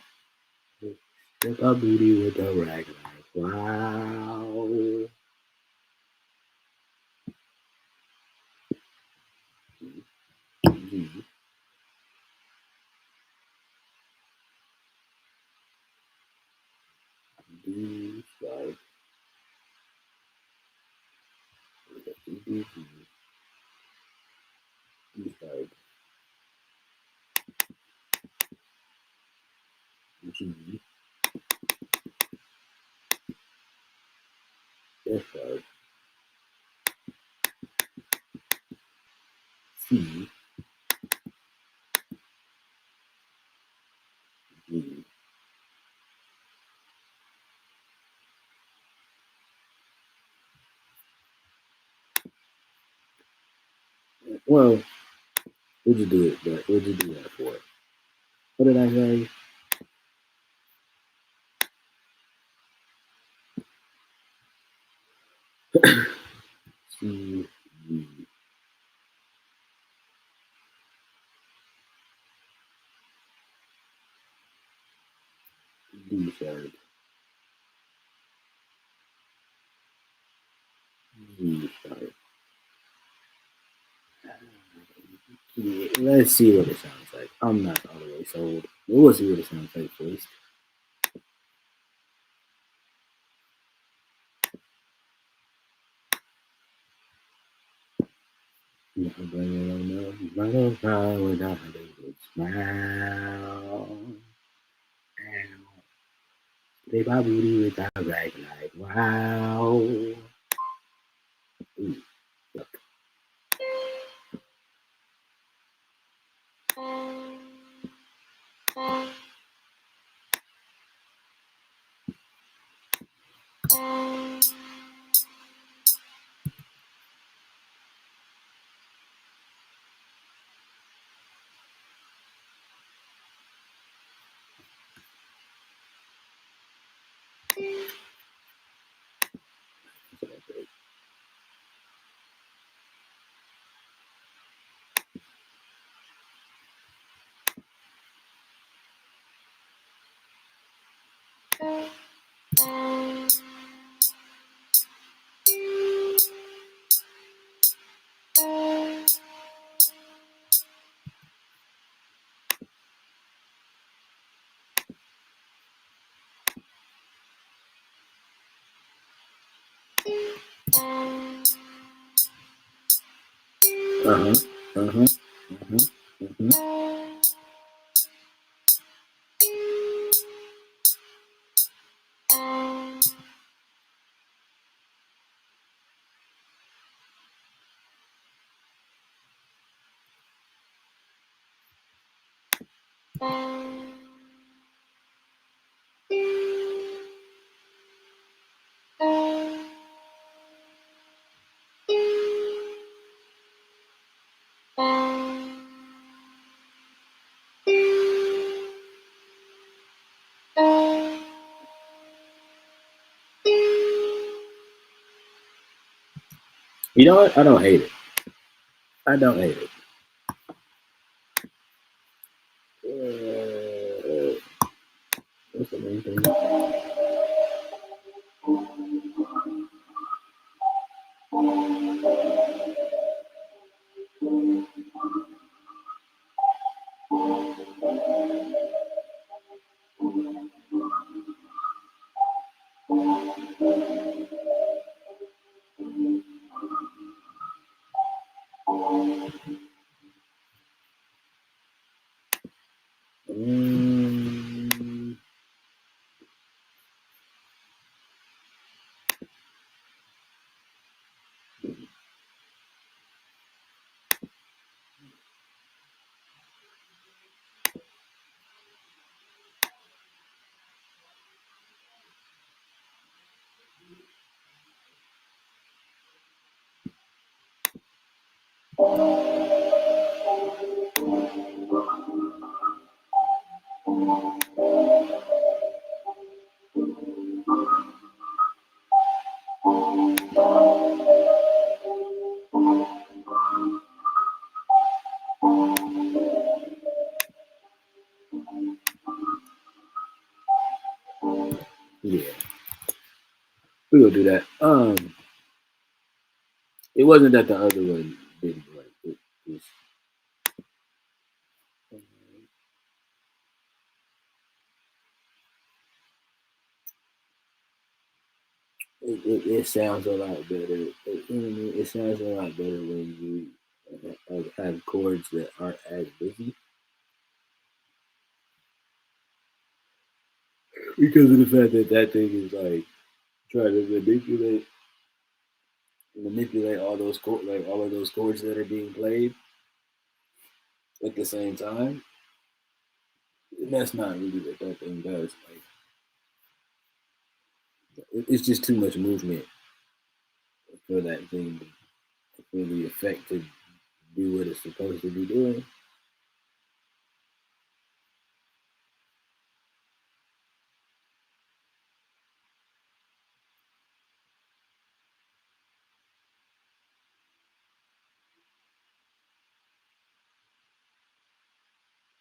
Strip our booty with a rag like wow. D sharp. D sharp. G. F sharp. C. G. Well, we'll just do it, but we'll just do that for it. What did I say? C. G. D sharp. G sharp. Yeah, let's see what it sounds like. I'm not all the way sold. We'll see what it sounds like first. Bring it on up, right on fire with a Hollywood smile. Ow. Play my booty with a rag like wow. Ooh, look. Uh-huh. Uh-huh. Uh-huh. You know what? I don't hate it. I don't hate it. What's the main thing? Yeah, we will do that. It wasn't that the other one didn't like it. It sounds a lot better. You know what I mean? It sounds a lot better when you have chords that aren't as busy because of the fact that that thing is like trying to manipulate all those like all of those chords that are being played at the same time. And that's not really what that thing does. Like it's just too much movement for that thing for the effect to do what it's supposed to be doing.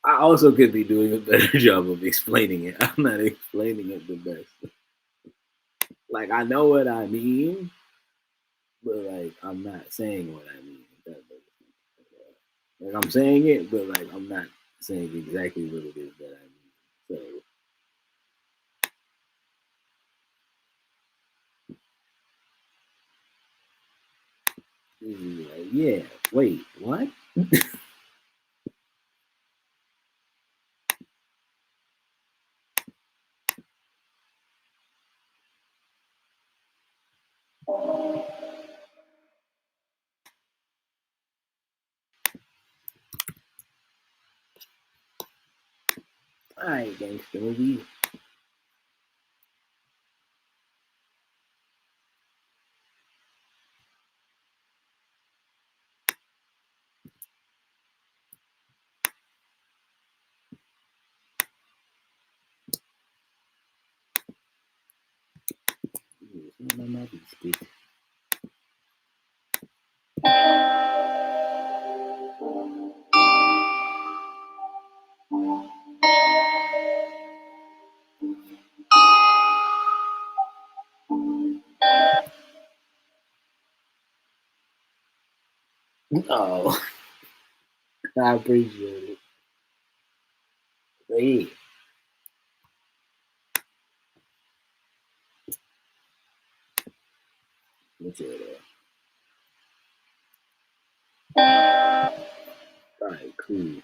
I also could be doing a better job of explaining it. I'm not explaining it the best. Like I know what I mean, but like I'm not saying what I mean. Like I'm saying it, but like I'm not saying exactly what it is that I mean. So like, yeah, wait, what? Alright, gangster movie. Oh, I appreciate it. Hey, what's it? Alright, cool.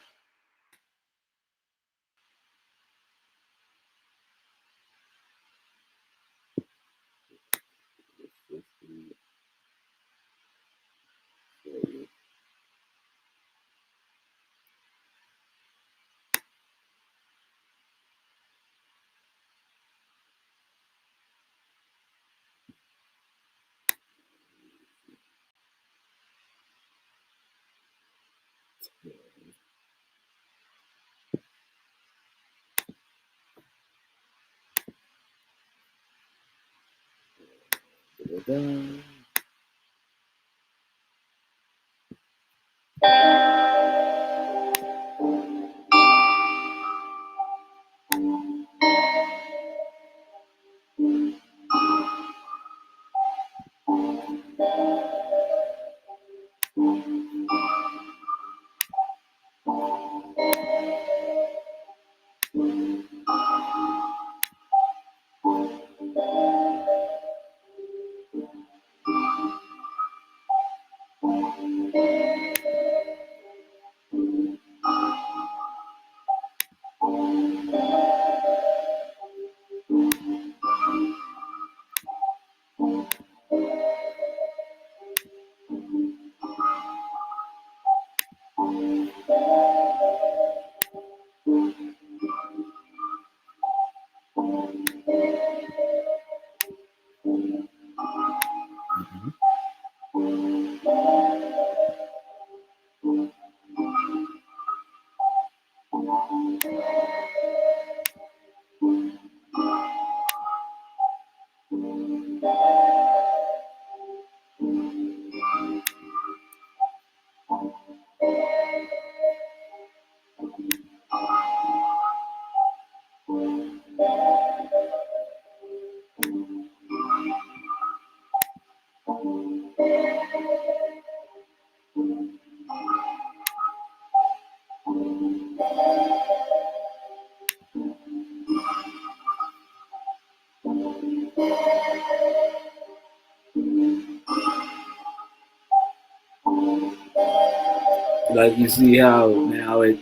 Like you see how now it.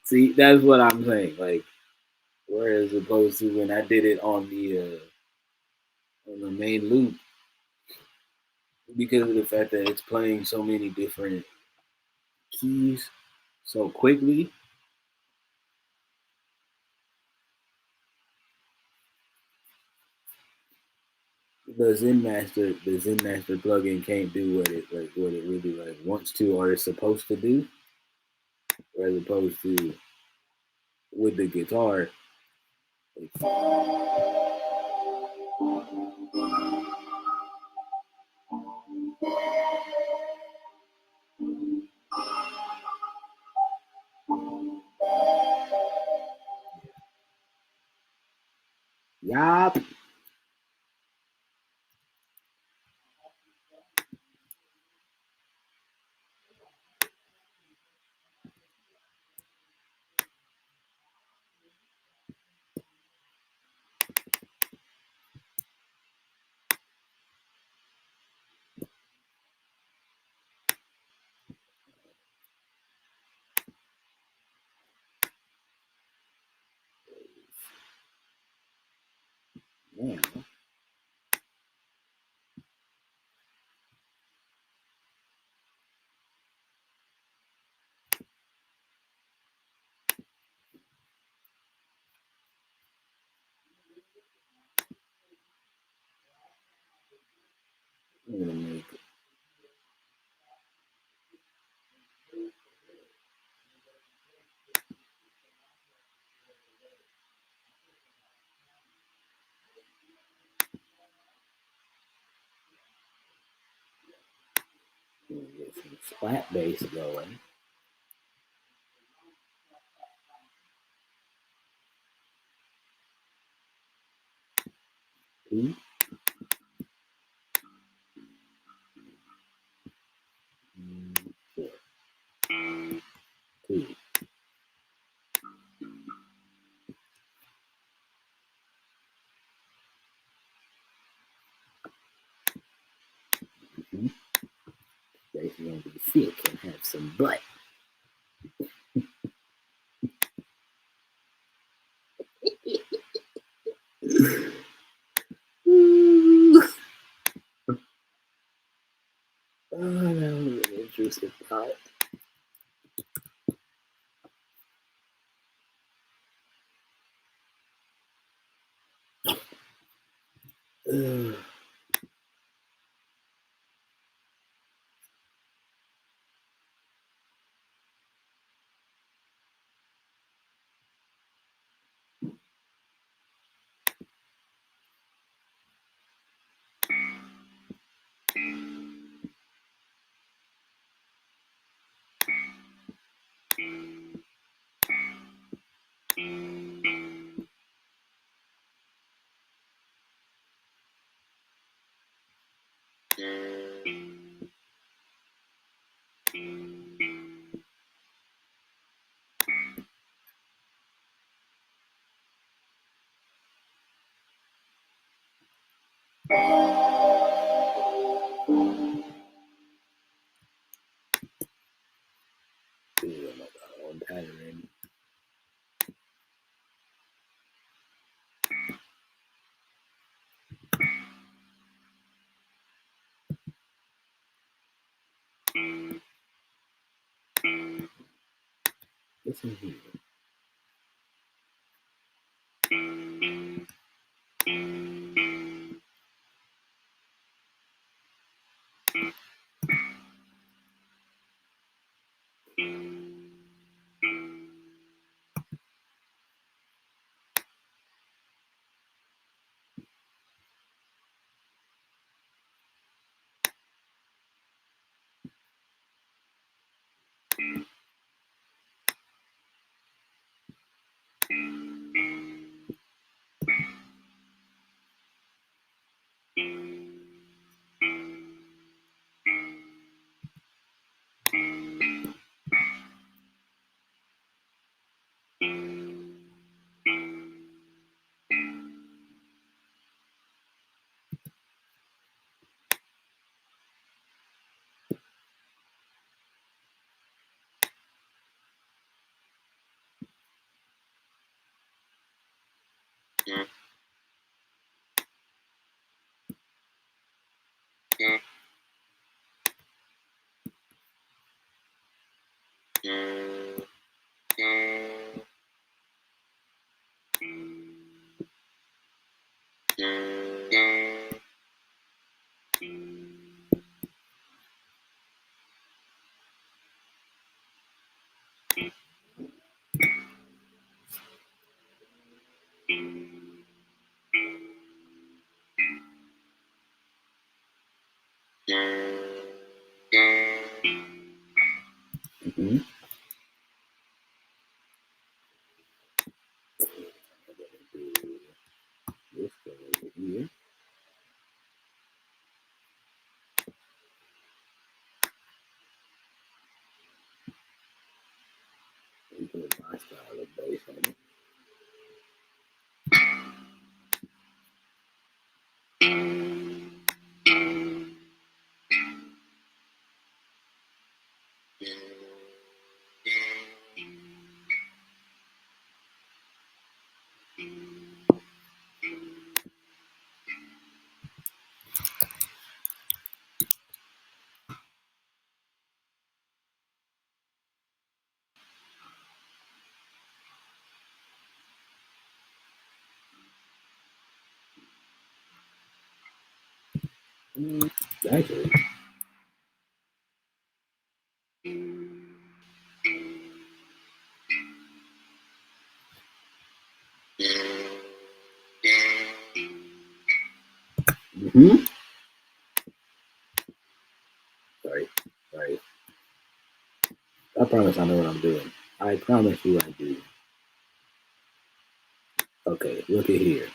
See, that's what I'm saying. Like, whereas opposed to when I did it on the main loop, because of the fact that it's playing so many different keys so quickly. The Zen Master plugin can't do what it really like wants to or is supposed to do, as opposed to with the guitar. It's, Yup. Man, I'm gonna make get some flat bass going. Two, four, two. Mm-hmm. Bass is gonna be thick and have some butt. Oh, that was an interesting thought. Pattern. Listen here. Mm-hmm. This go over here. And put my style of bass on it. Actually. Mm-hmm. Sorry. I promise I know what I'm doing. I promise you I do. Okay, look at here.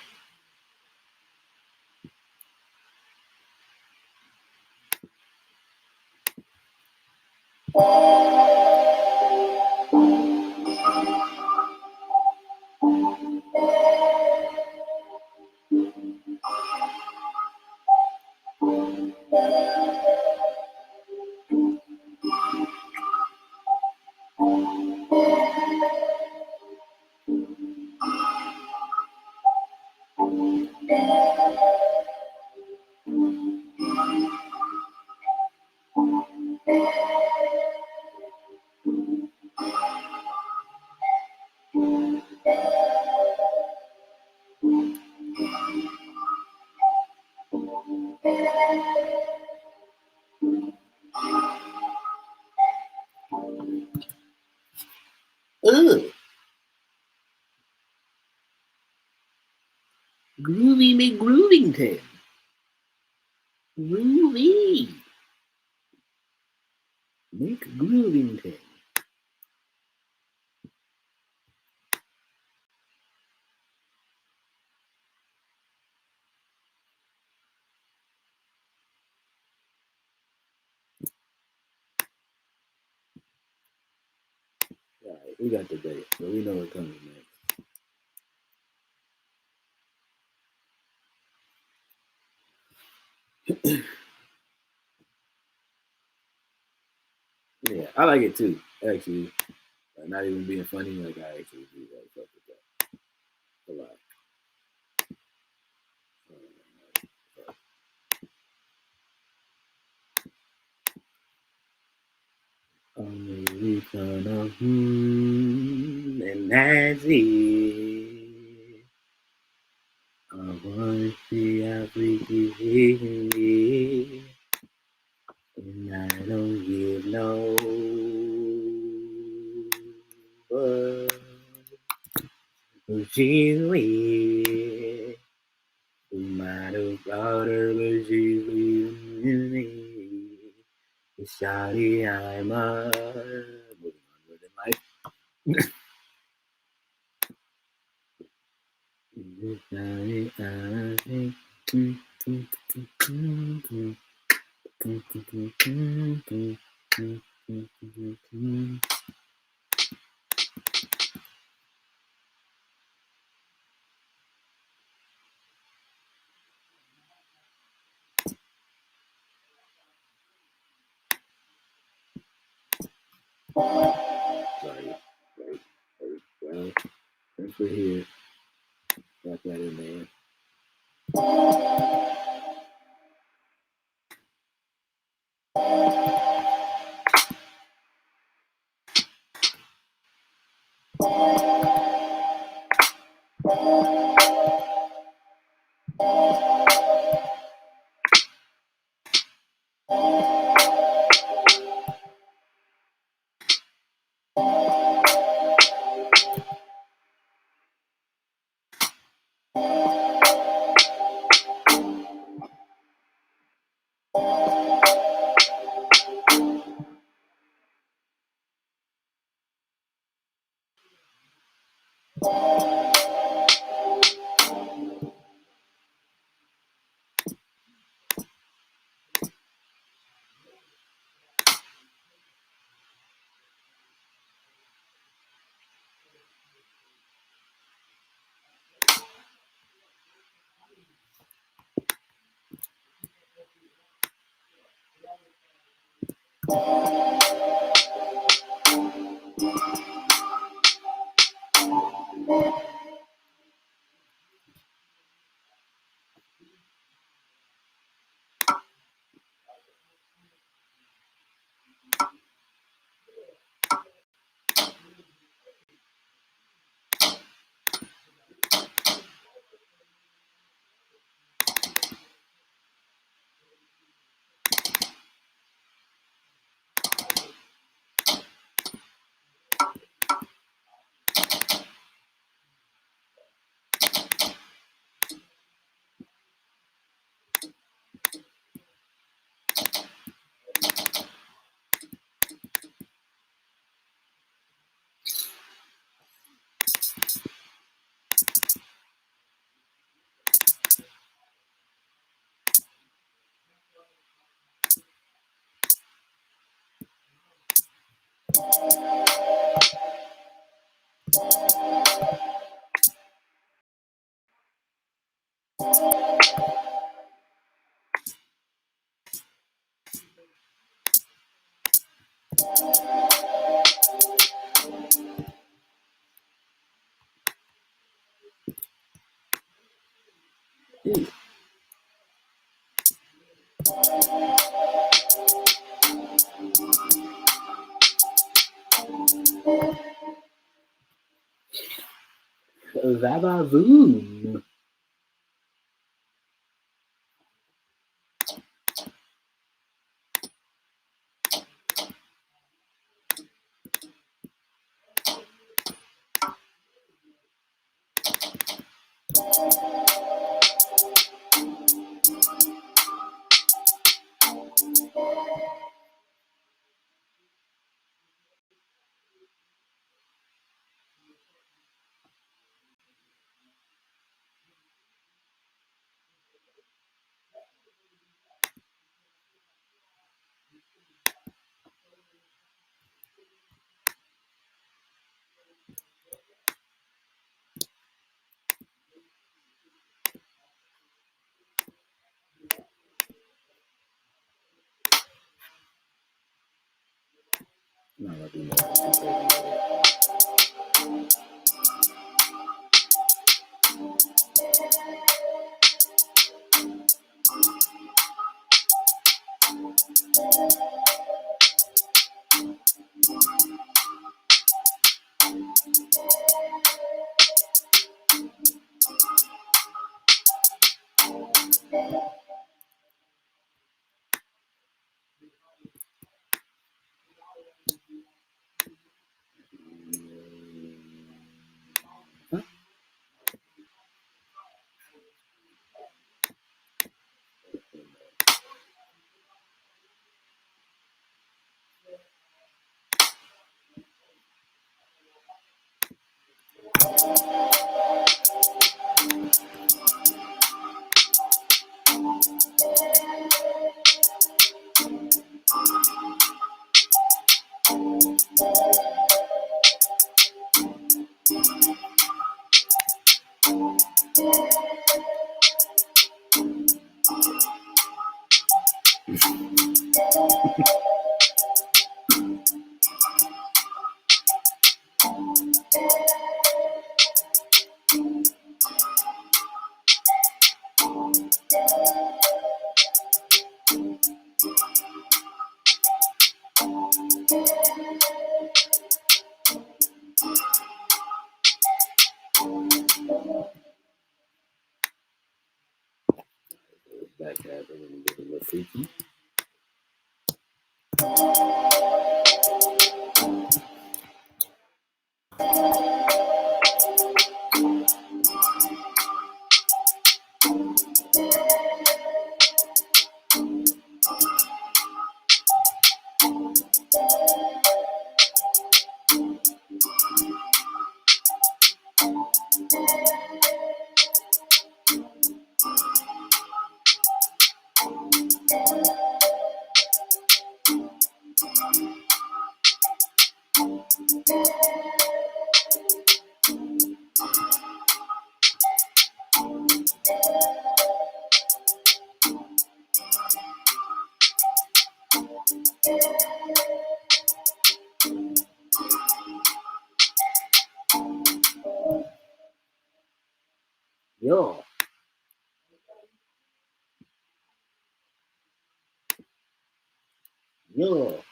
Ugh. Groovy McGroovington. Groovy. McGroovington. Alright, we got the bass, but we know what comes next. Yeah, I like it too. Actually, not even being funny, like I actually do like fuck with that a lot. Only return of and that's it. I wanna see how freaky she can be, and I don't give no. But she's weird. We might have got her, but she's leaving me. It's Shawty, I'm moving on with life. Sorry. Well, since we're here, got that in there. Vavavoom. Back at it and get a little freaky. Yo. Yo.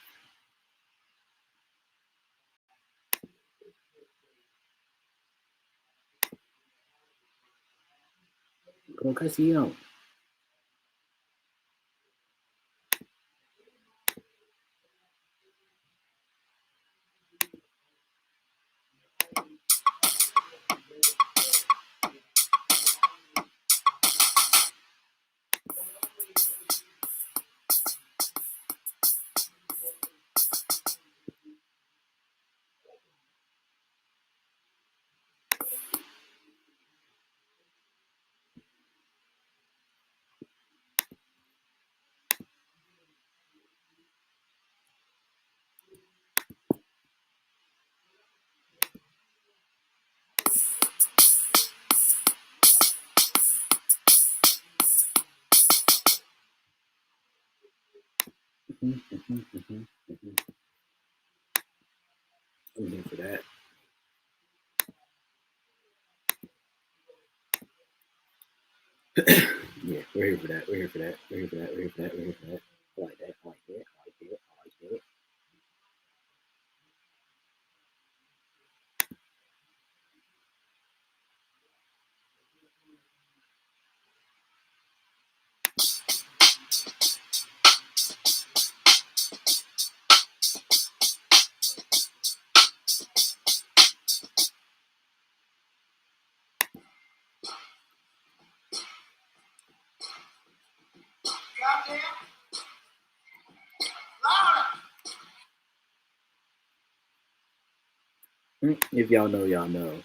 Con Casillon. I'm here for that. Yeah, we're here for that. We're here for that. We're here for that. We're here for that. We're here for that. I like that. I like that. I like that. I like that. If y'all know, y'all know.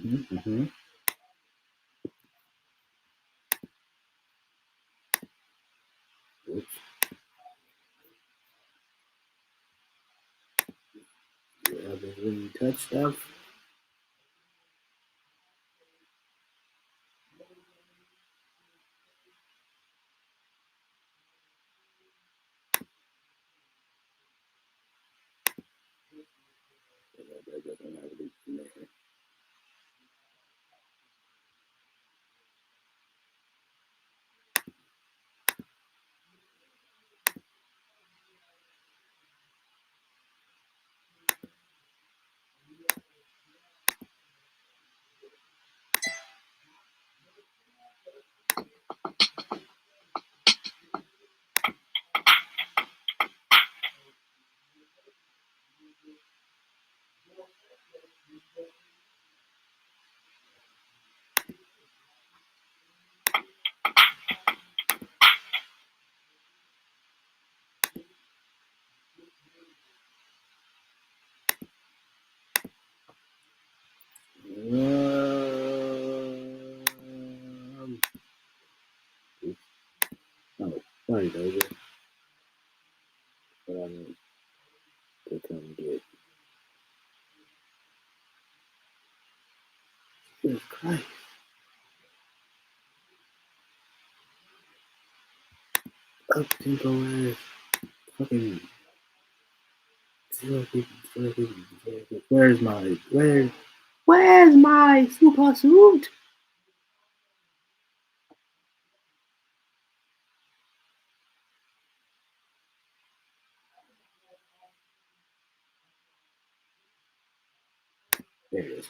Oops. Yeah, but when you touch stuff. That doesn't have to be in there. Oh, sorry, Doja. But I need to come get. Jesus Christ. Up tempo ass. Fucking. Where's my super suit? There it is.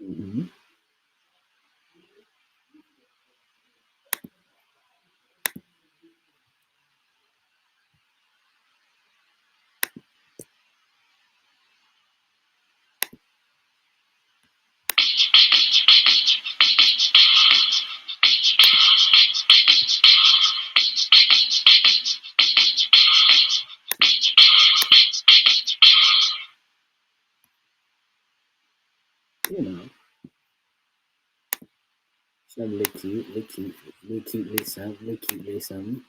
Mm-hmm. You know, something look cute, something.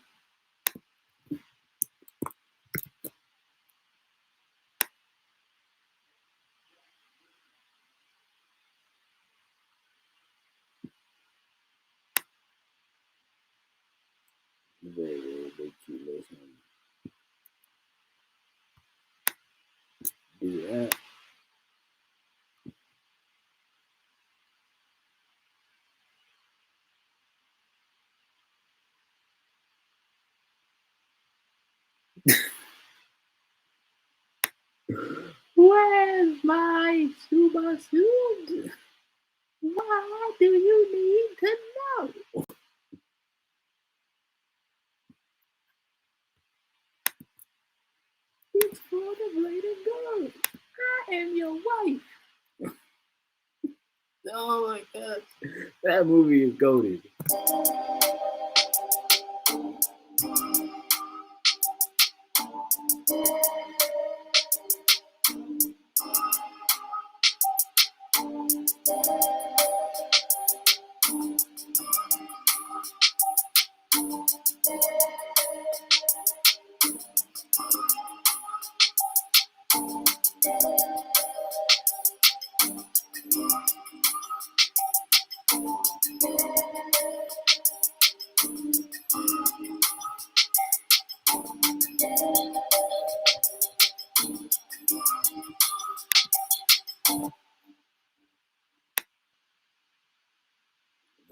Very cute, something. Do that. Where's my super suit? Why do you need to know? It's for the later girl. I am your wife. Oh my god. That movie is goated.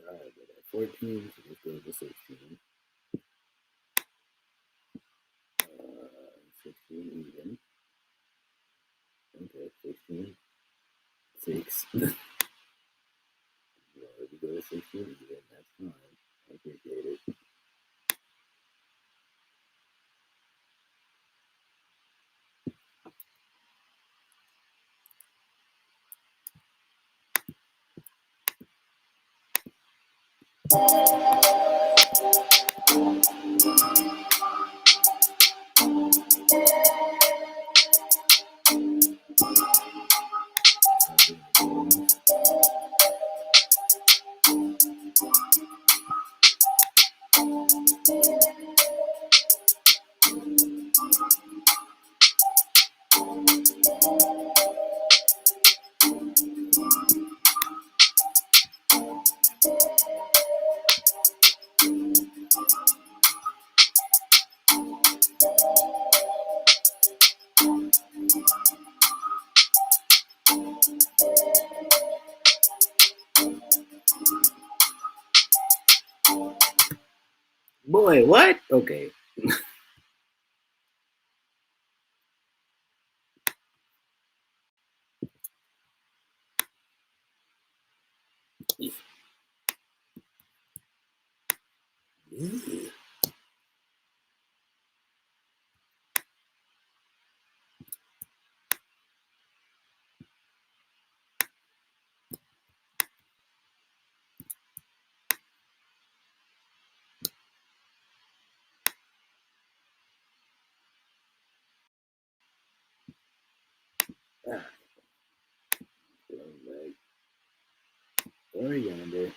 Alright, but at 14, so let's go to 16. 16 even. Okay, 16. 6. Well, if you go to 16 even, that's fine. I appreciate it. Boy, what? Okay. Where are you yonder?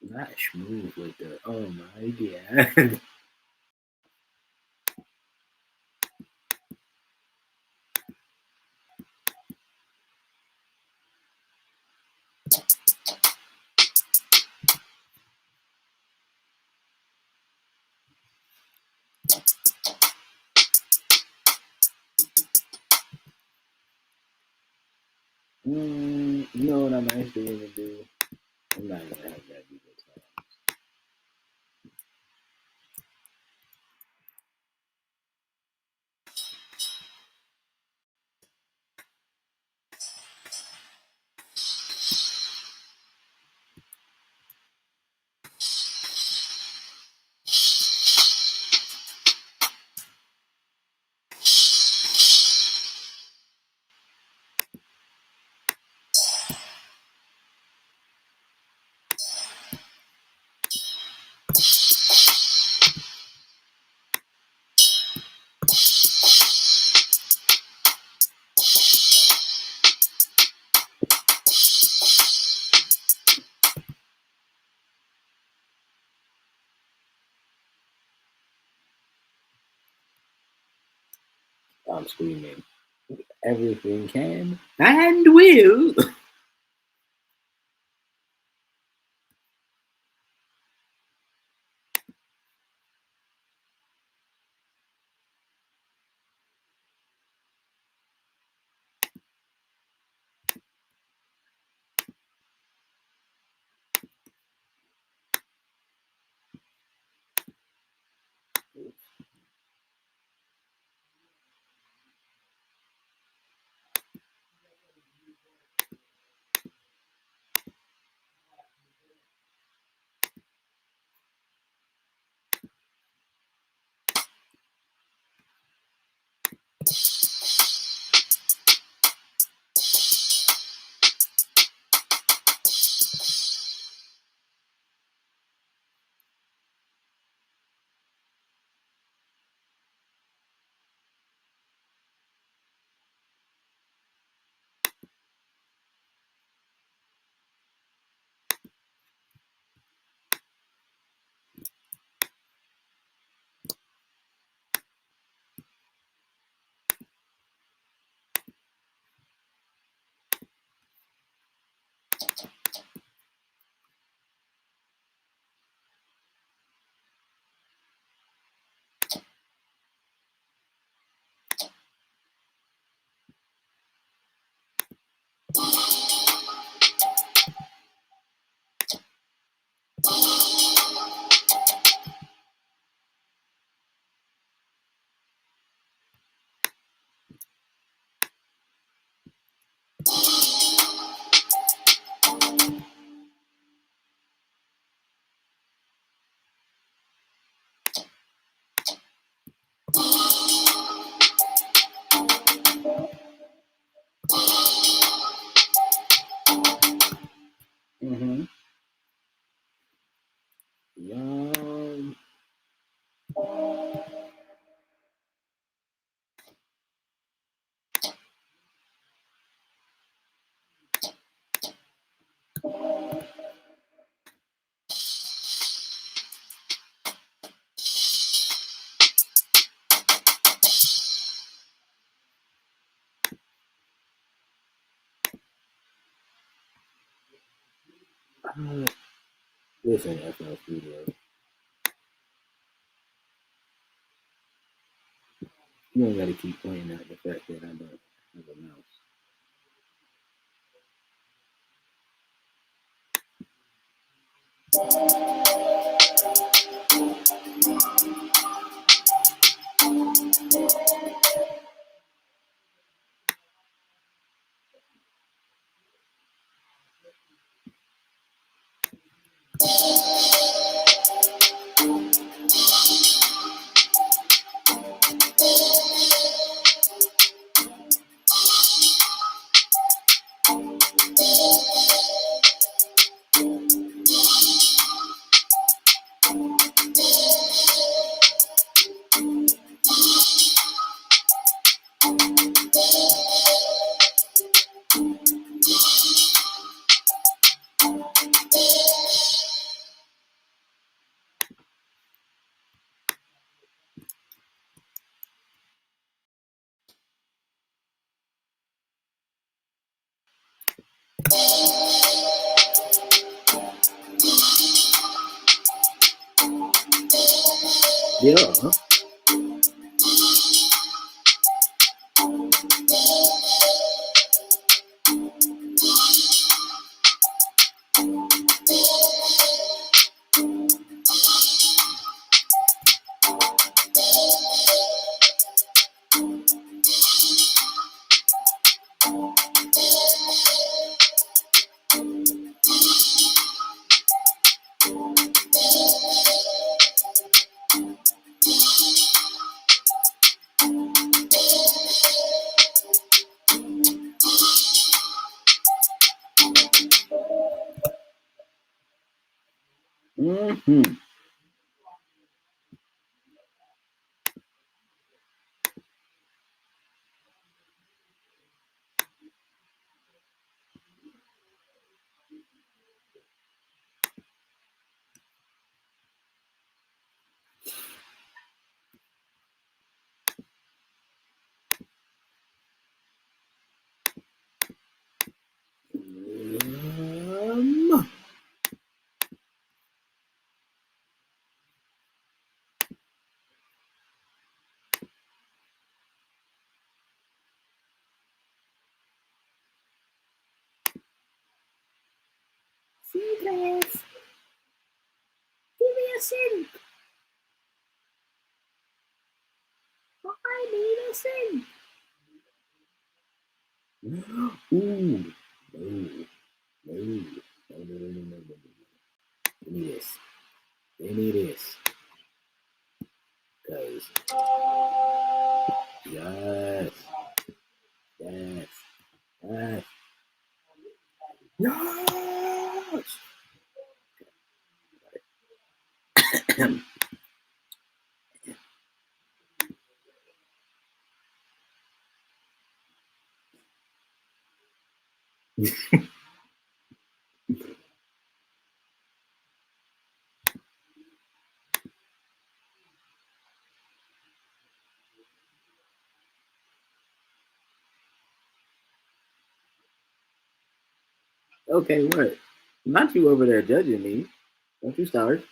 Not smooth with the. Oh my god. You know what I'm actually gonna do? I'm not gonna have that be the time. I'm screaming. Everything can and will. Mm-hmm. Yum. This ain't FL Studio. You don't gotta keep pointing out the fact that I don't have a mouse. Yeah. Huh? Mm-hmm. Secrets. Give me a sink. I need a sink. Ooh. No. No. No, no, no, no, no, no. Give me this. Give me this. Cause yes. Yes. Yes. Yes. Okay, what? Not you over there judging me. Don't you start.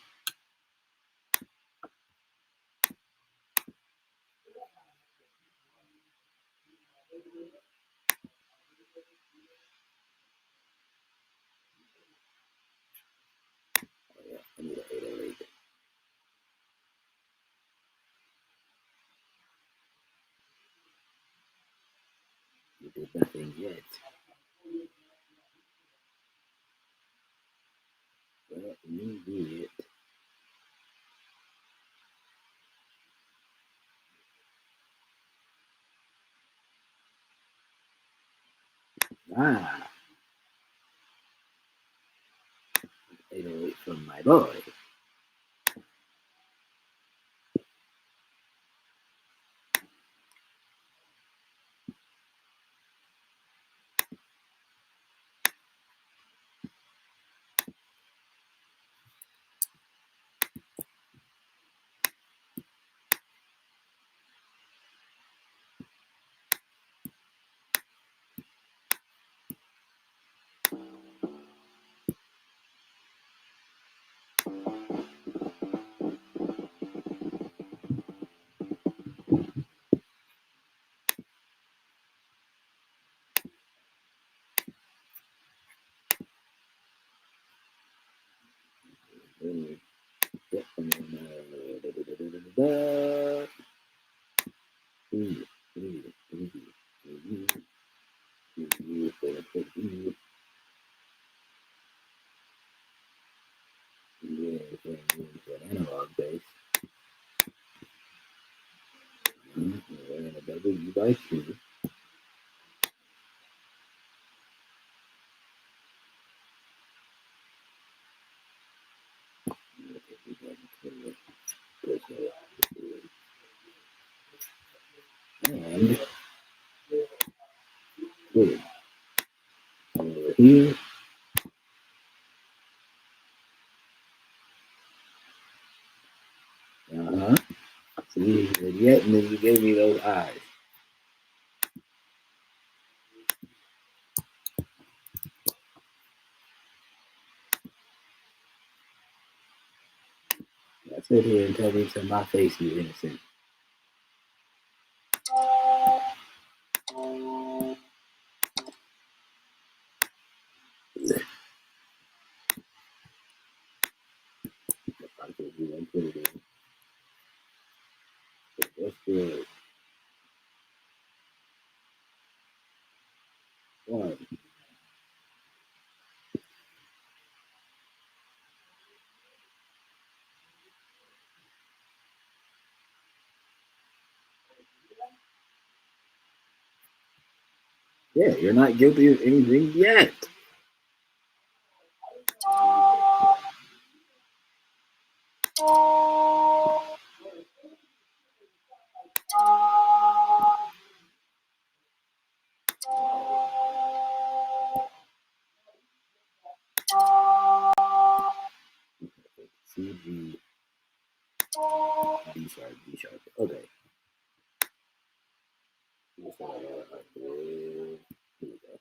Oh, yeah, I need an 808. You did nothing yet. Well, you did. Ah, 808 from my boy. Analog bass. We're in a W by 2. And good. Over here. Uh-huh. See, yet, and then you gave me those eyes. Now sit here and tell me to my face, you innocent. I told you don't put it in. But that's good. One. Yeah, you're not guilty of anything yet. C, G, D sharp, D sharp. Okay. Here we go.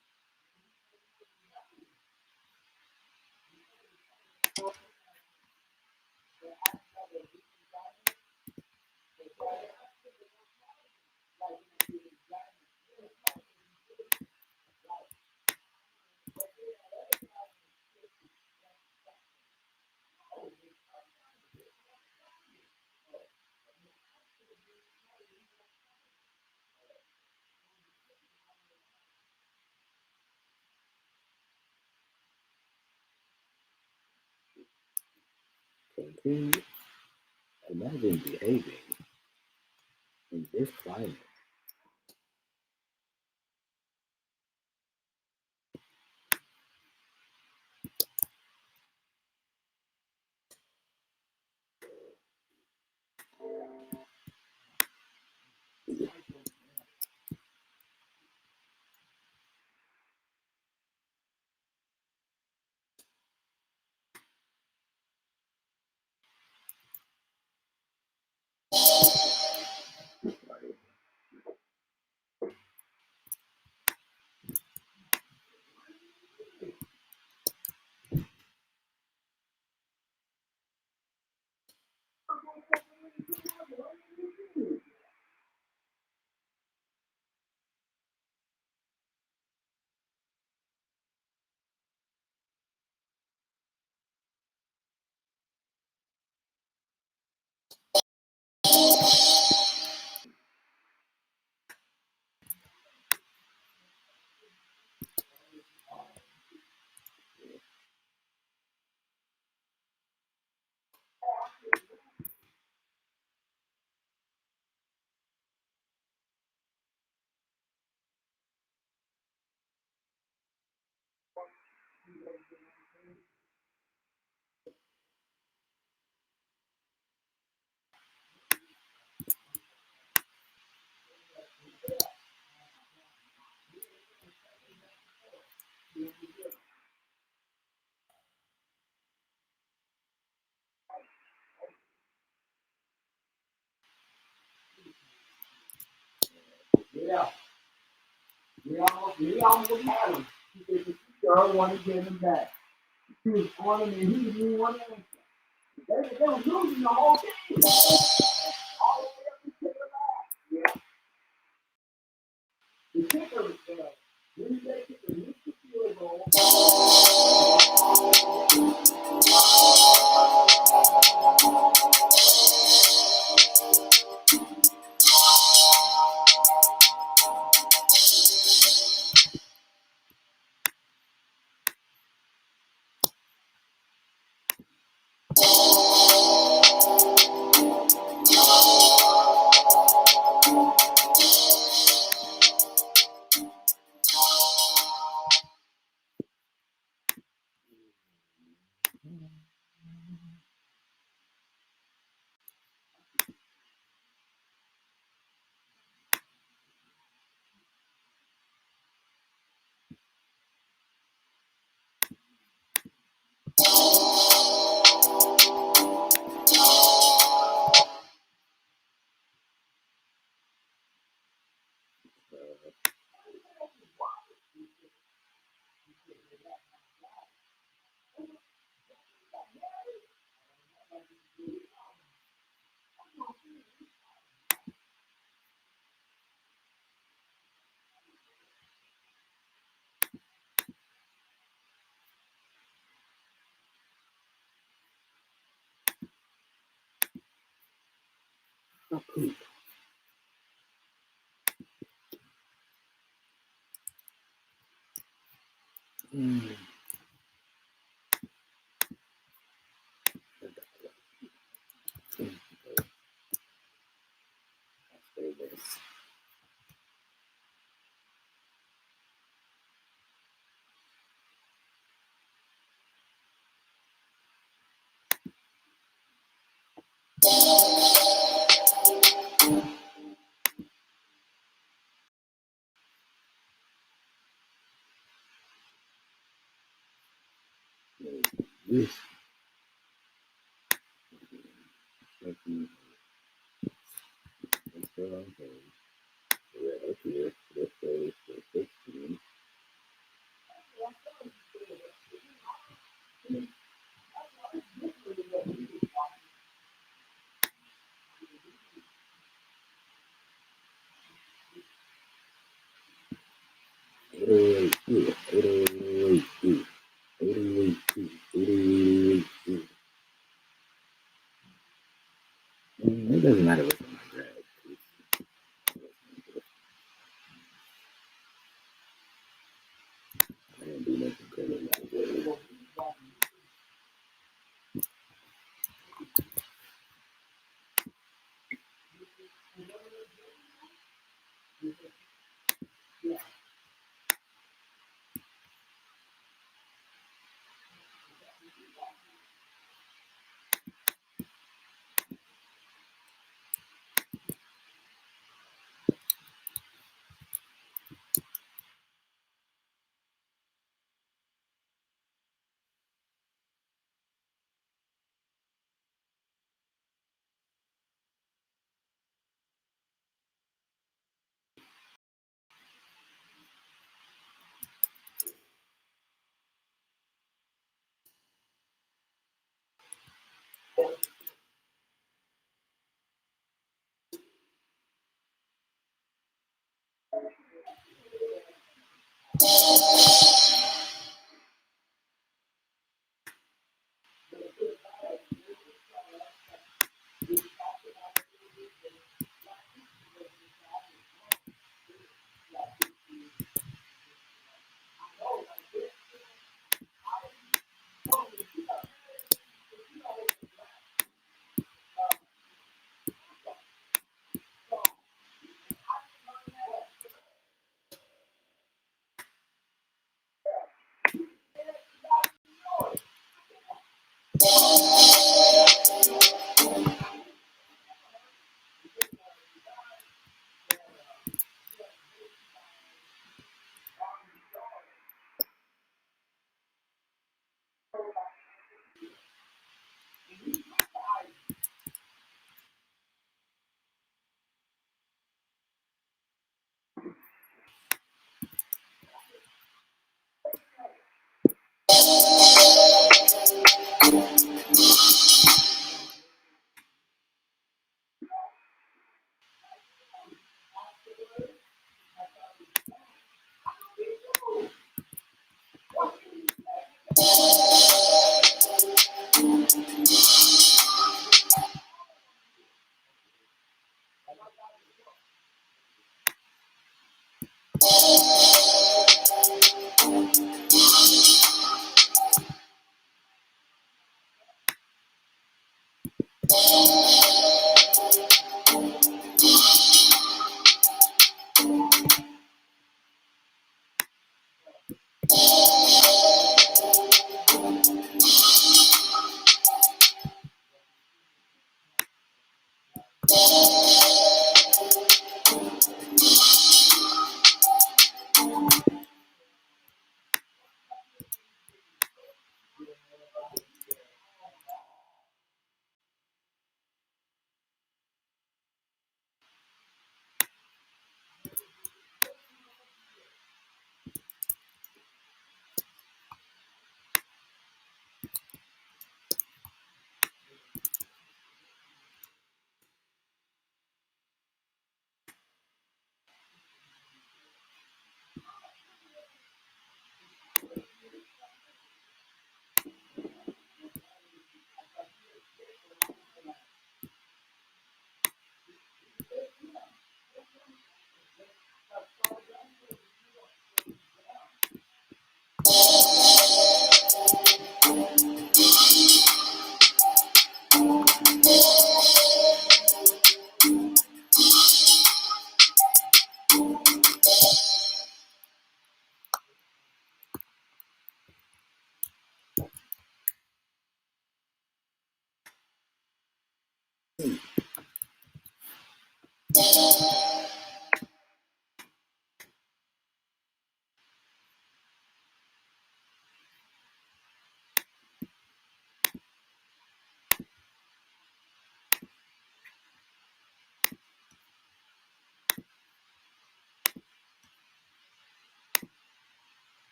Continue. Imagine behaving in this climate. Yeah. We almost had him. He said the girl wanted to get him back. He was on him and he didn't want to answer. They were losing the whole game. All the way up to the last. Yeah. The kicker was when they kicked the missed the field goal. Yes. It doesn't matter what's on my grab. I didn't do nothing crazy.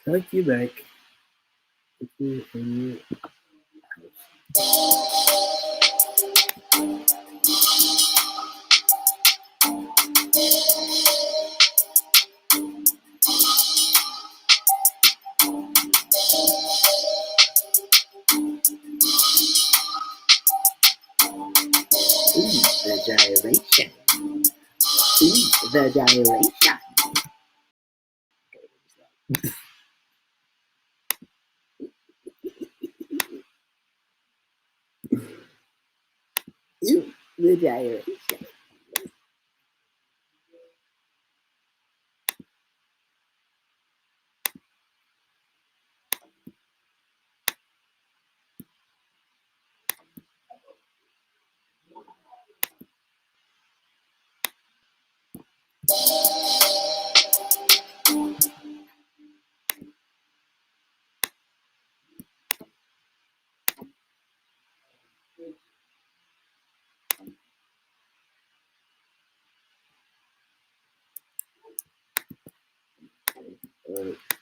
Take you back. The gyration. The gyration. The gyration.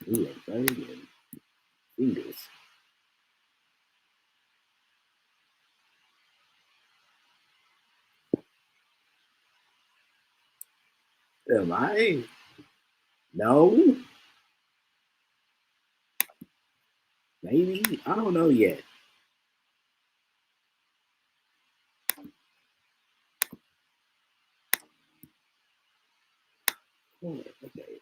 We are burning fingers. Am I? No. Maybe. I don't know yet. Oh, okay.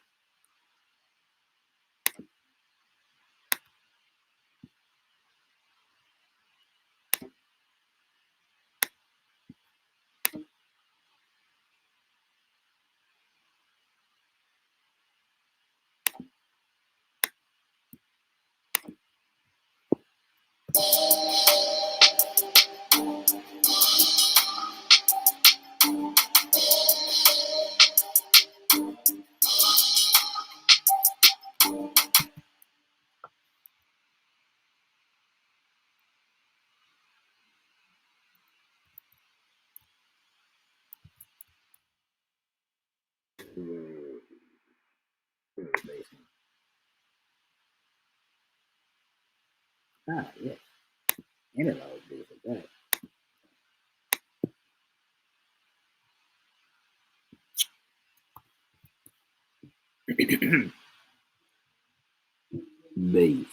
Ah, yes. Analog this and that. bass.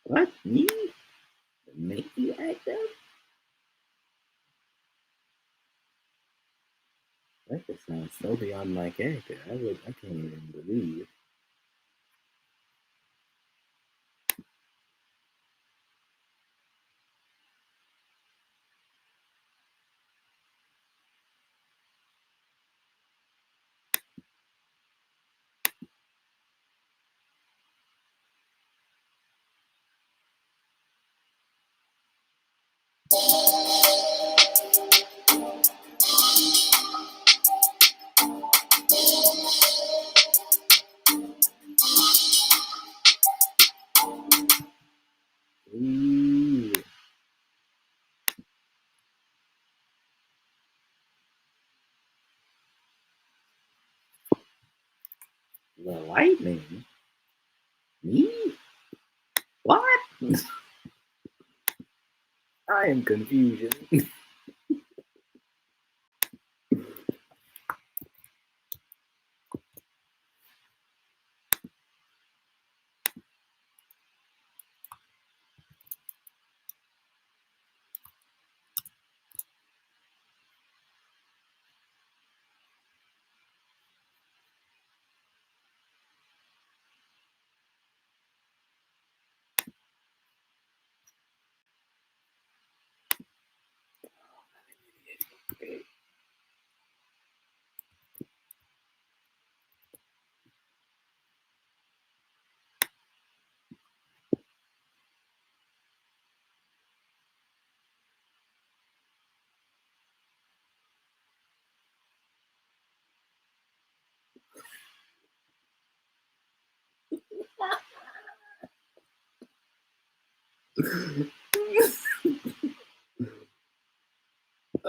What? Me? The Mickey actor? That just sounds so beyond my character. I can't even believe. Ooh. The lightning? Me? What? I am confusion.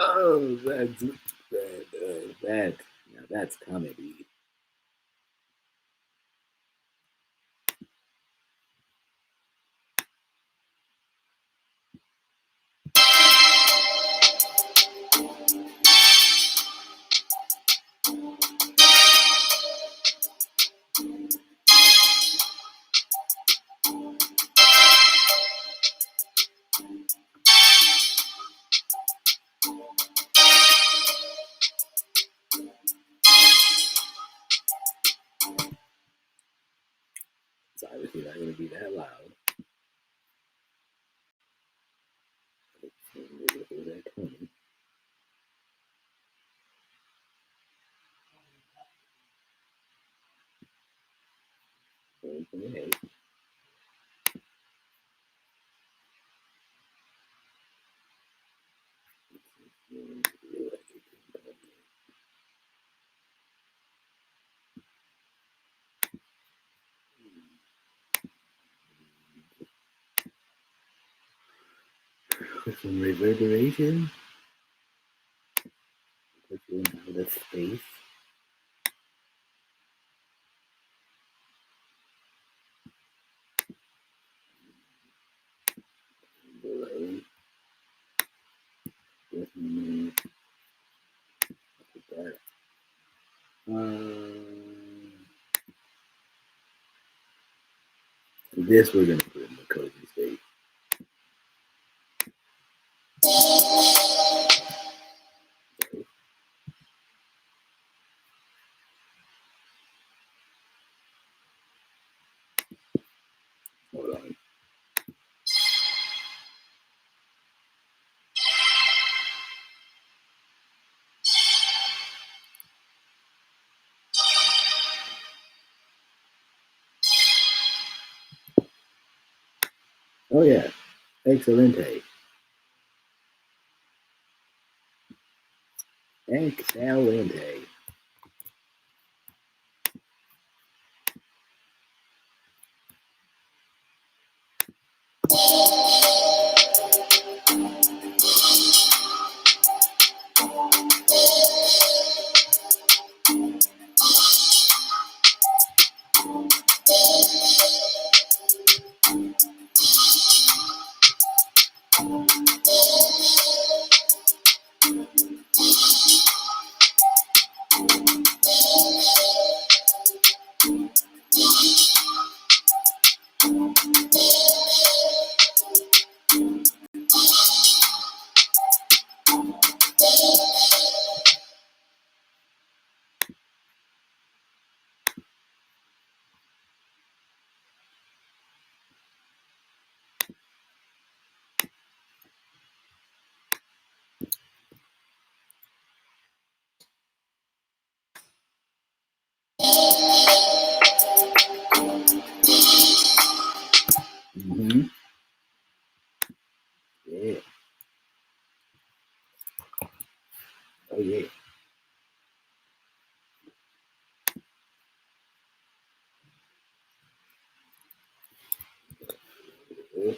Oh, that's comedy. It's obviously not going to be that loud. That coming. Okay. With some reverberation, put you in outer space. Below. Just that. This we're gonna put in the cozy state. Oh yeah, excelente. Excelente. Mm-hmm. Yeah. Oh yeah. Yes.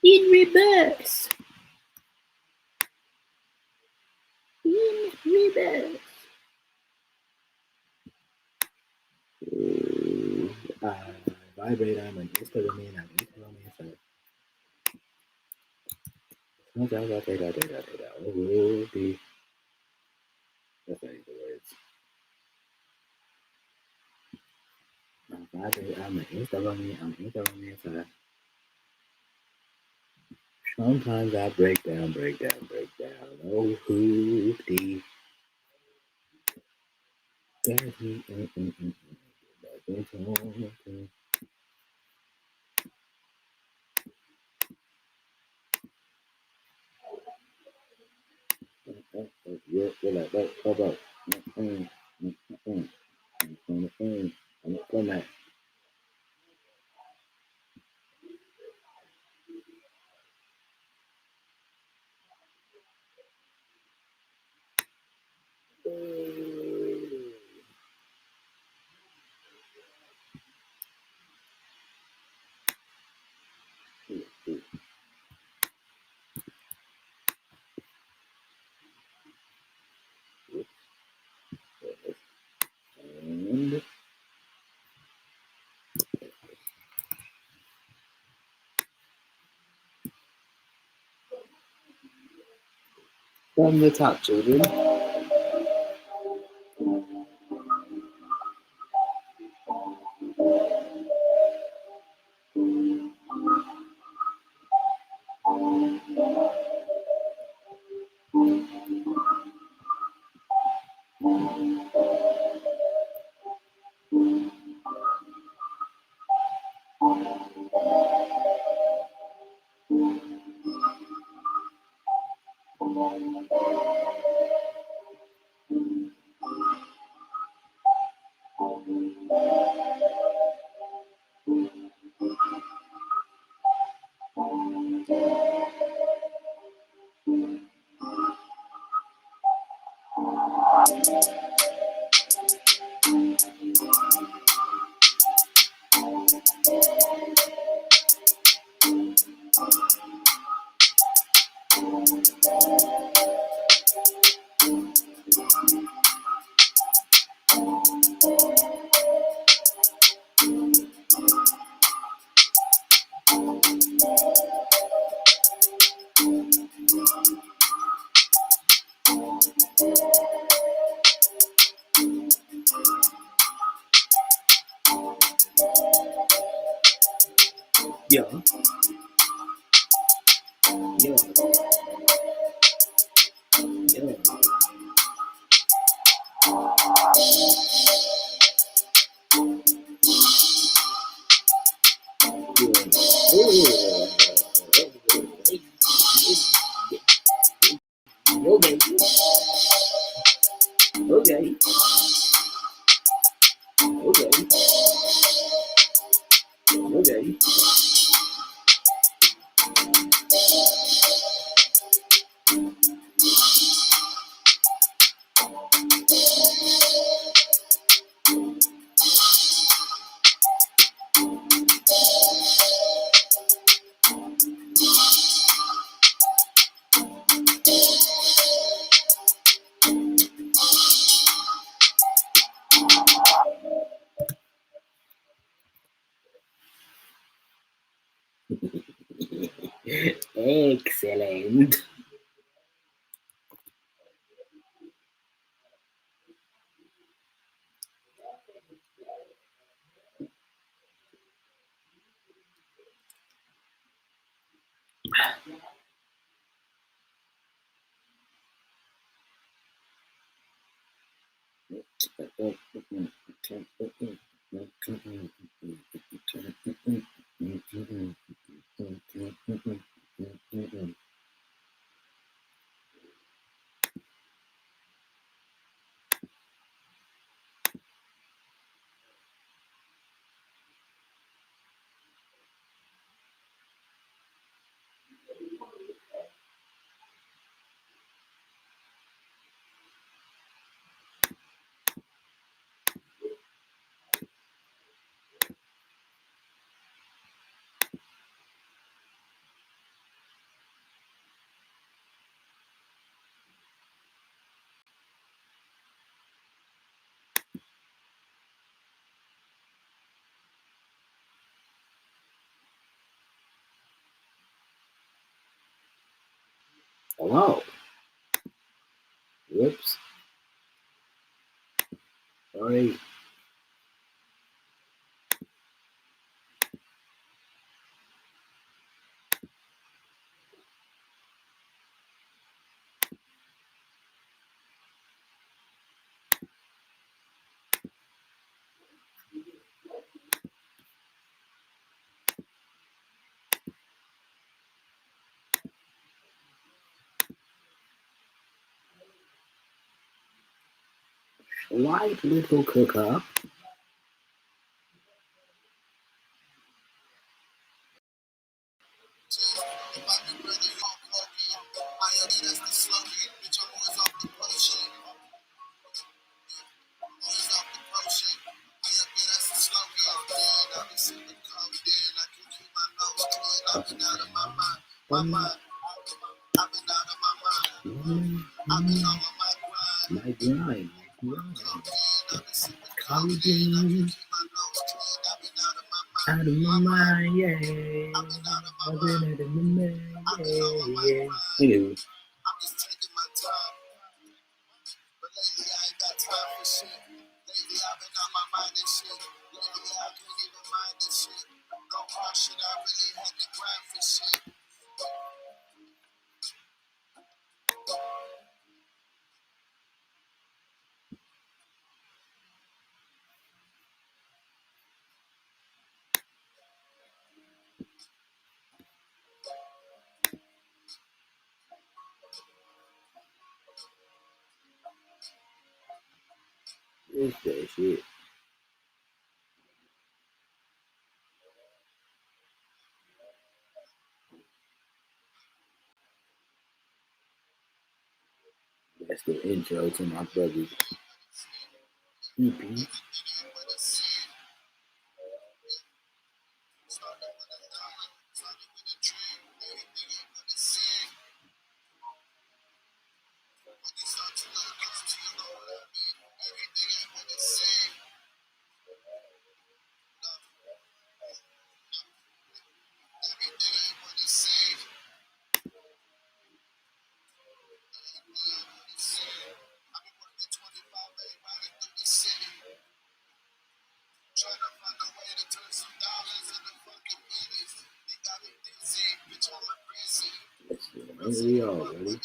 In reverse. In reverse. Vibrate. I'm an Instagram man. I'm Instagram man. Sometimes I take out. Oh, the. That's not even the words. Vibrate. I'm an Instagram man. I'm Instagram man. Sometimes I break down. Oh, who the. Got me. Yeah, like that. How about? I'm that. And from the top, children. Yeah. Yeah. Yeah. Okay. Okay. Excellent. Wow. Whoops. Sorry. White little cook-up. My grind. Codeine. Out of my mind, yeah. I've been out of my mind, yeah. Anyway. I'm just taking my time. But lately I ain't got time for shit. Lately I've been on my mind and shit. Lately I can't even mind this shit. Go hard shit, I really had to grind for shit. It's that shit. That's the intro to my brother's EP. Ain't we all, buddy?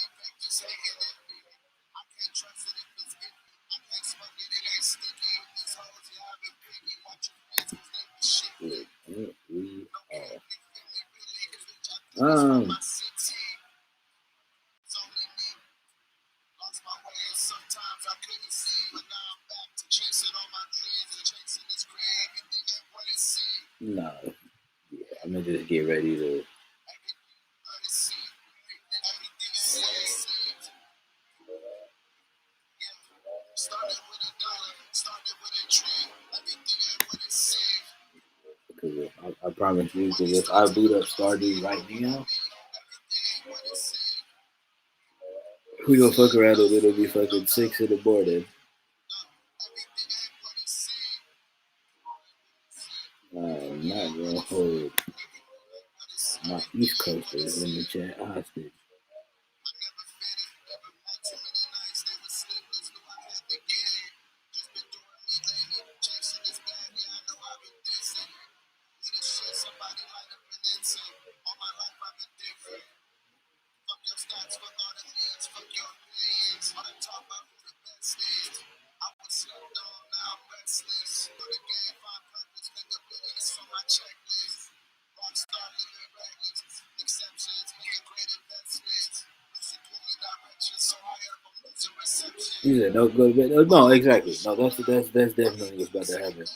Ain't we all? No. Yeah, I'm gonna just get ready to. Because I promise you, because if I boot up Stardew right now, we gonna fuck around and it'll be fucking 6 in the morning. I'm not gonna hold my East Coasters in the chat hostage. You said don't go to bed. No, exactly. No, that's definitely what's about to happen.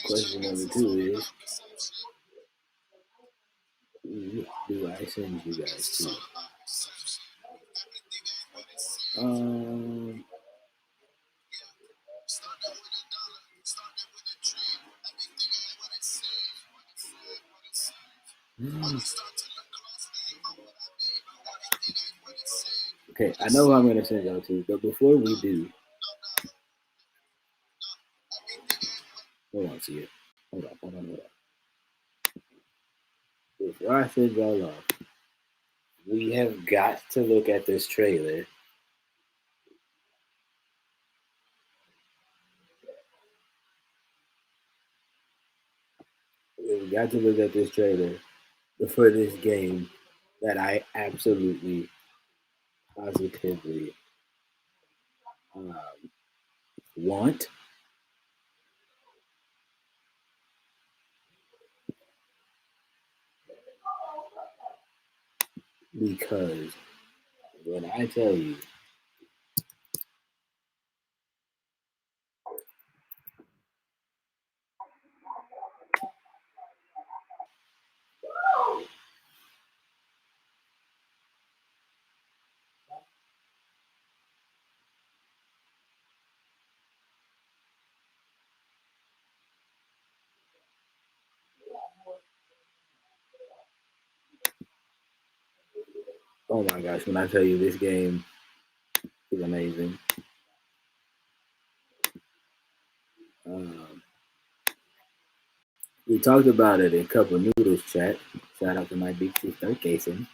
Question number 2 is, who do I send you guys to? Okay, I know who I'm gonna send y'all to, but before we do, hold on, see it. Hold on. Before I send y'all off, we have got to look at this trailer. We've got to look at this trailer for this game that I absolutely, positively want. Because when I tell you, oh my gosh, when I tell you this game is amazing. We talked about it in Cup of Noodles chat. Shout out to my big sister, Kason.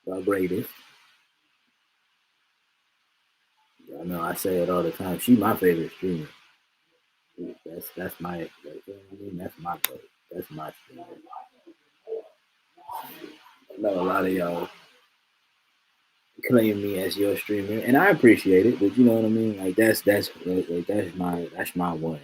The greatest. I know I say it all the time. She my favorite streamer. That's my, that's my vote. That's my streamer. I know a lot of y'all claim me as your streamer, and I appreciate it. But you know what I mean? Like that's my one.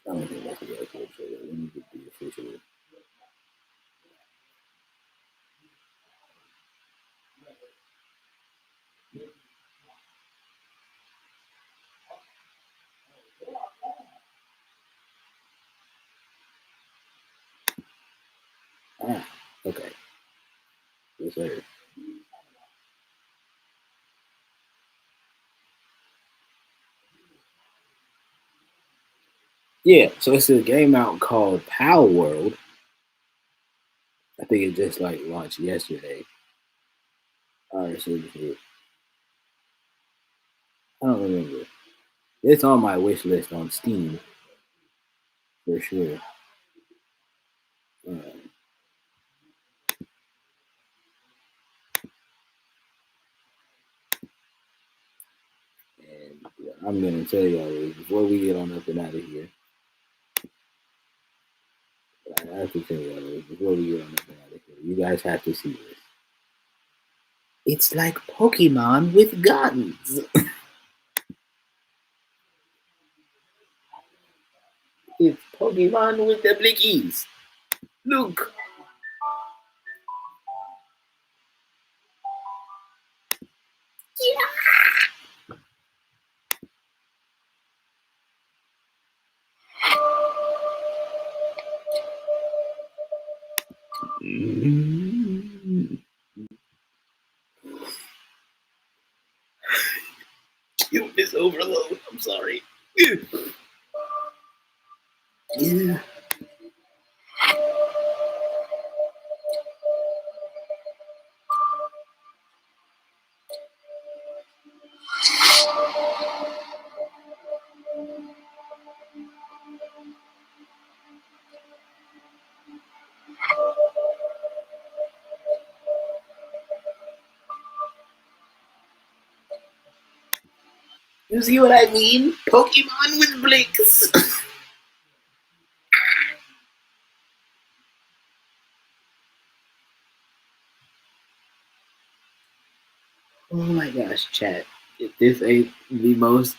I don't think that's the actual trailer. Let me get the official. Okay. Yes, sir. Yeah, so it's a game out called Power World. I think it just like launched yesterday. All right, so I don't remember. It's on my wish list on Steam for sure. And I'm gonna tell y'all this before we get on up and out of here. I have to tell y'all this before we get on up and out of here. You guys have to see this. It's like Pokemon with guns. It's Pokemon with the blickies. Look. Mm. Cuteness overload. I'm sorry. Yeah. You see what I mean? Pokemon with blinks. Oh my gosh, chat. If this ain't the most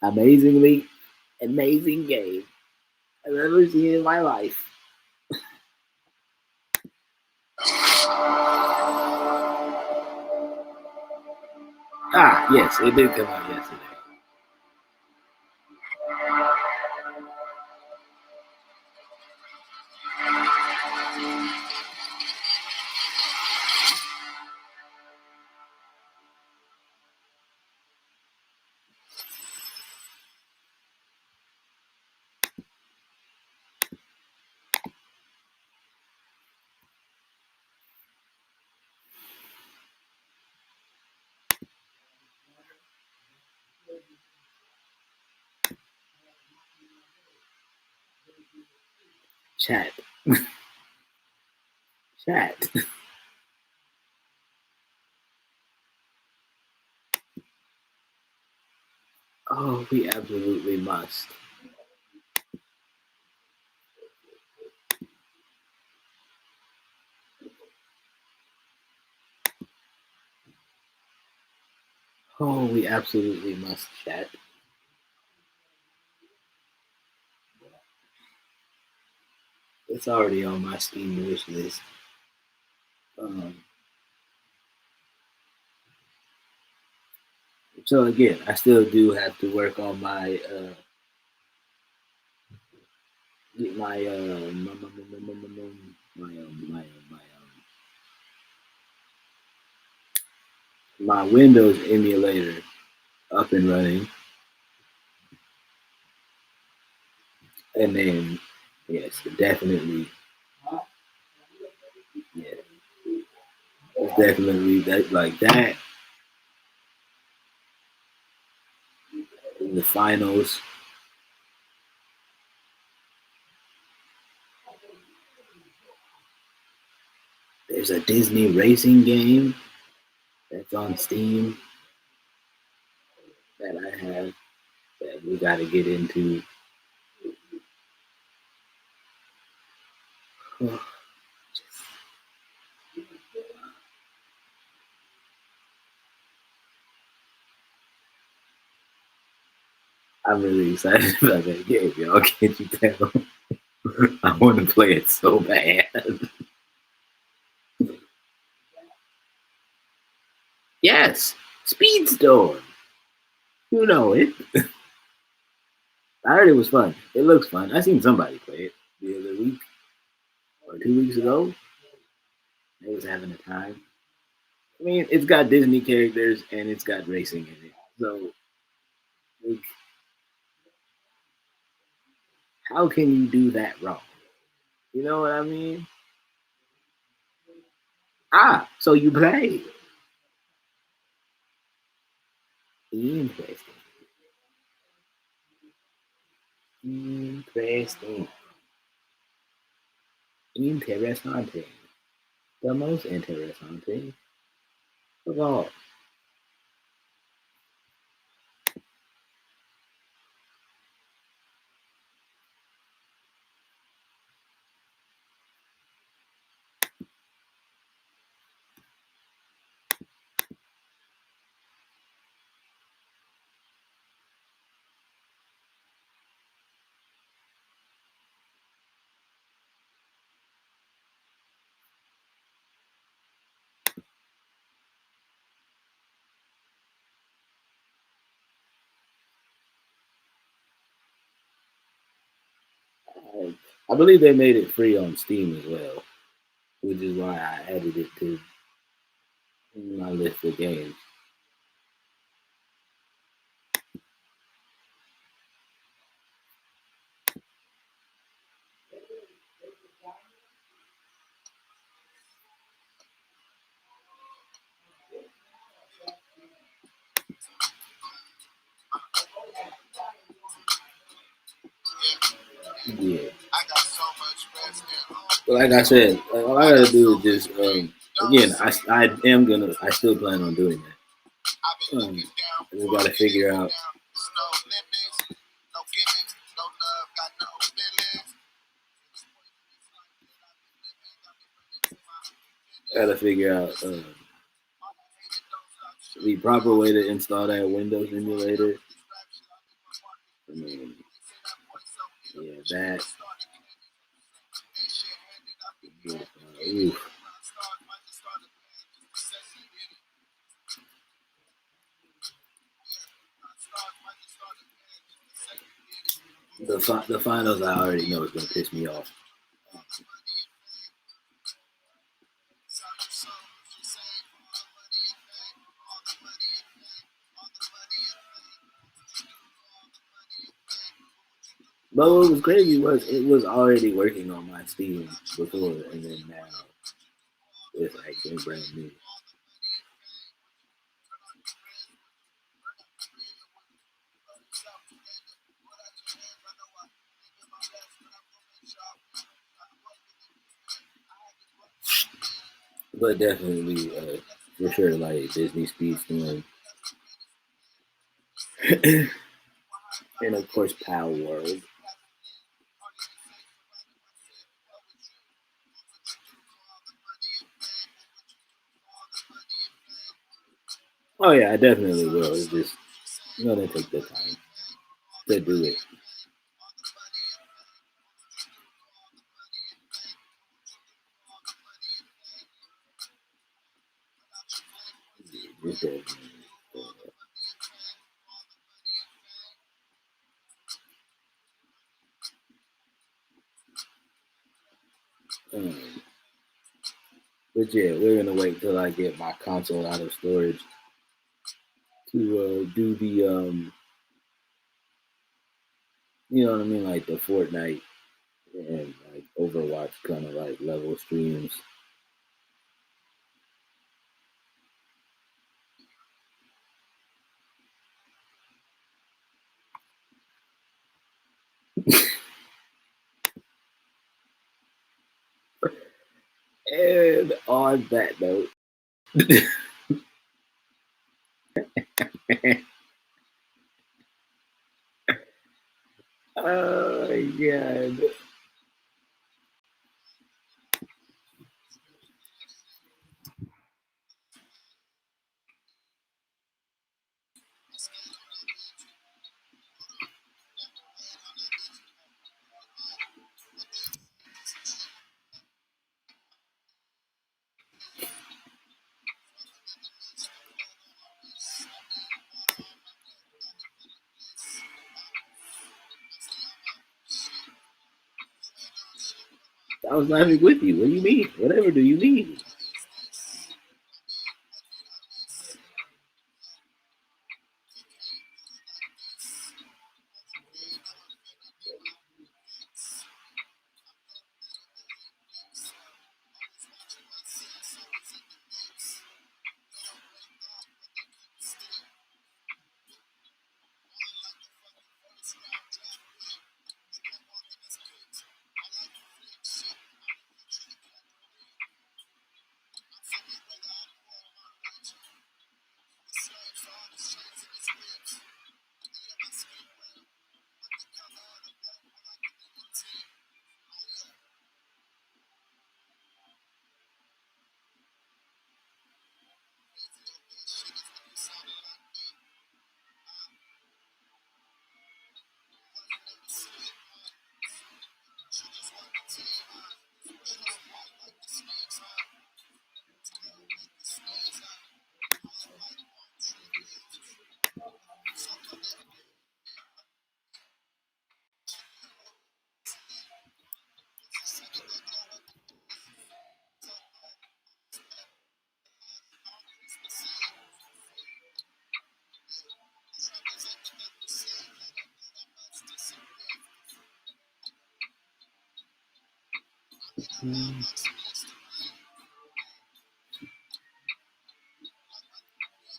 amazingly amazing game I've ever seen in my life. Ah, yes, it did come out yesterday. Chat. Chat. Oh, we absolutely must. Oh, we absolutely must, chat. It's already on my Steam wish list. So again, I still do have to work on my my Windows emulator up and running, and then yes, definitely, yeah, it's definitely that like that in the finals. There's a Disney racing game that's on Steam that I have that we got to get into. I'm really excited about that game, y'all. Can't you tell? I want to play it so bad. Yes, Speedstorm. You know it. I heard it was fun. It looks fun. I seen somebody play it the other week or 2 weeks ago. They was having a time. I mean, it's got Disney characters and it's got racing in it. So, like, how can you do that wrong? You know what I mean? Ah, so you play. Interesting. Interesting. Interesante. The most interesante of all. I believe they made it free on Steam as well, which is why I added it to my list of games. Yeah. I got so much rest now. But like I said, all I gotta do is just again, I still plan on doing that. I've been looking down. I just gotta figure out. There's no limits, no gimmicks, no love, got no feelings. I gotta figure out the proper way to install that Windows emulator. I mean, yeah, that. Oof. The finals I already know is gonna piss me off. But what was crazy was it was already working on my Steam before, and then now it's actually brand new. But definitely, for sure, like Disney Speedstorm, and of course, Power World. Oh yeah, I definitely will. It's just gonna take the time to do it. Just definitely. Um, but yeah, we're gonna wait till I get my console out of storage to do the you know what I mean, like the Fortnite and like Overwatch kind of like level streams. And on that note, oh my god. I was laughing with you. What do you mean? Whatever do you mean?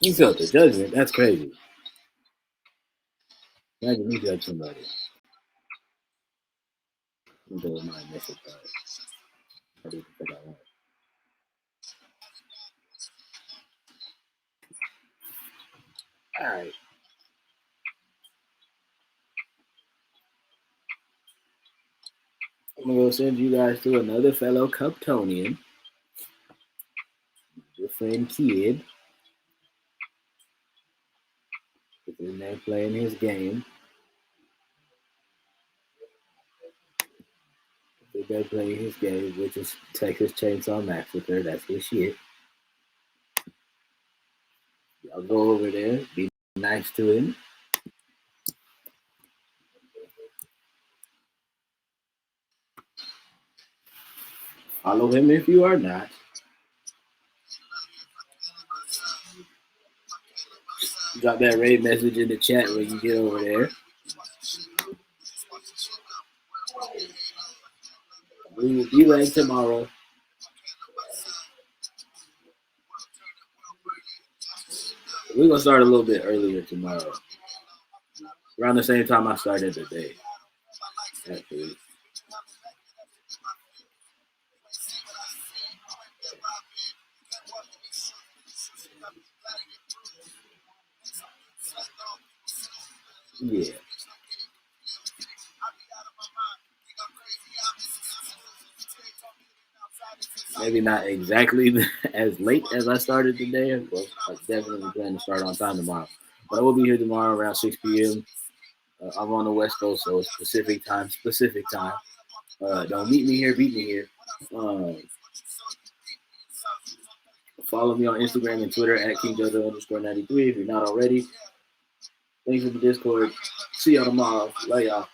You felt the judgment. That's crazy. Imagine you judge somebody. I'm doing my initial part. I didn't think I want. All right. I'm gonna go send you guys to another fellow Cuptonian, your friend Kid. He's in there playing his game. They're playing his game, which is Texas Chainsaw Massacre. That's his shit. Y'all go over there, be nice to him. Follow him if you are not. Drop that raid message in the chat when you get over there. We will be back tomorrow. We're gonna start a little bit earlier tomorrow. Around the same time I started today. Actually. Yeah. Maybe not exactly as late as I started today, but I definitely plan to start on time tomorrow. But I will be here tomorrow around 6 p.m. I'm on the West Coast, so it's Pacific time. Don't meet me here, beat me here. Follow me on Instagram and Twitter at KingJojo_93 if you're not already. Thanks for the Discord. See y'all tomorrow. Love y'all.